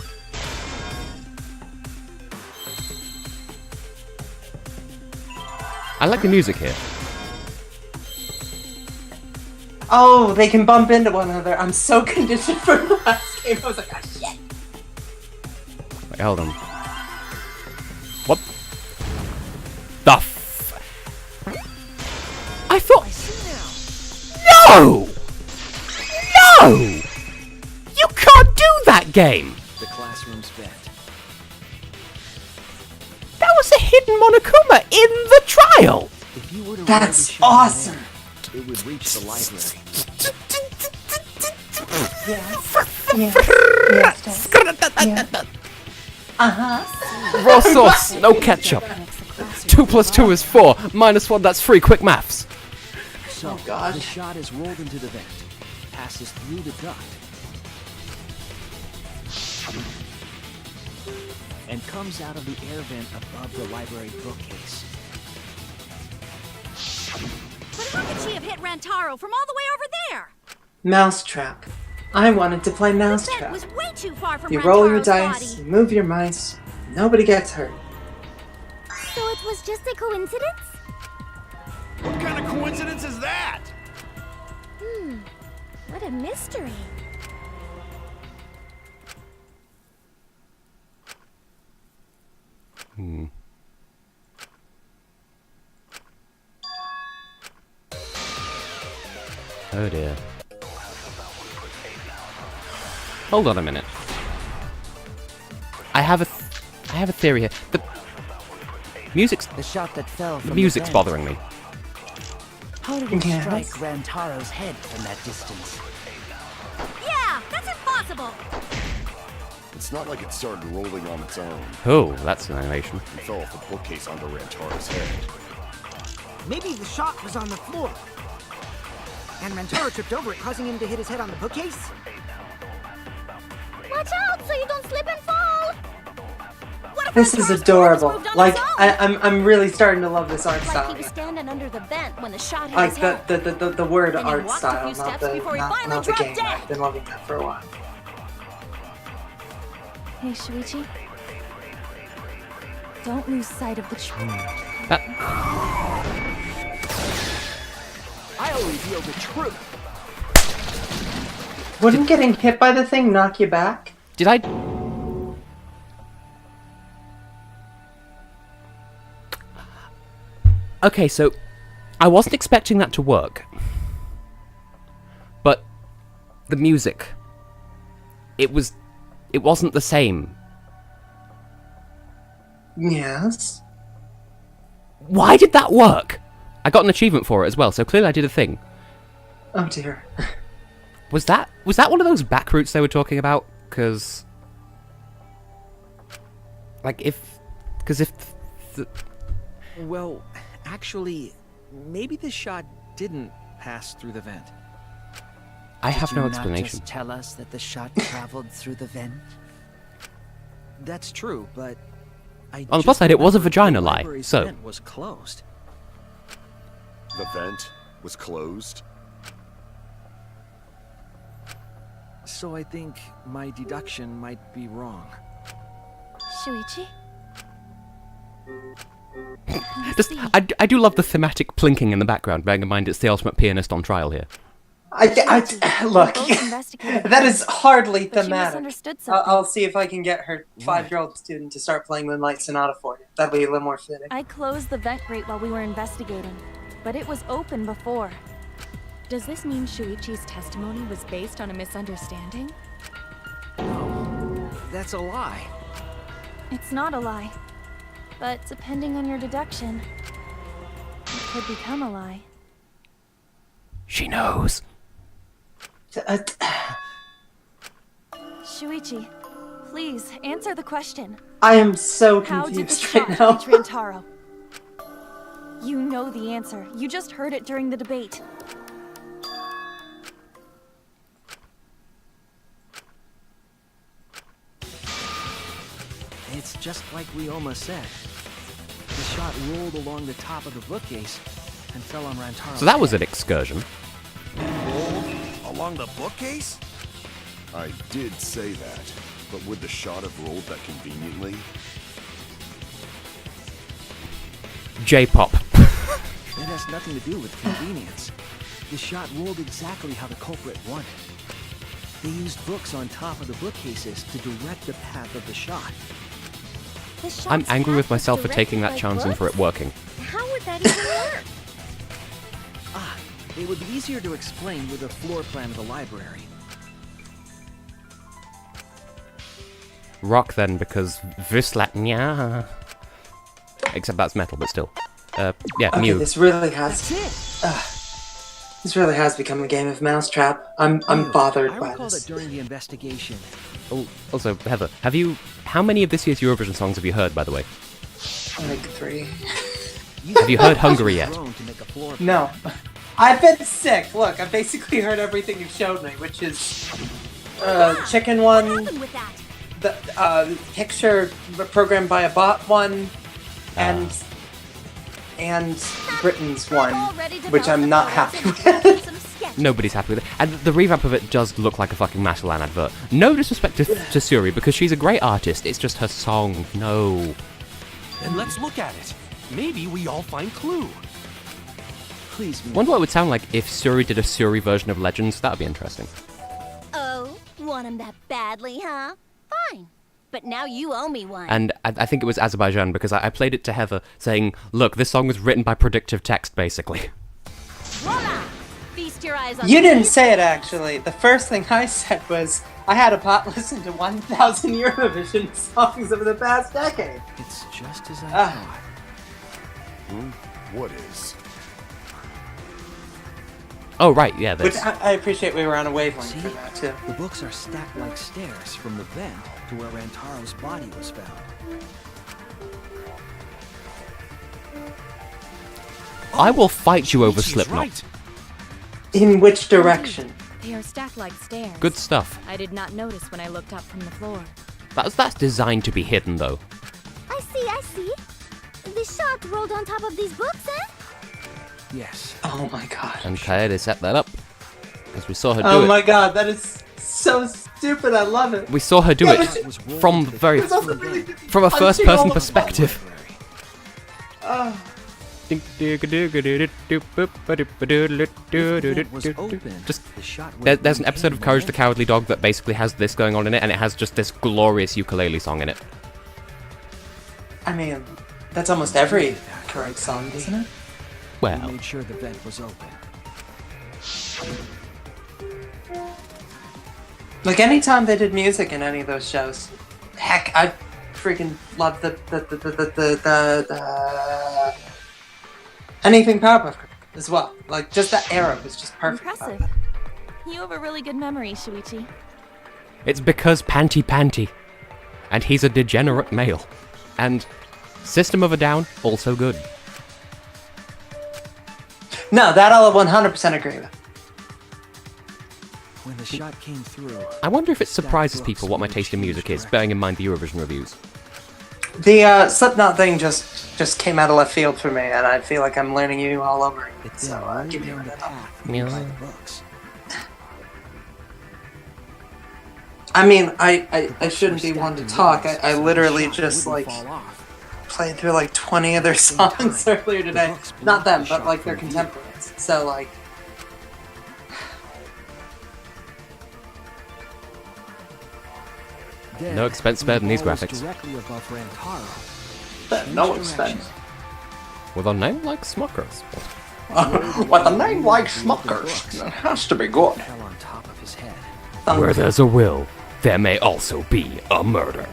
I like the music here. Oh, they can bump into one another. I'm so conditioned for the last game. I was like, ah, shit! Wait, hold on. What? The f... I thought... No! No! You can't do that game! The classroom's vent. That was a hidden Monokuma in the trial! If you were to That's roll the shot awesome! it would reach the library. Raw sauce, no ketchup. 2 + 2 is 4. -1, that's 3. Quick maths. So, the shot is rolled into the vent, passes through the duct, and comes out of the air vent above the library bookcase. But how could she have hit Rantaro from all the way over there? Mousetrap. I wanted to play The vent Mousetrap. was way too far from You roll your Rantaro's dice, body. you move your mice, nobody gets hurt. So it was just a coincidence? What kind of coincidence is that? What a mystery. Oh dear. Hold on a minute. I have a theory here. The shot that fell from the music's vent. bothering me. How did it Yes. strike Rantaro's head from that distance? Yeah, that's impossible. It's not like it started rolling on its own. Oh, that's an animation. It fell off the bookcase onto Rantaro's head. Maybe the shot was on the floor. And Rantaro tripped over it, causing him to hit his head on the bookcase? Watch out so you don't slip and fall! This is adorable. Like, I'm really starting to love this art Like style. he was standing under the vent when the shot hit Like his head. the word And he art walked a style, few not steps the before he finally not the dropped game. dead. I've been loving that for a while. Hey, Shuichi. Don't lose sight of the truth. I'll reveal the truth. Wouldn't getting hit by the thing knock you back? Did I? Okay, so I wasn't expecting that to work. But the music, it wasn't the same. Yes. Why did that work? I got an achievement for it as well, so clearly I did a thing. Oh dear. Was that one of those back routes they were talking about? Because Well, actually, maybe the shot didn't pass through the vent. I have Did no you explanation. Not just tell us that the shot traveled through the vent? That's true, but I On the plus just side, it was a remembered vagina the lie, library's so- vent was closed. The vent was closed. So I think my deduction might be wrong. Shuichi? Just, I do love the thematic plinking in the background, bearing in mind it's the ultimate pianist on trial here. Look, Both investigated that is hardly but she thematic. misunderstood something. I'll see if I can get her 5-year-old student to start playing Moonlight Sonata for you. That'll be a little more fitting. I closed the vent grate while we were investigating, but it was open before. Does this mean Shuichi's testimony was based on a misunderstanding? That's a lie. It's not a lie. But depending on your deduction, it could become a lie. She knows. Shuichi, please answer the question. I am so How did the confused shot right now. reach Rantaro? You know the answer. You just heard it during the debate. It's just like Ryoma said. The shot rolled along the top of the bookcase and fell on Rantaro's So that was head. an excursion. Rolled along the bookcase? I did say that, but would the shot have rolled that conveniently? J-pop. It has nothing to do with convenience. The shot rolled exactly how the culprit wanted. They used books on top of the bookcases to direct the path of the shot. I'm angry with myself for taking that chance and for it working. How would that even work? It would be easier to explain with a floor plan of the library. Rock then, because Vislatnya. Except that's metal, but still. Yeah, Okay, Mew. this really has. This really has become a game of mousetrap. I'm bothered I by recall this. that during the investigation. Oh, also, Heather, how many of this year's Eurovision songs have you heard, by the way? Like 3. Have you heard Hungary yet? No. I've been sick. Look, I've basically heard everything you've showed me, which is chicken one, the picture programmed by a bot one, and Britain's one, which I'm not happy with. Nobody's happy with it. And the revamp of it does look like a fucking Matalan advert. No disrespect to Suri, because she's a great artist. It's just her song. No. Then let's look at it. Maybe we all find clue. Please. Wonder what it would sound like if Suri did a Suri version of Legends. That would be interesting. Oh, want him that badly, huh? Fine. but now you owe me one. And I think it was Azerbaijan, because I played it to Heather, saying, look, this song was written by predictive text, basically. Voila! Feast your eyes on You the didn't feast. say it, actually. The first thing I said was, I had a pot listen to 1,000 Eurovision songs over the past decade. It's just as I thought. What is? Oh, right, yeah, Which this. I appreciate we were on a wavelength See, for that, too. the books are stacked like stairs from the vent to where Rantaro's body was found. I will fight you over She's Slipknot. right. In which direction? They are stacked like stairs. Good stuff. I did not notice when I looked up from the floor. That's designed to be hidden, though. I see. The shot rolled on top of these books, eh? Yes. Oh my god. And Kaede set that up, because we saw her do Oh it. my god, that is so stupid, I love it. We saw her do Yeah, it but from very, It's also really from a punching first-person all the perspective. Oh. Just there's an episode of Courage the Cowardly Dog that basically has this going on in it, and it has just this glorious ukulele song in it. I mean, that's almost every current song, isn't it? We Well, made sure the vent was open. Like, anytime they did music in any of those shows, heck, I freaking love the anything Powerpuff Girls as well. Like, just that era was just perfect. Impressive. You have a really good memory, Shuichi. it's because Panty, and he's a degenerate male, and System of a Down also good. No, that I'll 100% agree with. When the shot came through, I wonder if it surprises people what my taste in music is, bearing in mind the Eurovision reviews. The Slipknot thing just came out of left field for me, and I feel like I'm learning you all over again. it So, then give moved me a down the minute. path Yeah. by the books. I mean, I shouldn't be one to talk. I literally just, like, Fall off. played through like 20 other songs earlier today. Not them, but like their contemporaries. So, like, Then, No expense spared in these the ball was graphics. Directly above Rantaro. but no expense. With a name like Smuckers. With a name like Smuckers, it has to be good. Fell on top of his head. Where there's a will, there may also be a murder.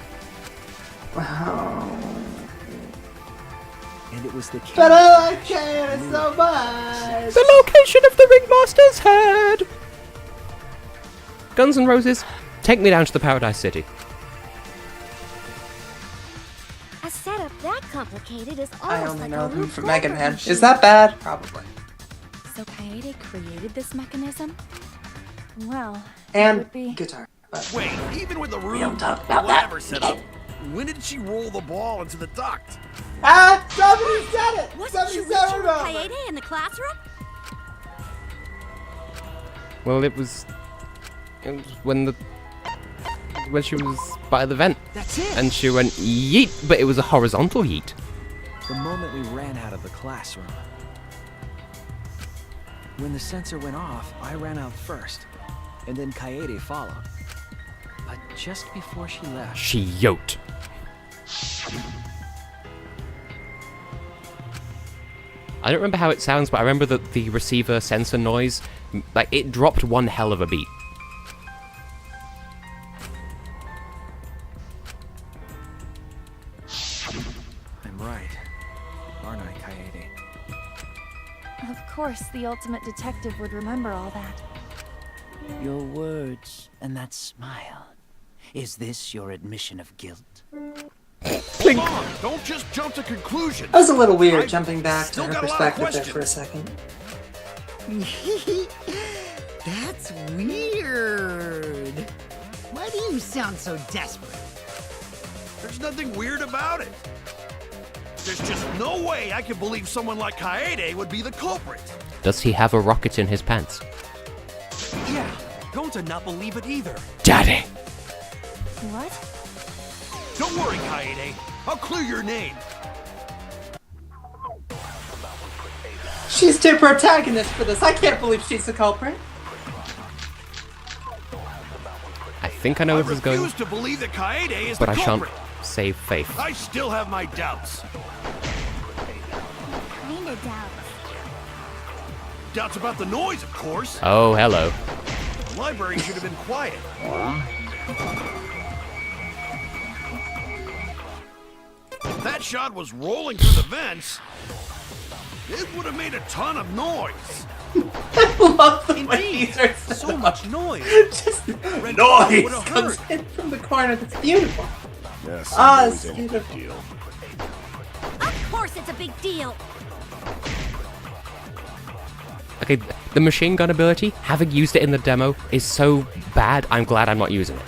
And it was the But I like it so much. The location of the Ringmaster's head! Guns N' Roses, take me down to the Paradise City. A setup that complicated is I almost only like know a them Rube from Goldberg Mega Man. machine. Is that bad? Probably. So Kaede created this mechanism? Well, it And would be... guitar. But Wait, even with the room, don't talk about that. whatever setup, when did she roll the ball into the duct? ah, somebody said it. Wasn't Somebody Shuichi said with it. Kaede in the classroom? Well, it was when she was by the vent. That's it! And she went yeet, but it was a horizontal yeet. The moment we ran out of the classroom. When the sensor went off, I ran out first, and then Kaede followed. But just before she left, She yoked. I don't remember how it sounds, but I remember that the receiver sensor noise, like, it dropped one hell of a beat. I'm right, aren't I, Kaede? Of course, the ultimate detective would remember all that. Your words and that smile. Is this your admission of guilt? Hold on, don't just jump to conclusions. That was a little weird, jumping back to still her got a lot of perspective there for a questions. second. That's weird. Why do you sound so desperate? There's nothing weird about it. There's just no way I can believe someone like Kaede would be the culprit. Does he have a rocket in his pants? Yeah, Gonta not believe it either. Daddy! What? Don't worry, Kaede. I'll clear your name. She's too protagonist for this. I can't believe she's the culprit. I think I know where this is going, refuse to believe that Kaede is but the I shan't culprit. save faith. I still have my doubts. Kinda doubts. Doubts about the noise, of course. Oh, hello. The library should have been quiet. If that shot was rolling through the vents, it would have made a ton of noise. Indeed, so much noise. Just Red noise would have comes heard. in from the corner. That's beautiful. Yes, Ah, it's it's a big beautiful. deal. Of course it's a big deal. Okay, the machine gun ability, having used it in the demo, is so bad, I'm glad I'm not using it.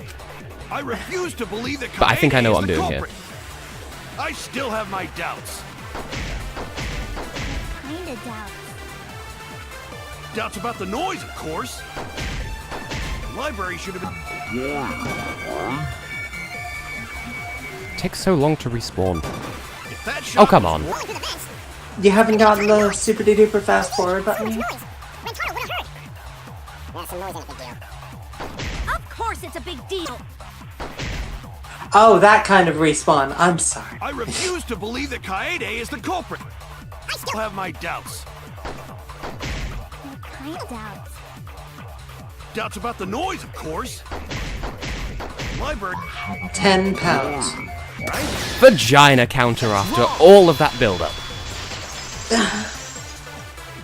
I refuse to believe that Kaede But I think I know is what I'm the doing culprit. I still have my doubts. Kinda doubts. Doubts about the noise, of course. The library should have been... Takes so long to respawn. If that Oh, shot come was on. rolling- You haven't gotten the super duper fast forward button yet? Of course it's a big deal. Oh, that kind of respawn. I'm sorry. I refuse to believe that Kaede is the culprit. I still have my doubts. Kinda doubts. Doubts about the noise, of course. Library... 10 pounds. Vagina counter after all of that build-up.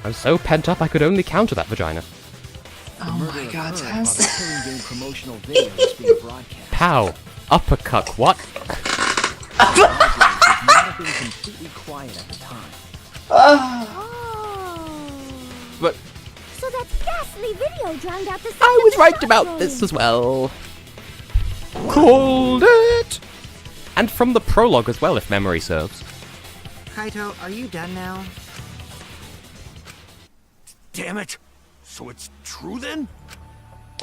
I was so pent up I could only counter that vagina. Oh my god, While the Tess. Killing Game promotional video was being broadcast. Pow. Uppercut, what? The library would not have been completely quiet at the time. But So that ghastly video drowned out the sound I of was the right shot about room. this as well. Called it! And from the prologue as well, if memory serves. Kaito, are you done now? Damn it! So it's true then?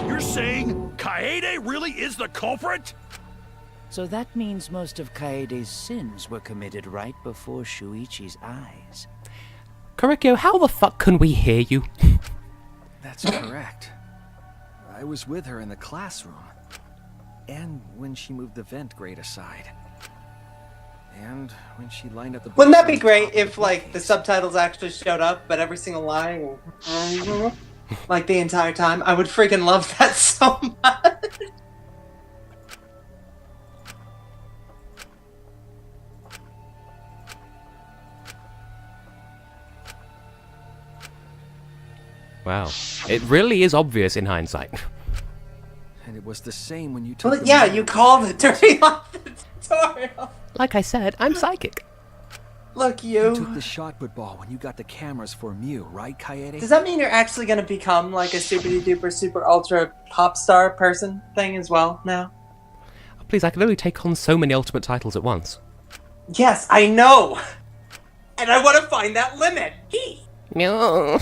You're saying Kaede really is the culprit? So that means most of Kaede's sins were committed right before Shuichi's eyes. Korikyo, how the fuck can we hear you? That's correct. I was with her in the classroom. And when she moved the vent grate aside. And when she lined up the Wouldn't that books be on great top of if, like, the subtitles actually showed up, but every single line, like, the entire time? I would freaking love that so much. Wow. It really is obvious in hindsight. And it was the same when you took Well, the yeah, mirror you called it during off the tutorial. Like I said, I'm psychic. Look, You took you. the shot put ball when you got the cameras for Mew, right, Kaede? Does that mean you're actually going to become, like, a super duper super ultra pop star person thing as well now? Please, I can only take on so many ultimate titles at once. Yes, I know! And I want to find that limit! No.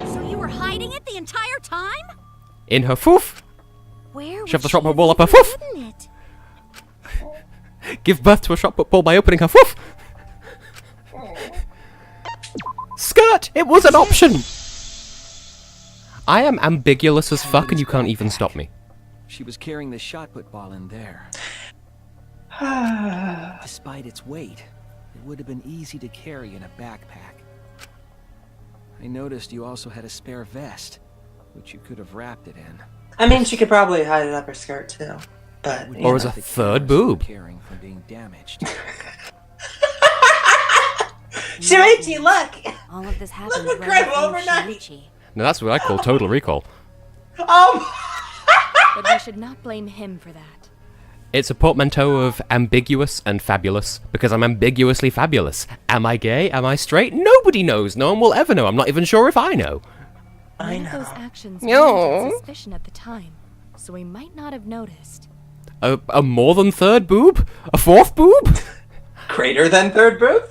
So you were hiding it the entire time? In her foof. Where Shove the would shot she put ball up her have foof. hidden it? Give birth to a shot put ball by opening her foof. Skirt! It was an option! I am ambiguous as fuck and you can't even stop me. She was carrying the shot put ball in there. Despite its weight, it would have been easy to carry in a backpack. I noticed you also had a spare vest, which you could have wrapped it in. I mean, she could probably hide it up her skirt, too. But, you Or know. as a third boob. Carrying from being damaged. Shuichi, look! All of this happened Look, right Greg, before overnight. Shuichi. Now that's what I call total recall. But we should not blame him for that. It's a portmanteau of ambiguous and fabulous, because I'm ambiguously fabulous. Am I gay? Am I straight? Nobody knows. No one will ever know. I'm not even sure if I know. I One of know. those actions No. warranted suspicion at the time, so we might not have noticed. A more than third boob? A fourth boob? Greater than third boob?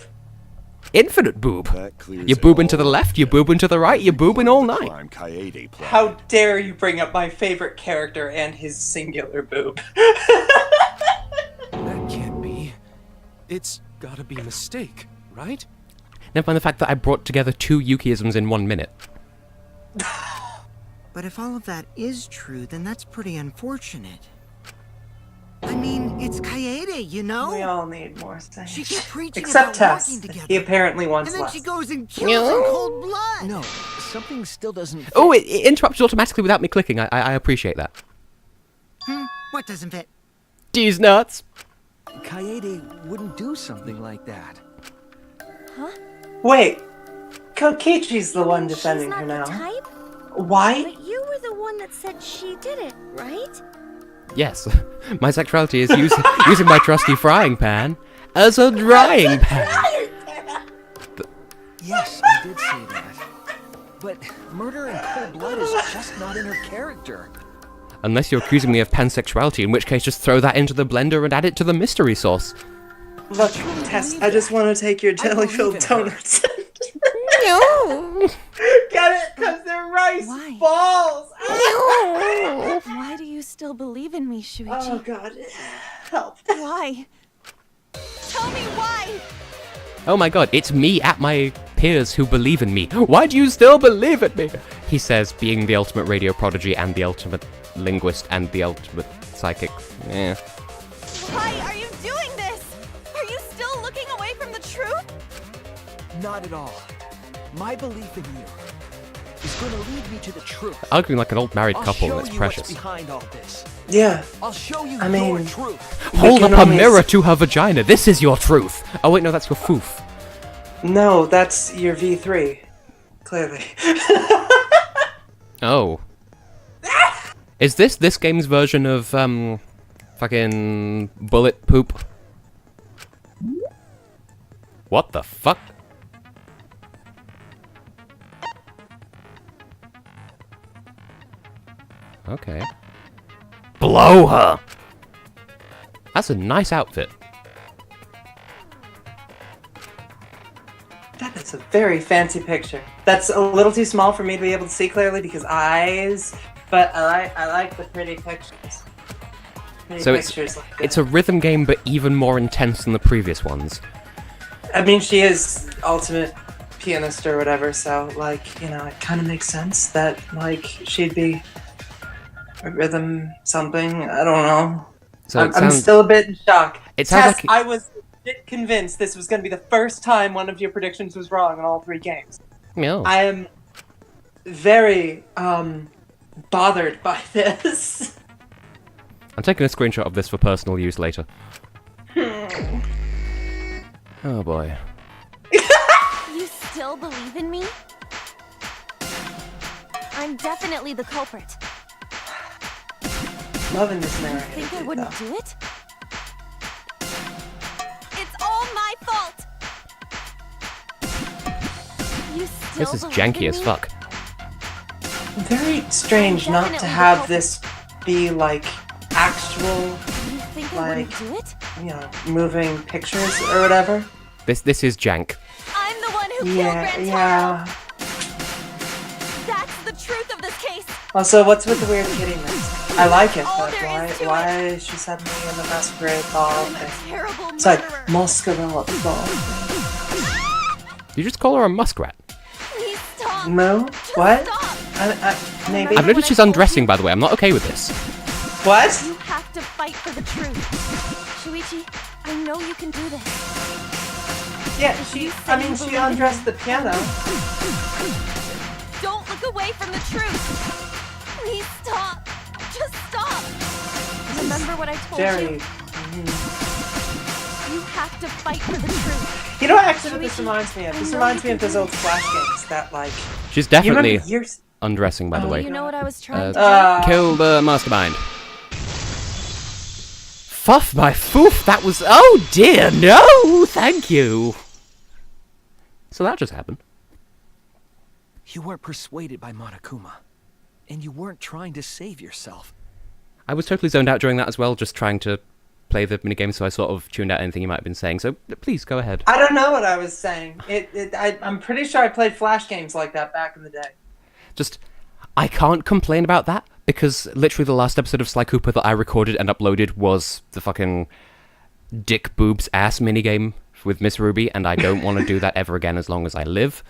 Infinite boob. That clears You it boob into all the left, you boob into the right, you boobing all night. crime Kaede planned. How dare you bring up my favorite character and his singular boob? That can't be. It's gotta be a mistake, right? Never mind the fact that I brought together two Yukiisms in 1 minute. But if all of that is true, then that's pretty unfortunate. I mean, it's Kaede, you know? We all need more things. She kept preaching Except about Tess. working together. He apparently wants And then less. she goes and kills in cold blood. No, something still doesn't fit. Oh, it interrupted automatically without me clicking. I appreciate that. What doesn't fit? These nuts. Kaede wouldn't do something like that. Huh? Wait. Kokichi's the one defending She's her not now. the type? Why? But you were the one that said she did it, right? Yes, my sexuality is using my trusty frying pan as a drying pan. Yes, I did say that. But murder in cold blood is just not in her character. Unless you're accusing me of pansexuality, in which case just throw that into the blender and add it to the mystery sauce. Look, Tess, I just want to take your jelly-filled donuts. No. Get it? Because they're rice balls. Why do you still believe in me, Shuichi? Oh, God. Help. Why? Tell me why! Oh my god, it's me at my peers who believe in me. Why do you still believe in me? He says, being the ultimate radio prodigy and the ultimate linguist and the ultimate psychic. Eh. Why are you doing this? Are you still looking away from the truth? Not at all. My belief in you is going to lead me to the truth. Arguing like an old married I'll couple, show that's you precious. What's behind all this. Yeah. I'll show you I your mean, truth. Hold up a mirror to her vagina. This is your truth. Oh wait, no, that's your foof. No, that's your V3. Clearly. Oh. Is this game's version of fucking bullet poop? What the fuck? Okay. Blow her! That's a nice outfit. That is a very fancy picture. That's a little too small for me to be able to see clearly because eyes, but I like the pretty pictures. Pretty So pictures like that. it's a rhythm game, but even more intense than the previous ones. I mean, she is ultimate pianist or whatever, so like, you know, it kind of makes sense that like she'd be a rhythm something. I don't know. So I'm still a bit in shock. It sounds Tess, like I was convinced this was going to be the first time one of your predictions was wrong in all 3 games. No. I am very bothered by this. I'm taking a screenshot of this for personal use later. Oh boy. You still believe in me? I'm definitely the culprit. Loving this narrative. Think I wouldn't do it? It's all my fault! You still This is believe janky in as me? fuck. Very strange not to have this be like actual, You think I like, wouldn't do it? you know, moving pictures or whatever. This is jank. I'm the one who Yeah, killed yeah. Rentaro! That's the truth of this case! Also, what's with the weird kitty mask? I like it, All but there is to why is she suddenly in the masquerade ball? I'm a terrible It's like murderer. masquerade ball. Did you just call her a muskrat? Please stop! No? Just What? stop! Maybe. I've noticed she's undressing, by the way. I'm not okay with this. What? You have to fight for the truth. Shuichi, I know you can do this. Yeah, she undressed the piano. Don't look away from the truth. Please stop. Just stop. Remember what I told Very. you? You have to fight for the truth. You know what actually what this reminds me of? This reminds me of those old Flash games that like... She's You remember definitely years... undressing, by the way. You know what I was trying to do? Kill the mastermind. Fuff my foof, that was... Oh dear, no! Thank you! So that just happened. You weren't persuaded by Monokuma, and you weren't trying to save yourself. I was totally zoned out during that as well, just trying to play the minigame, so I sort of tuned out anything you might have been saying, so please, go ahead. I don't know what I was saying. I'm pretty sure I played Flash games like that back in the day. Just, I can't complain about that, because literally the last episode of Sly Cooper that I recorded and uploaded was the fucking dick boobs ass minigame with Miss Ruby, and I don't want to do that ever again as long as I live.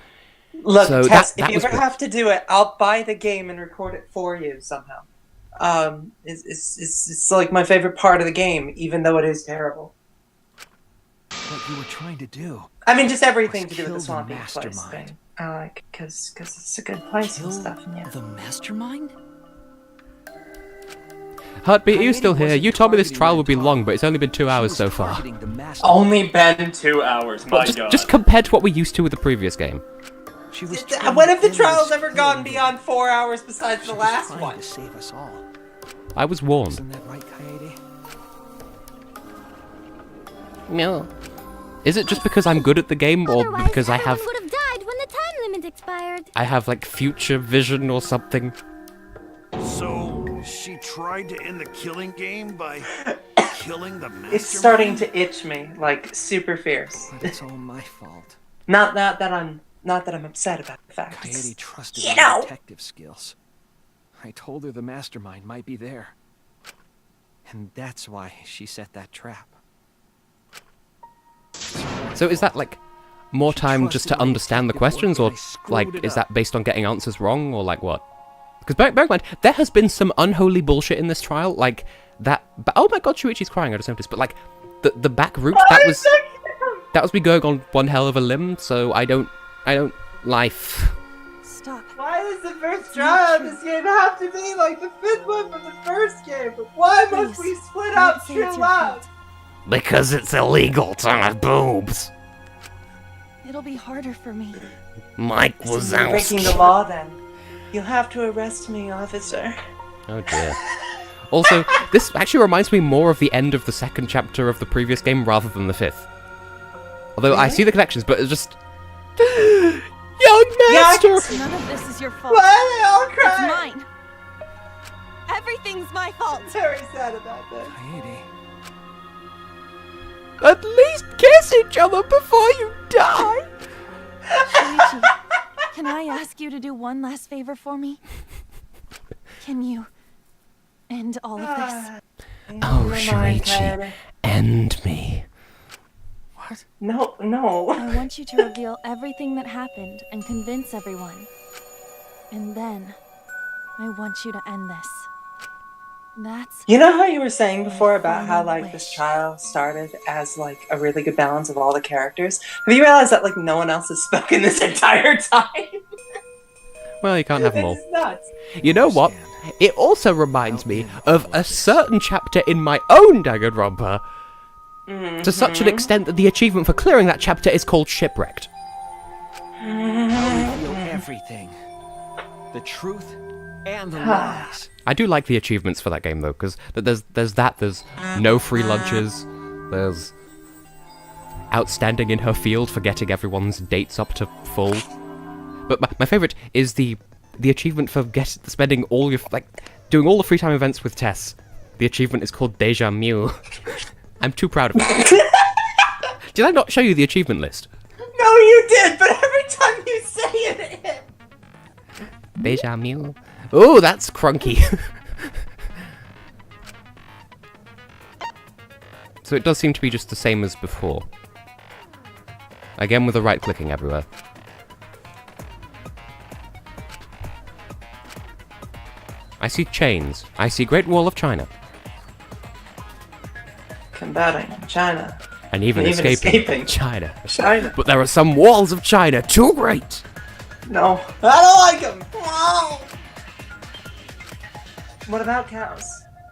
Look, So Tess, that if you was ever have to do it, I'll buy the game and record it for you somehow. It's like my favorite part of the game, even though it is terrible. What you were trying to do. I mean, just everything to do kill with the the Swampy Place mastermind. thing. I like, because it's a good place and stuff. Yeah. The mastermind? Heartbeat, are you still here? You told me this trial would be long, but it's only been 2 hours so far. Only been 2 hours, my god. Just compared to what we used to with the previous game. She was When have the trials ever gone beyond 4 hours besides the last one? to save us all. I was warned. Isn't that right, Coyote? No. Is it just because I'm good at the game, or Otherwise, because I have... everyone would have died when the time limit expired. I have, like, future vision or something? So, she tried to end the killing game by killing the mastermind? It's starting to itch me, like, super fierce. But it's all my fault. Not that I'm upset about the fact. Coyote trusted You my know. detective skills. I told her the mastermind might be there. And that's why she set that trap. So is that, like, more time just to understand the questions, or, like, is that based on getting answers wrong, or, like, what? Because bear in mind, there has been some unholy bullshit in this trial, like, that... Oh my god, Shuichi's crying, I just noticed, but, like, the back route, that was me going on one hell of a limb, so I don't... Life. Stop. Why does the first trial of this game have to be like the 5th one from the first game? Why must we split up Don't say it's true your love? Because it's illegal to have boobs. It'll be harder for me. Mike You're breaking the law then. You'll have to arrest me, officer. Oh dear. Also, this actually reminds me more of the end of the 2nd chapter of the previous game rather than the 5th. Although I see the connections, but it's just... Young master! None of this is your fault. Why are they all crying? It's mine. Everything's my fault. I'm very sad about this. Coyote. At least kiss each other before you die! Shuichi, can I ask you to do one last favor for me? Can you end all of this? Oh, Shuichi, end me. What? No. I want you to reveal everything that happened and convince everyone. And then, I want you to end this. That's... You know how you were saying before about how, like, this trial started as, like, a really good balance of all the characters? Have you realized that, like, no one else has spoken this entire time? Well, you can't have them all. It's nuts. You know what? It also reminds me of a certain chapter in my own Danganronpa, to such an extent that the achievement for clearing that chapter is called Shipwrecked. I'll reveal everything. The truth and the lies. I do like the achievements for that game, though, because there's no free lunches, there's outstanding in her field for getting everyone's dates up to full. But my favourite is the achievement for spending all your, like, doing all the free time events with Tess. The achievement is called Deja Mu. I'm too proud of it. Did I not show you the achievement list? No, you did, but every time you say it... Deja Mu. Oh, that's crunky. So it does seem to be just the same as before. Again with the right-clicking everywhere. I see chains. I see Great Wall of China. Combating China. And even escaping China. China. But there are some walls of China too great. No, I don't like them. No. What about cows?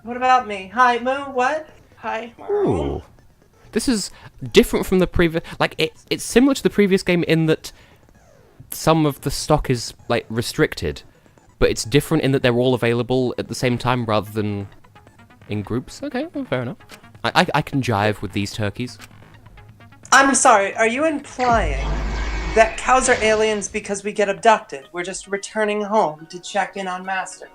What about me? Hi, Moo. What? Hi. Ooh. This is different from the previous... Like, it's similar to the previous game in that some of the stock is, like, restricted. But it's different in that they're all available at the same time rather than in groups. Okay, well, fair enough. I can jive with these turkeys. I'm sorry, are you implying that cows are aliens because we get abducted? We're just returning home to check in on Master.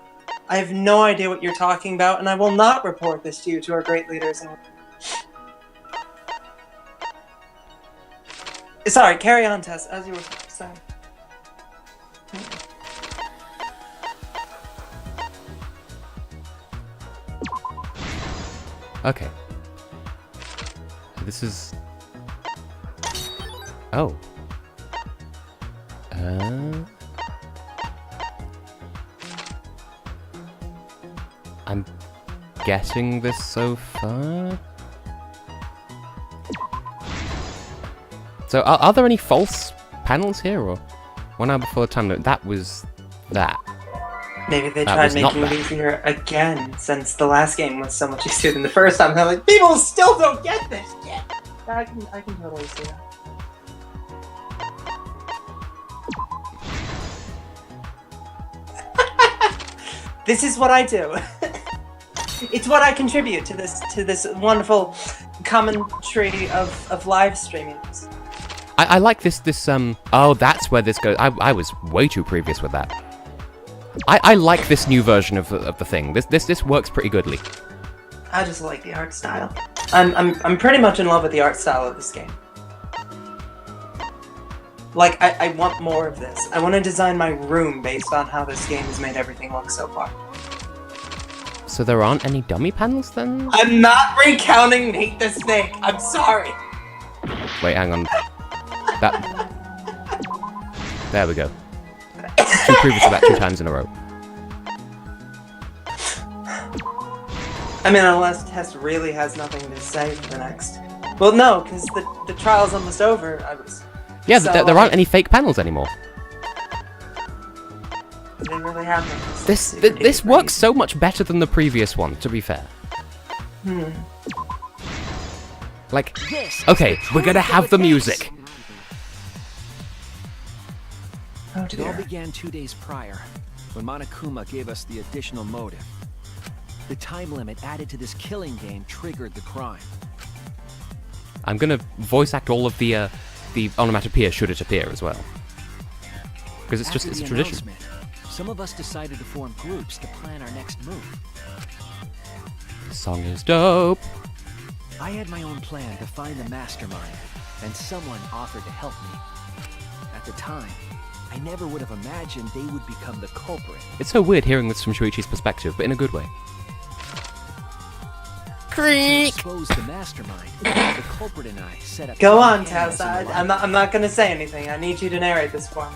I have no idea what you're talking about, and I will not report this to you, to our great leaders. Sorry, carry on, Tess, as you were saying. Okay. This is... Oh. I'm getting this so far. So, are there any false panels here, or 1 hour before the time limit? That was that. Maybe they That tried was not making it bad. easier again, since the last game was so much easier than the first time. They're like, people still don't get this shit! I can totally see that. This is what I do. It's what I contribute to this wonderful commentary of live streamings. I like this, oh, that's where this goes. I was way too previous with that. I like this new version of the thing. This works pretty goodly. I just like the art style. I'm pretty much in love with the art style of this game. Like, I want more of this. I want to design my room based on how this game has made everything look so far. So there aren't any dummy panels then? I'm not recounting Nate the Snake. I'm sorry. Wait, hang on. There we go. Too previous to that 2 times in a row. I mean, unless Tess really has nothing to say for the next... Well, no, because the trial's almost over. Yeah, there aren't any fake panels anymore. They really have them. This works so much better than the previous one, to be fair. Like, okay, we're gonna have the music. Oh, It all began 2 days prior, when Monokuma gave us the additional motive. The time limit added to this killing game triggered the crime. I'm gonna voice act all of the onomatopoeia should it appear as well. Because it's After a the tradition. announcement, some of us decided to form groups to plan our next move. This song is dope. I had my own plan to find the mastermind, and someone offered to help me. At the time, I never would have imagined they would become the culprit. It's so weird hearing this from Shuichi's perspective, but in a good way. To expose the mastermind, the culprit and I set up... Go on, Tess. I'm not gonna say anything. I need you to narrate this for me.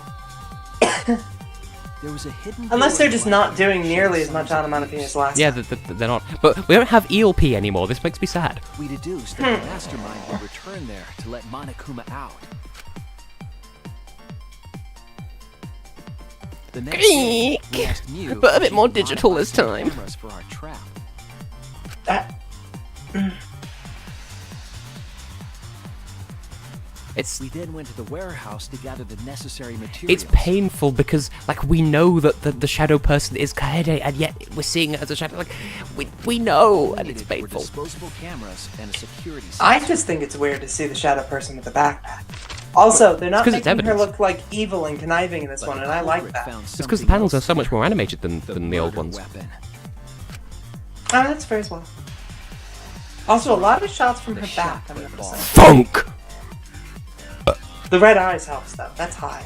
There was a hidden Unless they're just not doing nearly as much onomatopoeia as last Yeah, time. they're not. But we don't have ELP anymore. This makes me sad. We deduced that the mastermind would return there to let Monokuma out. The next day, we asked Mew But a bit if she more could digital modify this some time. cameras for our trap. We then went to the warehouse to gather the necessary materials. It's painful because, like, we know that the shadow person is Kaede, and yet we're seeing it as a shadow. Like, we know, and it's painful. Disposable cameras and a security I system. just think it's weird to see the shadow person with the backpack. Also, they're not 'cause it's making her evidence. look like evil and conniving in this one, and I like that. It's because the panels are so much more animated than the old ones. Oh, that's fair as well. Also, a lot of shots from her back, I'm noticing. Funk! The red eyes helps, though. That's high.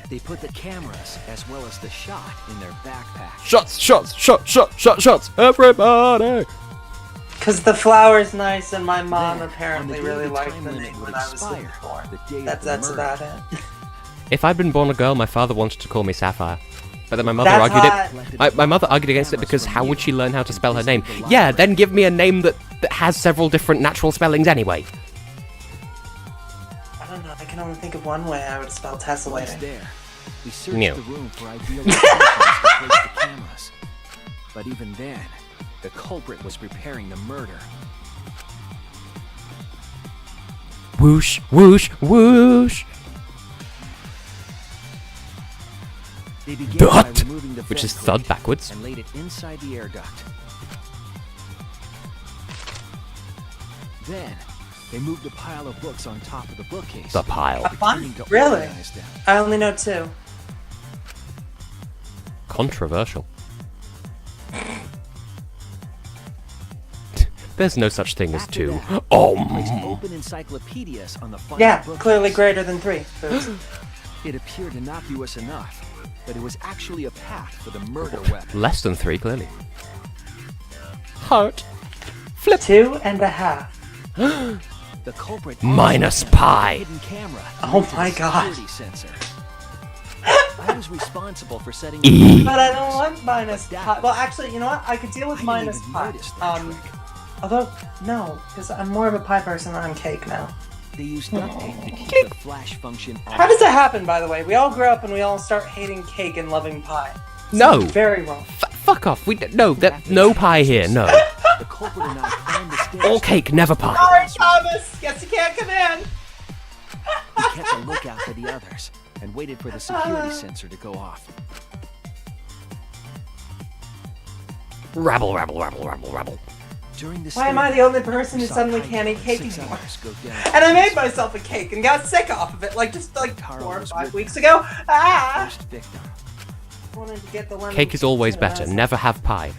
They put the cameras as well as the shot in their backpack. Shots, everybody! Because the flower's nice, and my mom apparently really liked the name when I was looking for it. That's about it. If I'd been born a girl, my father wanted to call me Sapphire. But then my mother That's argued it. My mother argued against it because how would she learn how to spell her name? Yeah, then give me a name that has several different natural spellings anyway. I don't know, I can only think of one way I would spell Tessellating. There, we searched New. the room for ideal locations to place the cameras. But even then, the culprit was preparing the murder. Whoosh, whoosh, whoosh! They began by Dot! removing the Which is vent thud plate backwards. and laid it inside the air duct. Then, they moved a pile of books on top of the bookcase. The pile. pretending to Really? organize them. I only know 2. Controversial. There's no such thing as After 2. that, Oh, they placed open encyclopedias on the final Yeah, bookcase. clearly greater than 3. It appeared innocuous enough, but it was actually a path for the murder weapon. less than 3, clearly. Heart. Flip. 2.5. The culprit Minus pie. hidden camera. Oh my god. Security sensor. I was responsible for setting But I don't want minus pi. Well, actually, you know what? I could deal with minus pi. Although, no, because I'm more of a pie person than I'm cake now. They used duct tape to keep the flash function on. How does that happen, by the way? We all grow up and we all start hating cake and loving pie. No. Very wrong. Fuck off. No pie here. No. The culprit and I climbed the stairs. All cake, never pie. Sorry, Thomas. Guess you can't come in. He kept a lookout for the others and waited for the security sensor to go off. Rabble, rabble, rabble, rabble, rabble. During the Why am I the only person who suddenly can't eat cake anymore? And I made myself a cake and got sick off of it, just 4 or 5 weeks ago. Ah! First victim. Wanted to get the lemon Cake is always better. Never have pie.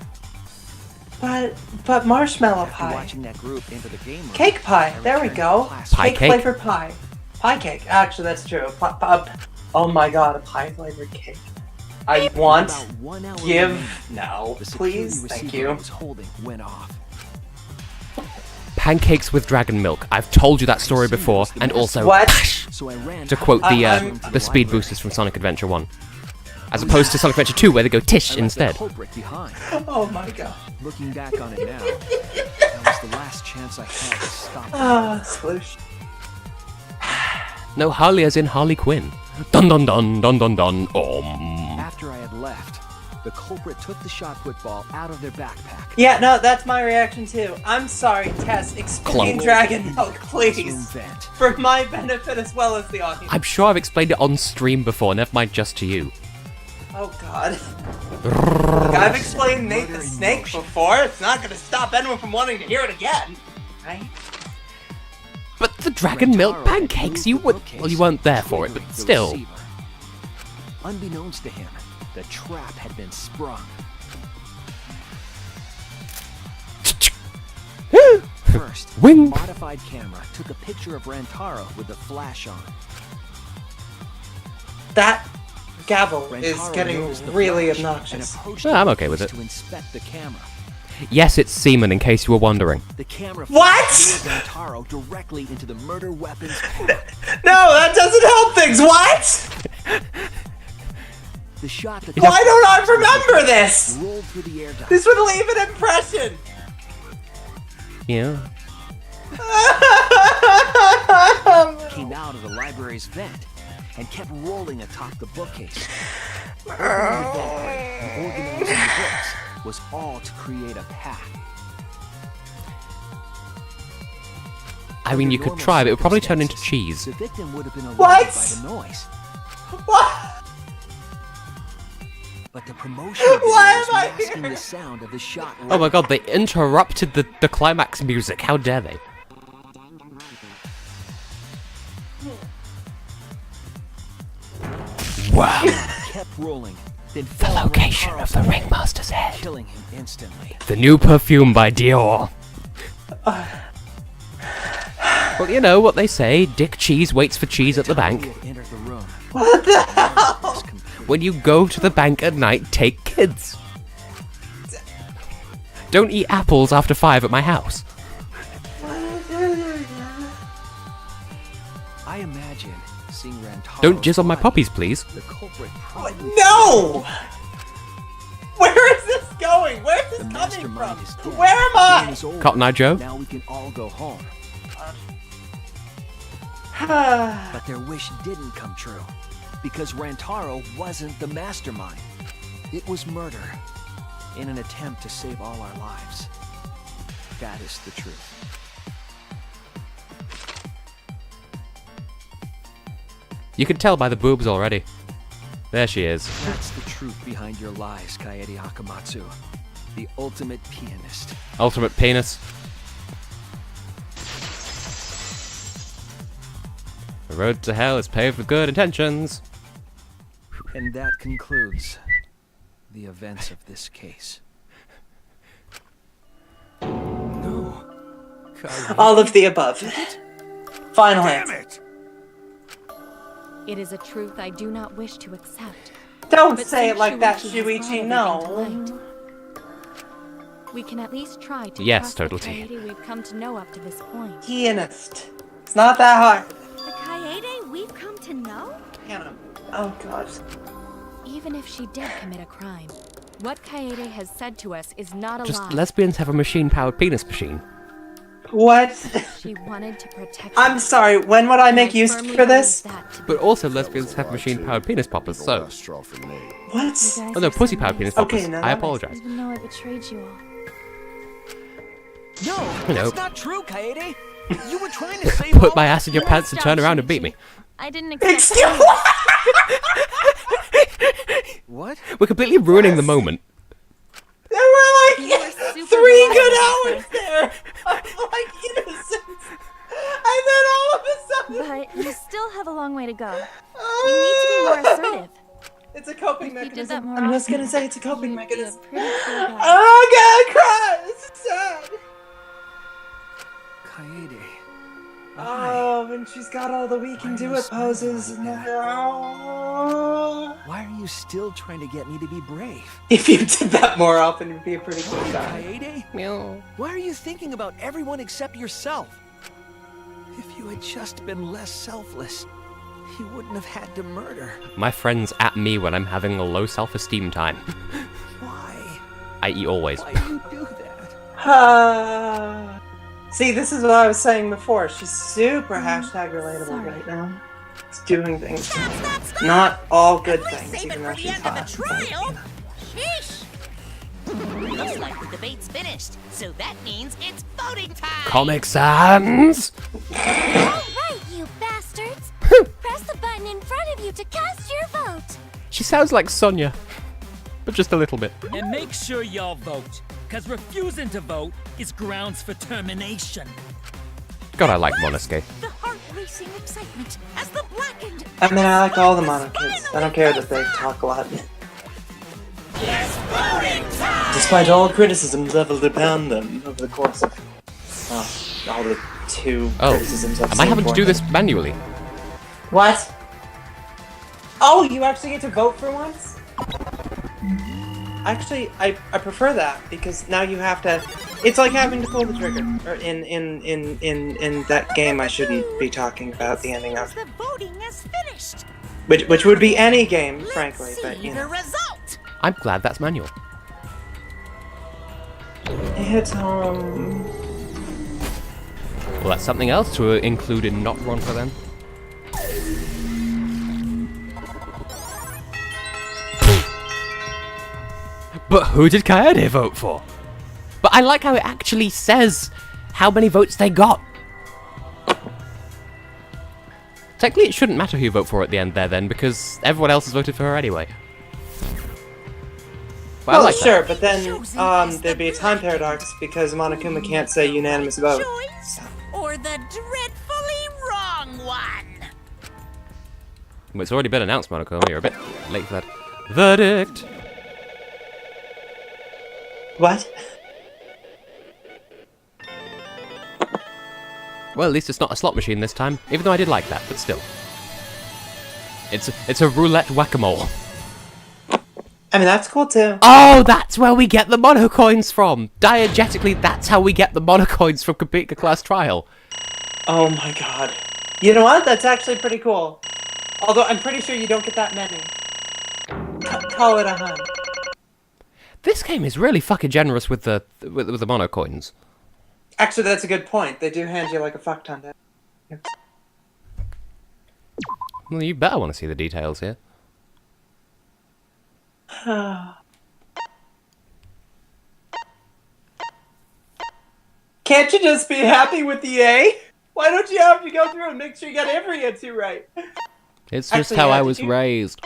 But marshmallow pie. Watching that group into the game room, Cake pie. There we go. Pie Cake cake? flavored pie. Pie cake. Actually, that's true. Oh my god, a pie flavored cake. I want. About 1 hour Give. later, No. the security Please. Thank receiver I you. was holding went off. Pancakes with dragon milk. I've told you that story before, and also What? So I ran to quote I'm- the speed boosters from Sonic Adventure 1, as opposed to Sonic Adventure 2 where they go tish I left the instead. culprit behind. Oh my god. Looking back on it now, that was the last chance I had to stop. Ah, sploosh. No, Harley as in Harley Quinn. Dun dun dun dun dun dun. After I had left, the culprit took the shot put ball out of their backpack. Yeah, no, that's my reaction too. I'm sorry, Tess. Explain Clunk. Dragon Milk, please. Vent. For my benefit as well as the audience. I'm sure I've explained it on stream before, never mind just to you. Oh god. Look, I've explained Nate the Snake before. It's not gonna stop anyone from wanting to hear it again. Right? But the dragon milk pancakes, you weren't there for it, but still. Unbeknownst to him, the trap had been sprung. First, Wing. a modified camera took a picture of Rantaro with the flash on. That gavel is Rantaro getting noticed the really flash and obnoxious. approached Yeah, I'm the okay with police it. To inspect the camera. Yes, it's semen, in case you were wondering. The camera What? lured Rantaro directly into the murder weapons pack. No, that doesn't help things. What? The shot that Why don't I remember this? rolled through the air duct. This would leave an impression. Yeah. Came out of the library's vent and kept rolling atop the bookcase. Opening the vent and organizing the books was all to create a path. I mean, you could try, but it would probably turn into cheese. The victim would have been alerted What? by the noise. What? But the promotion Why was am I masking here? the sound of the shot. Oh my god, they interrupted the climax music. How dare they? Wow. Kept rolling. Then The fell on location Rantaro's of the head, Ringmaster's head. killing him instantly. The new perfume by Dior. Well, you know what they say, Dick Cheese waits for cheese at the bank. He had entered the room. What the hell? When you go to the bank at night, take kids. Don't eat apples after 5 at my house. I imagine seeing Rantaro. Don't jizz on my puppies, please. The culprit probably No! Where is this going? Where's this The coming mastermind from? is dead. Where am The game I? is over. Cotton Eye Joe? Now we can all go home. But their wish didn't come true. Because Rantaro wasn't the mastermind. It was murder. In an attempt to save all our lives. That is the truth. You can tell by the boobs already. There she is. That's the truth behind your lies, Kaede Akamatsu. The ultimate pianist. Ultimate penis. The road to hell is paved with good intentions. And that concludes the events of this case. No. All of the above. Final answer. It is a truth I do not wish to accept. Don't But say it since like that, Shuichi has brought Shuichi. everything No. to light, We can at least try to Yes, trust total the tea. Kaede we've come to know up to this point. Pianist. It's not that hard. The Kaede we've come to know? Piano. Oh god. Even if she did commit a crime, what Kaede has said to us is not a lie. Just lesbians have a machine-powered penis machine. What? She wanted to protect I'm us. sorry, when would I make use firmly for this? believe that to be But also lesbians have machine-powered penis poppers, so... What? Oh no, pussy-powered penis poppers. Okay, now I that apologize. Even though I betrayed you all. No, No. that's not true, Kaede. You were trying to save Put all my ass in your pants and turn around and beat me. I didn't expect What? We're completely ruining the moment. There were You were like super 3 good reliable, hours there of like innocence. And then all of a sudden. But you still have a long way to go. You need to be more assertive. It's a coping If you did that mechanism. more I'm just often, gonna say it's a coping you'd be a mechanism. pretty cool guy. Oh god, cry! This is sad. Kaede. Oh, and she's got all the we can do it poses. And Why are you still trying to get me to be brave? if you did that more often, you'd be a pretty cool guy. Kaede? Why are you thinking about everyone except yourself? If you had just been less selfless, you wouldn't have had to murder. My friend's at me when I'm having a low self-esteem time. Why? I.e. always. Why do you do that? See, this is what I was saying before. She's super hashtag relatable right now. She's doing things. Not all good things, even though she's hot. Trial? Sheesh! Looks like the debate's finished, so that means it's voting time! Comic Sans! Alright, you bastards! Press the button in front of you to cast your vote! She sounds like Sonya, but just a little bit. And make sure y'all vote, because refusing to vote is grounds for termination. God, I like Monosuke. The heart-racing excitement as the blackened... I mean, I like all the mono kids. I don't care that they talk a lot. Despite all criticisms leveled upon them over the course of all the 2 criticisms I've am I seen having to for do them. this manually? What? Oh, you actually get to vote for once? Actually, I prefer that because now you have to. It's like having to pull the trigger. Or in that game, I shouldn't be talking about the ending of. The voting is finished! Which would be any game, frankly. But you The know, result! I'm glad that's manual. it's Well, that's something else to include in Not Ronpa then. But who did Kaede vote for? But I like how it actually says how many votes they got. Technically, it shouldn't matter who you vote for at the end there then, because everyone else has voted for her anyway. But I well, like sure, that. but then there'd be a time paradox because Monokuma can't say unanimous vote. Choice or the dreadfully wrong one? Well, it's already been announced, Monokuma. You're a bit late for that. Verdict! What? Well, at least it's not a slot machine this time, even though I did like that, but still. It's a roulette whack-a-mole. I mean, that's cool too. Oh, that's where we get the monocoins from! Diegetically, that's how we get the monocoins from Complete the Class Trial. Oh my god. You know what? That's actually pretty cool. Although I'm pretty sure you don't get that many. Call it 100. This game is really fucking generous with the monocoins. Actually, that's a good point. They do hand you like a fuck ton. Well, you better want to see the details here. Can't you just be happy with the A? Why don't you have to go through and make sure you got every answer right? It's just Actually, how yeah, I was raised.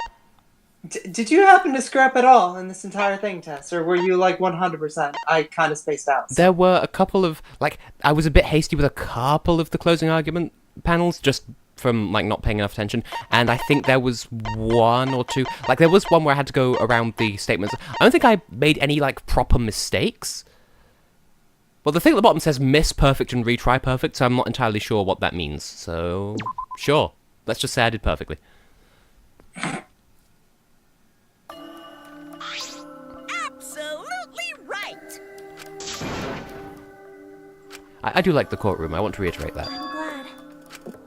Did you happen to screw up at all in this entire thing, Tess? Or were you like 100%? I kind of spaced out. There were a couple of, like, I was a bit hasty with a couple of the closing argument panels, just from, like, not paying enough attention, and I think there was 1 or 2, like, there was one where I had to go around the statements. I don't think I made any, like, proper mistakes. Well, the thing at the bottom says miss perfect and retry perfect, so I'm not entirely sure what that means, so, sure. Let's just say I did perfectly. Absolutely right! I do like the courtroom, I want to reiterate that. I'm glad.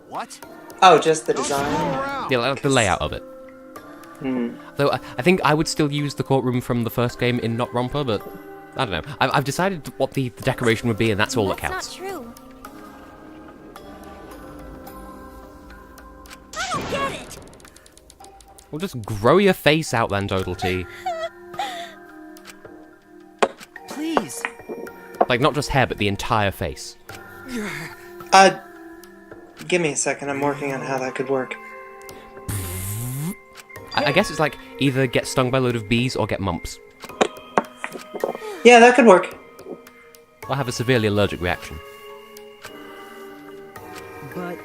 What? Oh, just the design. Yeah, like the layout of it. Though I think I would still use the courtroom from the first game in Not Romper, but I don't know. I've decided what the decoration would be, and that's all that counts. That's not true. I don't get it. Well, just grow your face out then, Total T. Please. Like, not just hair, but the entire face. Give me a second. I'm working on how that could work. I guess it's like either get stung by a load of bees or get mumps. Yeah, that could work. Or have a severely allergic reaction. But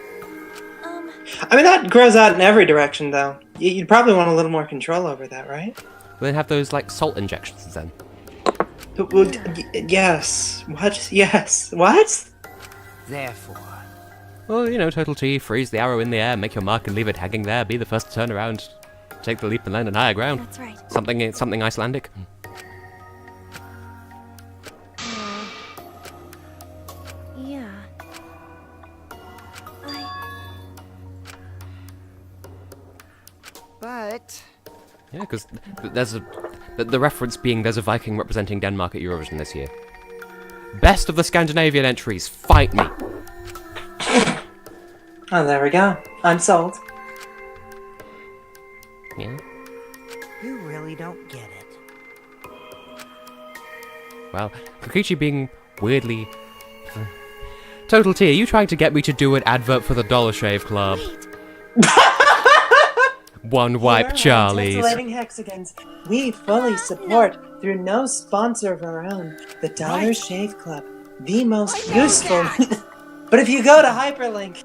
I mean, that grows out in every direction, though. You'd probably want a little more control over that, right? Then have those, like, salt injections then. Yes. What? Yes. What? Therefore. Well, you know, Total T, freeze the arrow in the air, make your mark and leave it hanging there, be the first to turn around, take the leap and land on higher ground. That's right. Something Icelandic. Yeah. But Yeah, because there's the reference being there's a Viking representing Denmark at Eurovision this year. Best of the Scandinavian entries, fight me! Oh, there we go. I'm sold. Yeah. you really don't get it. Well, Kokichi being weirdly... Total T, are you trying to get me to do an advert for the Dollar Shave Club? One wipe Charlie's. Tessellating Hexagons, we fully support, through no sponsor of our own, the Dollar Shave Club, the most useful. But if you go to hyperlink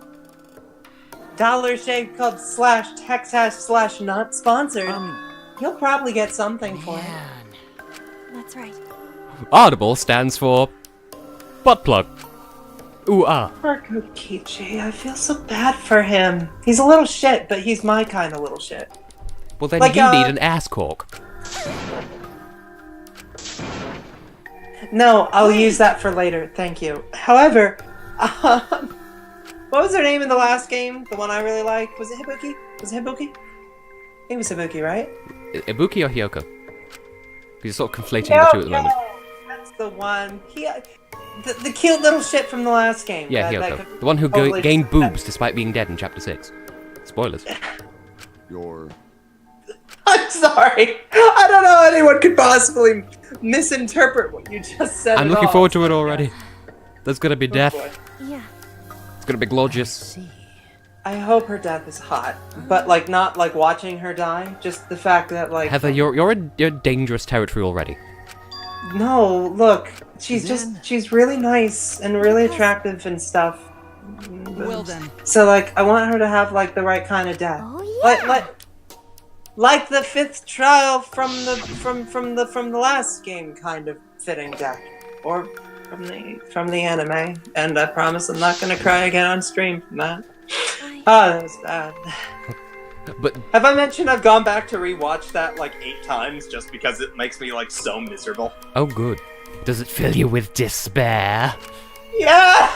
Dollar Shave Club /TessHex/ not sponsored, you'll probably get something for it. That's right. Audible stands for butt plug. Ooh ah. Poor Kokichi, I feel so bad for him. He's a little shit, but he's my kind of little shit. Well then Like, you need an ass cork. No, I'll use that for later, thank you. However, what was her name in the last game? The one I really liked? Was it Hibuki? Was it Hibuki? I think it was Hibuki, right? Ibuki or Hyoka? Because you're sort of conflating the two at the moment. That's the one. The cute little shit from the last game. Yeah, that Hyoka. The one who totally gained boobs despite being dead in Chapter 6. Spoilers. I'm sorry. I don't know how anyone could possibly misinterpret what you just said. I'm looking forward to it already. There's gonna be death. Yeah. It's gonna be glorious. I hope her death is hot, but like not like watching her die. Just the fact that like Heather, you're in dangerous territory already. No, look, she's really nice and really attractive and stuff. Well then. So like, I want her to have like the right kind of death. Oh yeah. Like the fifth trial from the last game kind of fitting death, or from the anime. And I promise I'm not gonna cry again on stream from that. That was bad. But have I mentioned I've gone back to rewatch that like 8 times just because it makes me like so miserable? Oh good. Does it fill you with despair? Yes!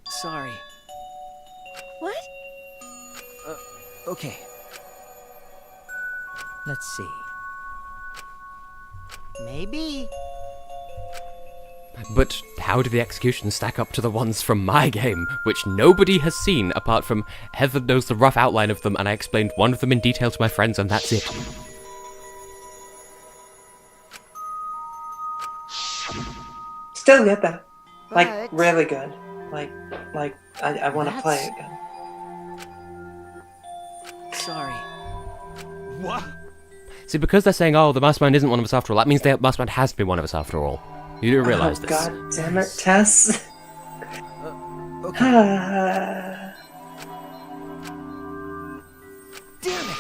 Sorry. What? Okay. Let's see. Maybe. But how do the executions stack up to the ones from my game, which nobody has seen apart from Heather knows the rough outline of them and I explained one of them in detail to my friends and that's it. Still get that. Like, But- really good. Like, I want to play it again. Sorry. What? See, because they're saying, oh, the Mastermind isn't one of us after all, that means the Mastermind has to be one of us after all. You do realise this. God damn it, Tess. Okay. Damn it.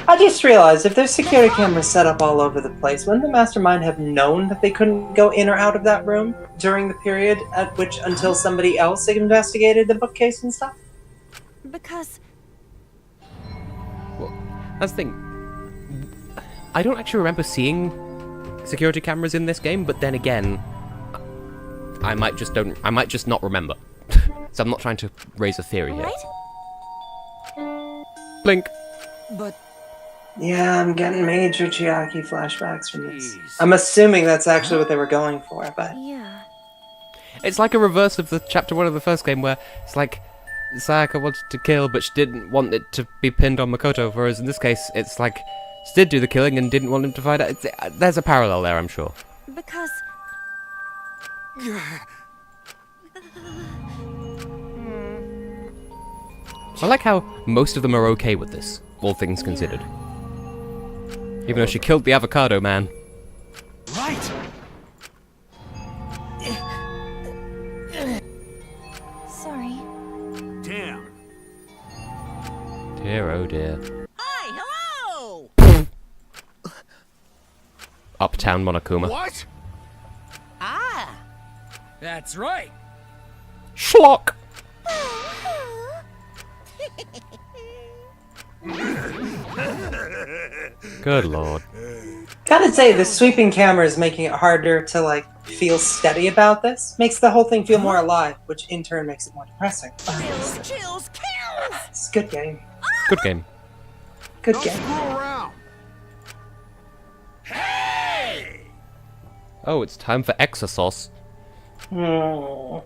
I just realized if there's security cameras set up all over the place, wouldn't the Mastermind have known that they couldn't go in or out of that room during the period at which until somebody else investigated the bookcase and stuff? Because Well, that's the thing. I don't actually remember seeing security cameras in this game, but then again, I might just not remember. So I'm not trying to raise a theory here. Blink. But Yeah, I'm getting major Chiaki flashbacks from this. I'm assuming that's actually what they were going for, but... Yeah. It's like a reverse of the chapter 1 of the first game, where it's like Sayaka wanted to kill, but she didn't want it to be pinned on Makoto, whereas in this case, it's like she did do the killing and didn't want him to find out. There's a parallel there, I'm sure. Because... I like how most of them are okay with this, all things considered. Even though she killed the avocado man. Right! Sorry. Damn. Dear, oh dear. Hi, hello! Uptown Monokuma. What? Ah! That's right. Schlock! Good lord. Gotta say, the sweeping camera is making it harder to, like, feel steady about this. Makes the whole thing feel more alive, which in turn makes it more depressing. Kills, kills, kills! It's a good game. Good game. Good Don't game. screw around. Hey! Oh, it's time for Exosauce. Hmm.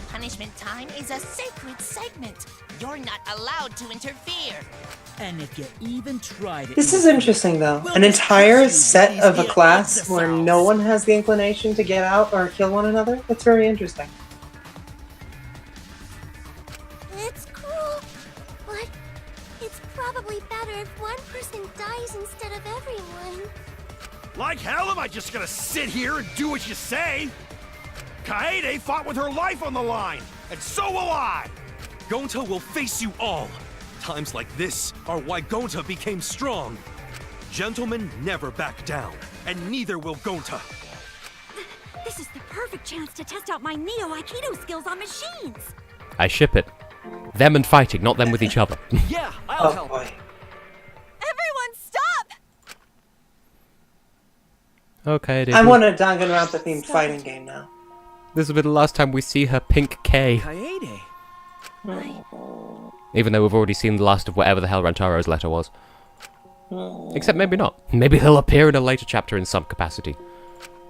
Punishment time is a sacred segment. You're not allowed to interfere. And if you even tried it... This is interesting, though. An entire set of a class where no one has the inclination to get out or kill one another? That's very interesting. It's cool, but it's probably better if one person dies instead of everyone. Like hell am I just gonna sit here and do what you say? Kaede fought with her life on the line, and so will I! Gonta will face you all. Times like this are why Gonta became strong. Gentlemen never back down, and neither will Gonta. This is the perfect chance to test out my Neo Aikido skills on machines. I ship it. Them and fighting, not them with each other. Yeah, I'll Oh help. boy. Everyone, stop! Okay, I want a Danganronpa themed fighting game now. This will be the last time we see her pink K. Kaede. Even though we've already seen the last of whatever the hell Rantaro's letter was. Except maybe not. Maybe he'll appear in a later chapter in some capacity.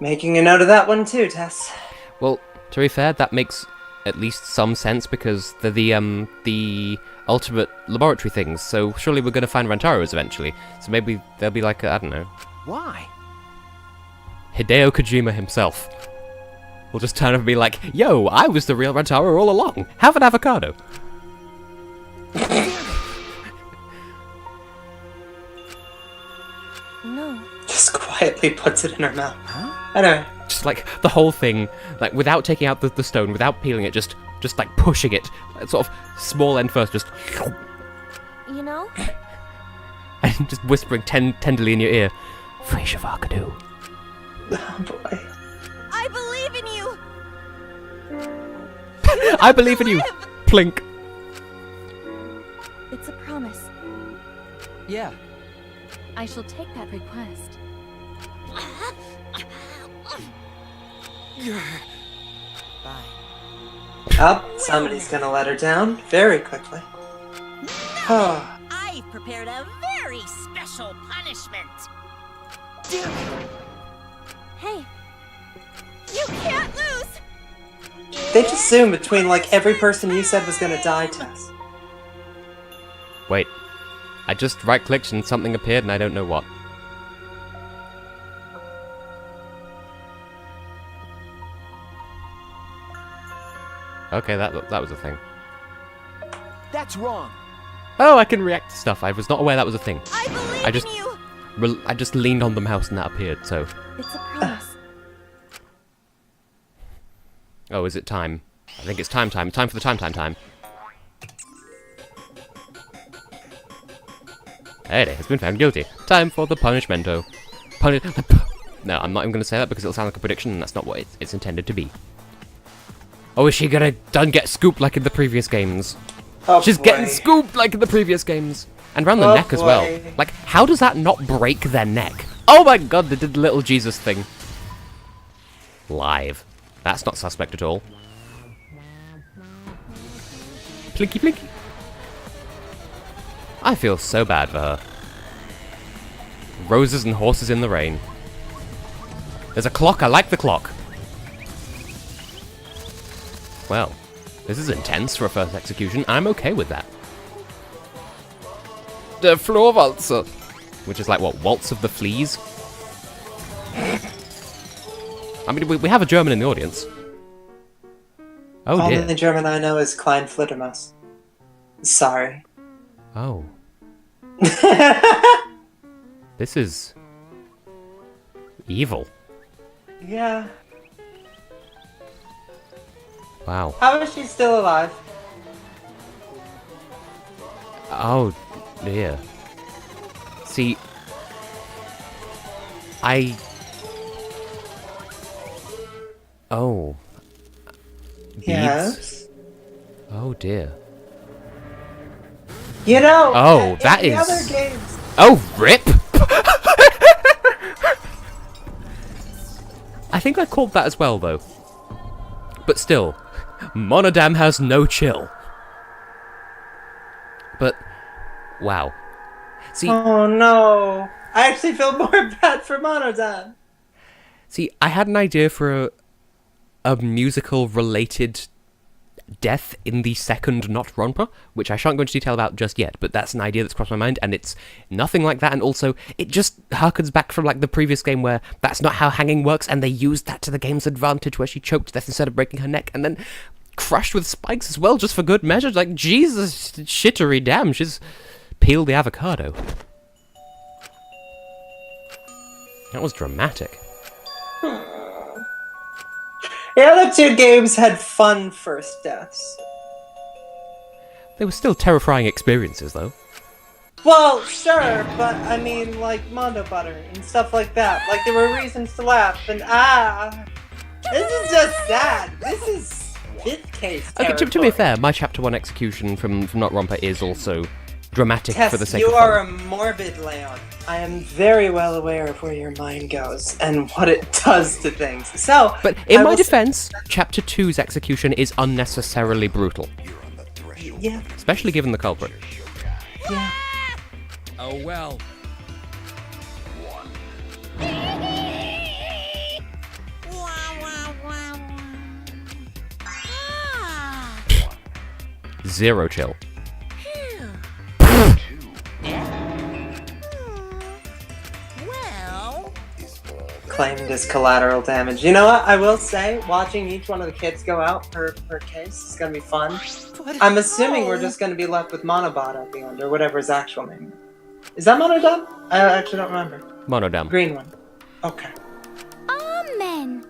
Making a note of that one too, Tess. Well, to be fair, that makes at least some sense because they're the ultimate laboratory things, so surely we're going to find Rantaro's eventually. So maybe they'll be like, I don't know, Why? Hideo Kojima himself. We'll just turn up and be like, yo, I was the real Rantaro all along. Have an avocado. No. Just quietly puts it in her mouth. I don't know. Just like the whole thing, like without taking out the stone, without peeling it, just like pushing it, sort of small end first, just You know? and just whispering tenderly in your ear, fresh avocado. Oh boy. I believe in you! I believe in you. Plink. It's a promise. yeah. I shall take that request. Bye. Oh, somebody's gonna let her down very quickly. Oh. I've prepared a very special punishment. Hey, you can't lose! They just zoomed between like every person you said was gonna die, Tess. Wait. I just right-clicked and something appeared and I don't know what. Okay, that was a thing. That's wrong. Oh, I can react to stuff. I was not aware that was a thing. I believe I just in you! I just leaned on the mouse and that appeared, so... It's a promise. Oh, is it time? I think it's time. Time for the time. Kaede has been found guilty. Time for the punishmento. No, I'm not even going to say that because it'll sound like a prediction and that's not what it's intended to be. Oh, is she gonna get scooped like in the previous games? Oh, She's boy. getting scooped like in the previous games. And around the Oh, neck as well. boy. Like, how does that not break their neck? Oh my god, they did the little Jesus thing. Live. That's not suspect at all. Plinky plinky. I feel so bad for her. Roses and horses in the rain. There's a clock, I like the clock. Well, this is intense for a first execution. I'm okay with that. The floor waltzer. Which is like, what, Waltz of the Fleas? I mean, we have a German in the audience. Oh dear. Only German I know is Klein Flittermus. Sorry. Oh. This is... evil. Yeah. Wow. How is she still alive? Oh, dear. See... Oh. Beads? Yes. Oh, dear. You know, Oh, in that the is... other games, Oh, rip! I think I called that as well, though. But still, Monodam has no chill. But, wow. See, oh no. I actually feel more bad for Monodam. see, I had an idea for a musical-related death in the second Not Ronpa, which I shan't go into detail about just yet, but that's an idea that's crossed my mind, and it's nothing like that, and also, it just harkens back from, like, the previous game where that's not how hanging works, and they used that to the game's advantage, where she choked to death instead of breaking her neck, and then crushed with spikes as well, just for good measure. Like, Jesus, shittery damn, she's peeled the avocado. That was dramatic. The other two games had fun first deaths. They were still terrifying experiences, though. Well, sure, but I mean, like Mondo Butter and stuff like that. Like, there were reasons to laugh, and this is just sad. This is fifth case. Okay, to be fair, my Chapter 1 execution from Not Romper is also dramatic Tess, for the sake you of are fun. a morbid Leon. I am very well aware of where your mind goes and what it does to things. So, But in my defense, Chapter 2's execution is unnecessarily brutal. Yeah. Especially given the culprit. Yeah. Oh well. Zero chill. Well, Claimed as collateral damage. You know what? I will say, watching each one of the kids go out per case is gonna be fun. I'm assuming we're just gonna be left with Monobot at the end, or whatever his actual name is. Is that Monodam? I actually don't remember. Monodam. Green one. Okay. Amen.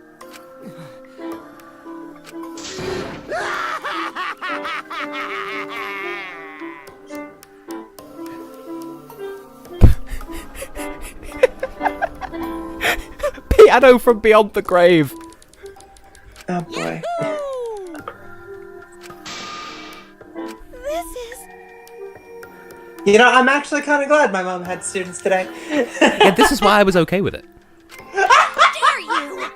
Piano from beyond the grave. Oh boy. This is... You know, I'm actually kind of glad my mom had students today. Yeah, this is why I was okay with it. Dare you?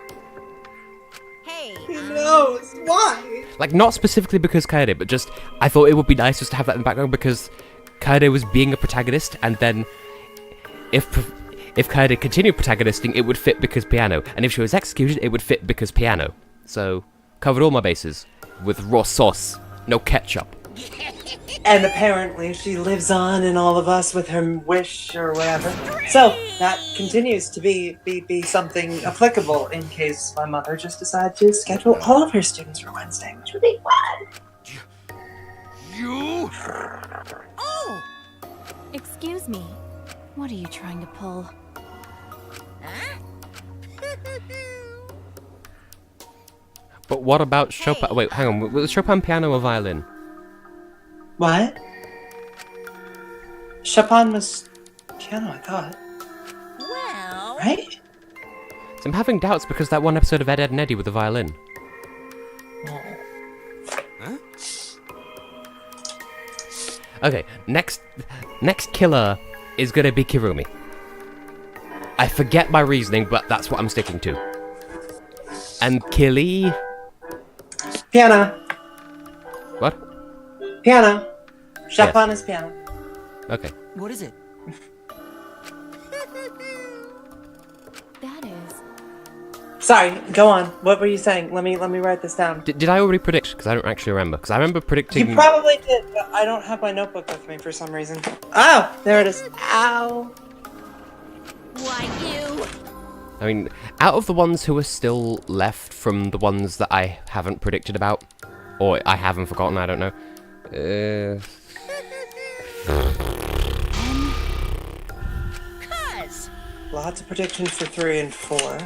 Hey. Who knows? Why? Like, not specifically because Kaede, but just, I thought it would be nice just to have that in the background because Kaede was being a protagonist, and then if Kaede continued protagonisting, it would fit because piano, and if she was executed, it would fit because piano. So, covered all my bases with raw sauce, no ketchup. And apparently she lives on in all of us with her wish or whatever. So that continues to be something applicable in case my mother just decided to schedule all of her students for Wednesday, which would be fun. You? oh, Excuse me. What are you trying to pull? But what about Chopin? Wait, hang on. Was Chopin piano or violin? What? Chopin was piano, I thought. well. Right? So I'm having doubts because that one episode of Ed, Edd and Eddy with the violin. Huh? Okay, next killer is gonna be Kirumi. I forget my reasoning, but that's what I'm sticking to. And Killy... Piano. What? Piano. Chopin Yes. is piano. Okay. What is it? That is. Sorry, go on. What were you saying? Let me write this down. Did I already predict? Because I don't actually remember. Because I remember predicting... You probably did, but I don't have my notebook with me for some reason. Oh, there it is. Ow. Why you? I mean, out of the ones who are still left from the ones that I haven't predicted about, or I haven't forgotten, I don't know. Cuz. Lots of predictions for 3 and 4.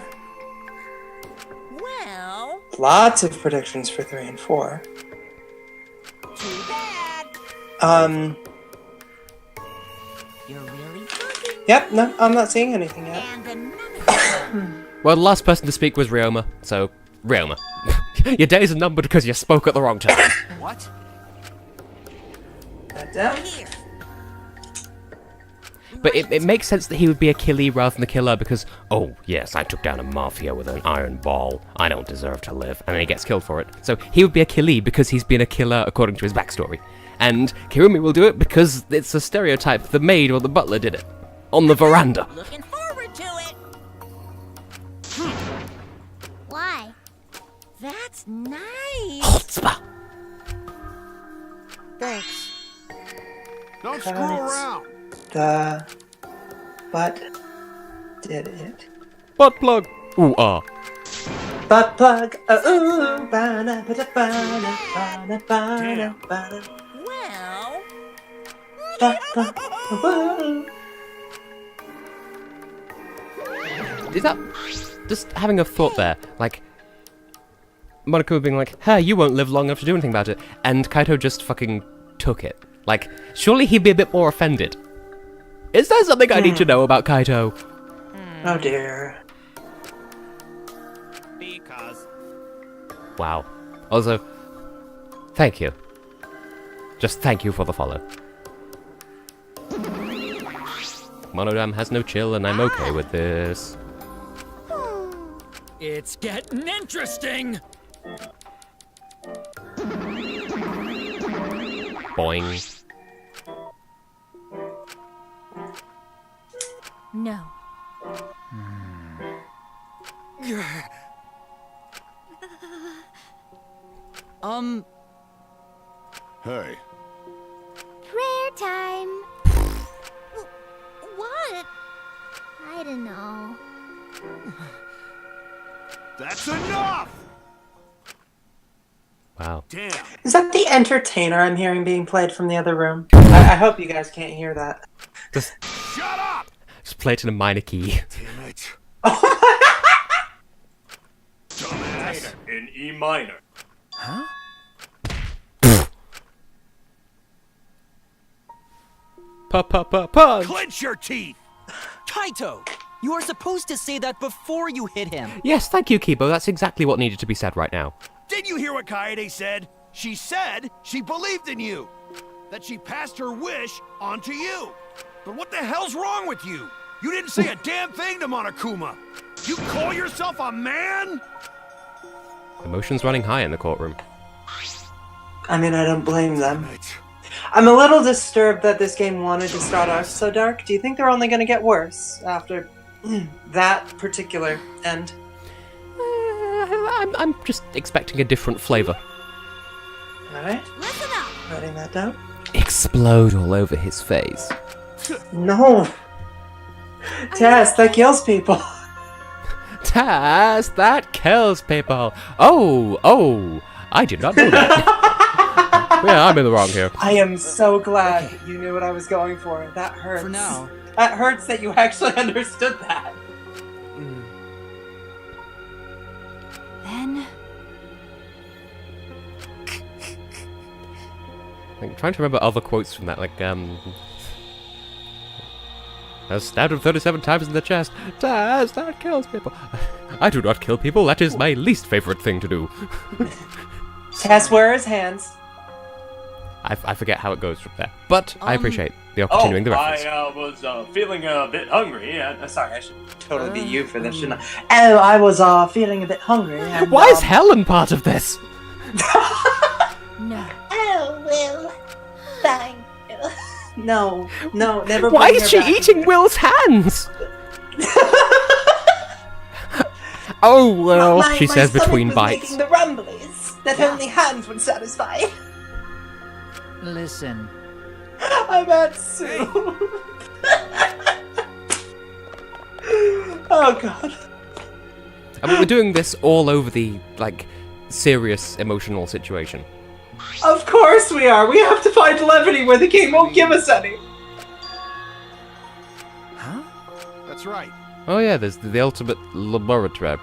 Well. Lots of predictions for 3 and 4. Too bad. You're really talking. Yep, no, I'm not seeing anything yet. Well, the last person to speak was Ryoma, so Ryoma. Your days are numbered because you spoke at the wrong time. What? That down. But it makes sense that he would be a killie rather than a killer because, oh, yes, I took down a mafia with an iron ball. I don't deserve to live. And then he gets killed for it. So he would be a killie because he's been a killer according to his backstory. And Kirumi will do it because it's a stereotype. The maid or the butler did it. On the veranda. Looking forward to it. Why? That's nice. Chutzpah. Thanks. Don't screw Guys. around. The butt did it. Butt plug. Ooh, ah. Butt plug. Ooh, bana, bada, bana, bana, bana, bana. Well. Butt plug. Ooh. Is that just having a thought there? Like, Monokuma being like, hey, you won't live long enough to do anything about it. And Kaito just fucking took it. Like, surely he'd be a bit more offended. Is there something I need to know about Kaito? Oh dear. Because. Wow. Also, thank you. Just thank you for the follow. Monodam has no chill and I'm okay with this. It's getting interesting! Boing. No. Hey. Prayer time. What? I don't know. That's enough! Wow. Damn. Is that the entertainer I'm hearing being played from the other room? I hope you guys can't hear that. Just Shut up! Just play it in a minor key. Damn it. Dumbass. In E minor. Huh? Pause. Clench your teeth! Kaito! You are supposed to say that before you hit him. Yes, thank you, Kibo. That's exactly what needed to be said right now. Did you hear what Kaede said? She said she believed in you. That she passed her wish on to you. But what the hell's wrong with you? You didn't say a damn thing to Monokuma. You call yourself a man? Emotions running high in the courtroom. I mean, I don't blame them. I'm a little disturbed that this game wanted to start off so dark. Do you think they're only going to get worse after that particular end? I'm just expecting a different flavor. Alright. Listen up. Writing that down. Explode all over his face. No. Tess, that kills people. Tess, that kills people. Oh, I did not know that. Yeah, I'm in the wrong here. I am so glad that you knew what I was going for. That hurts. For now. That hurts that you actually understood that. Then I'm trying to remember other quotes from that, like, I was stabbed him 37 times in the chest. Tess, that kills people. I do not kill people. That is my least favorite thing to do. Tess, where are his hands? I forget how it goes from there. But I appreciate the continuing the reference. I was feeling a bit hungry. Sorry, I should totally be you for this, shouldn't I? Oh, I was feeling a bit hungry. And, Why is Helen part of this? No. Oh, Will. Thank you. No, never. Why bring is her she back. eating Will's hands? Oh, well, she says my between stomach was bites. making the rumblies that only hands would satisfy. Listen. I'm at soup. Oh god. I mean, we're doing this all over the, like, serious emotional situation. Of course we are. We have to find levity where the king won't give us any. Huh? That's right. Oh yeah, there's the ultimate laboratory.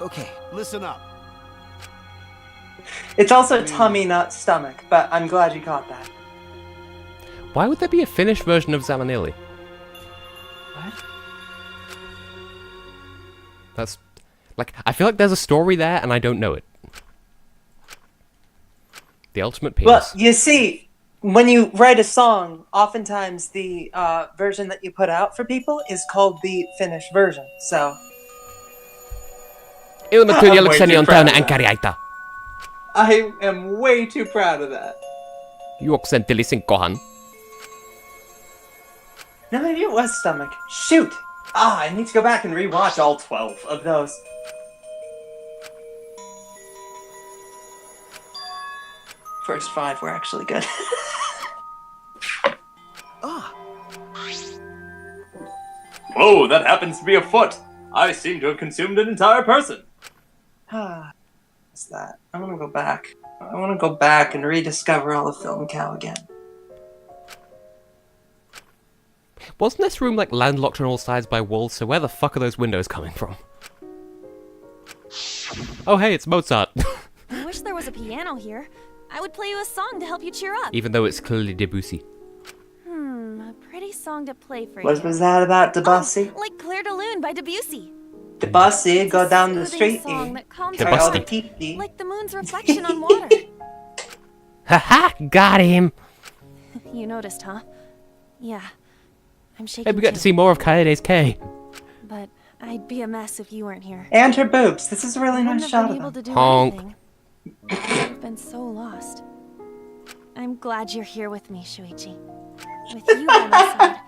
Okay. Listen up. It's also tummy, not stomach, but I'm glad you caught that. Why would there be a Finnish version of Zamanili? What? That's... like, I feel like there's a story there and I don't know it. The ultimate penis. Well, you see, when you write a song, oftentimes the version that you put out for people is called the Finnish version, so... I am way too proud of that. Juoksentelisinkohan. No, maybe it was stomach. Shoot! I need to go back and rewatch all 12 of those. First 5 were actually good. Whoa, that happens to be a foot. I seem to have consumed an entire person. What's that? I want to go back. I want to go back and rediscover all of Film Cow again. Wasn't this room, like, landlocked on all sides by walls, so where the fuck are those windows coming from? Oh hey, it's Mozart. I wish there was a piano here. I would play you a song to help you cheer up. Even though it's clearly Debussy. A pretty song to play for What you. was that about Debussy? Oh, like Claire de Lune by Debussy. Debussy, go down the Soothing street. song that calms Debussy. you All the down, pee-pee. like the moon's reflection on water. Haha, got him! You noticed, huh? Yeah. I'm shaking Hey, we got too. to see more of Kaede's K. But I'd be a mess if you weren't here. And her boobs. This is a really I nice wouldn't shot have been of able them. to do Honk. anything. I've been so lost. I'm glad you're here with me, Shuichi. With you by my side,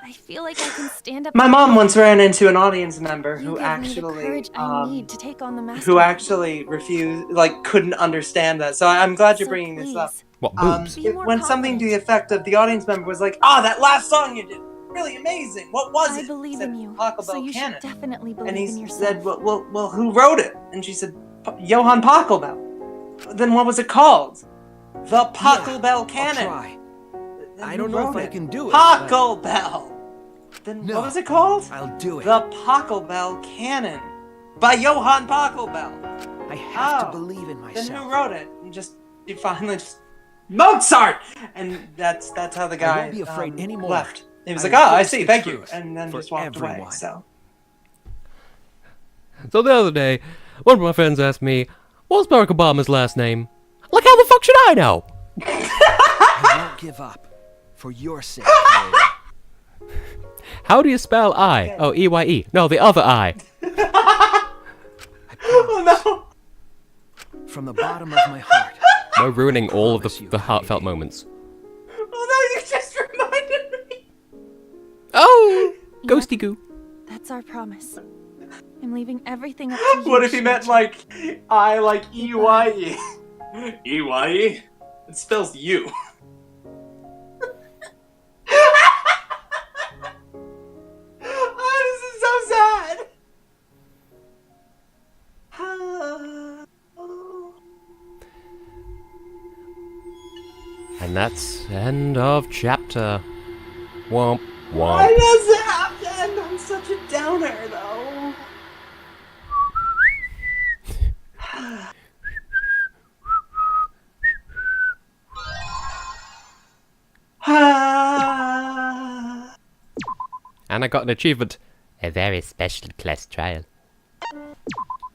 I feel like I can stand up. My to mom you. once ran into an audience member You who give me the courage I actually, need to take on the master. who actually refused, like, couldn't understand that. So I'm glad you're So bringing this up. please, What, boobs? Be more When something to the confident. effect of the audience member was like, that last song you did, really amazing. What was I it? believe Said in you, Taco so Bell you Cannon. should definitely believe And he in yourself. said, well, who wrote it? And she said, Johann Pachelbel. Then what was it called? The Pachelbel Cannon. I'll try. Then I who don't know if wrote I it? can do it. Pachelbel. Then No. what was it called? I'll do it. The Pachelbel Cannon by Johann Pachelbel. I have Oh. to believe in Then myself. who wrote it? And you finally just Mozart. And that's how the guy won't be afraid anymore. left. He was I like, will I face see, the thank you, truth and then for just walked away. everyone. So So the other day, one of my friends asked me, what's Barack Obama's last name? Like, how the fuck should I know? I won't give up. For your sake, Claire. How do you spell I? Oh, E-Y-E. No, the other I. oh no. From the bottom of my heart. We're ruining all of promise you, the heartfelt moments. Oh no, you just reminded me. Oh! Ghosty goo. That's our promise. I'm leaving everything up to you. What if he meant like I like E-Y-E? E-Y-E? It spells you. Oh, this is so sad. And that's end of chapter. Womp, Why womp. does it have to end on such a downer, though? And I got an achievement. A very special class trial.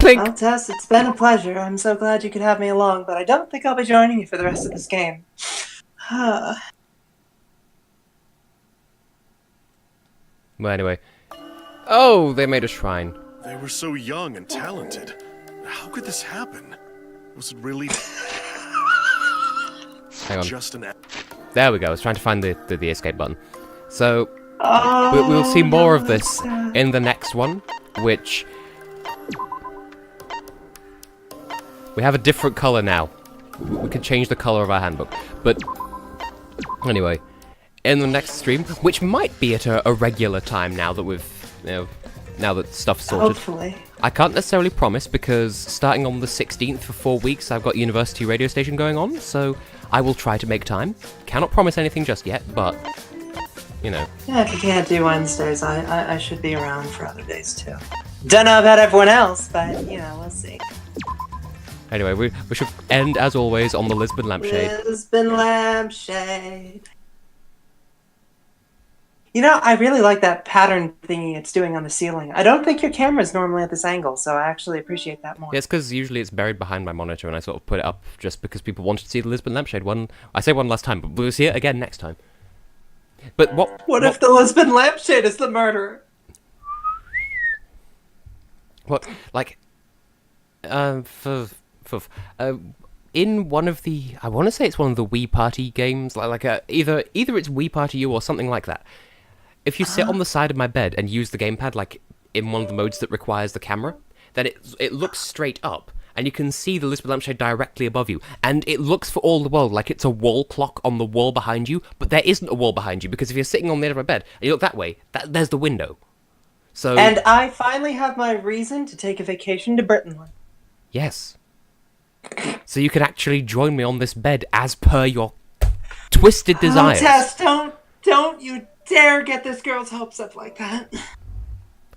Clink! Well, Tess, it's been a pleasure. I'm so glad you could have me along, but I don't think I'll be joining you for the rest of this game. Well, anyway. Oh, they made a shrine. They were so young and talented. How could this happen? Was it really Hang on. just an... There we go. I was trying to find the escape button. So, we'll see more of this in the next one, which... We have a different color now. We can change the color of our handbook. But, anyway, in the next stream, which might be at a regular time now that we've, now that stuff's sorted. Hopefully. I can't necessarily promise because starting on the 16th for 4 weeks, I've got university radio station going on, so I will try to make time. Cannot promise anything just yet, but, Yeah, if you can't do Wednesdays, I should be around for other days too. Don't know about everyone else, but, we'll see. Anyway, we should end, as always, on the Lisbon lampshade. Lisbon lampshade. I really like that pattern thingy it's doing on the ceiling. I don't think your camera's normally at this angle, so I actually appreciate that more. Yeah, it's because usually it's buried behind my monitor, and I sort of put it up just because people wanted to see the Lisbon lampshade one. I say one last time, but we'll see it again next time. But What if the Lisbon lampshade is the murderer? What, like, in one of the, I want to say it's one of the Wii Party games, either it's Wii Party U or something like that. If you sit on the side of my bed and use the gamepad, like in one of the modes that requires the camera, then it looks straight up, and you can see the Lisbon lampshade directly above you, and it looks for all the world like it's a wall clock on the wall behind you, but there isn't a wall behind you, because if you're sitting on the edge of a bed and you look that way, there's the window. So. And I finally have my reason to take a vacation to Britain. Yes. So you can actually join me on this bed as per your twisted desires. Oh, Tess, don't you dare get this girl's hopes up like that.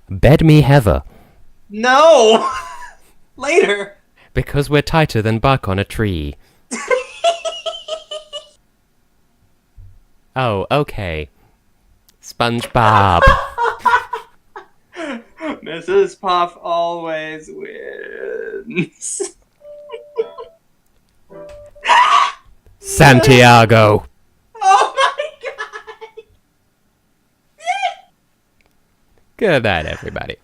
Bed me, Heather. No! Later. Because we're tighter than bark on a tree. Oh, okay. SpongeBob. Mrs. Puff always wins. Santiago. Oh my god! Good night, everybody.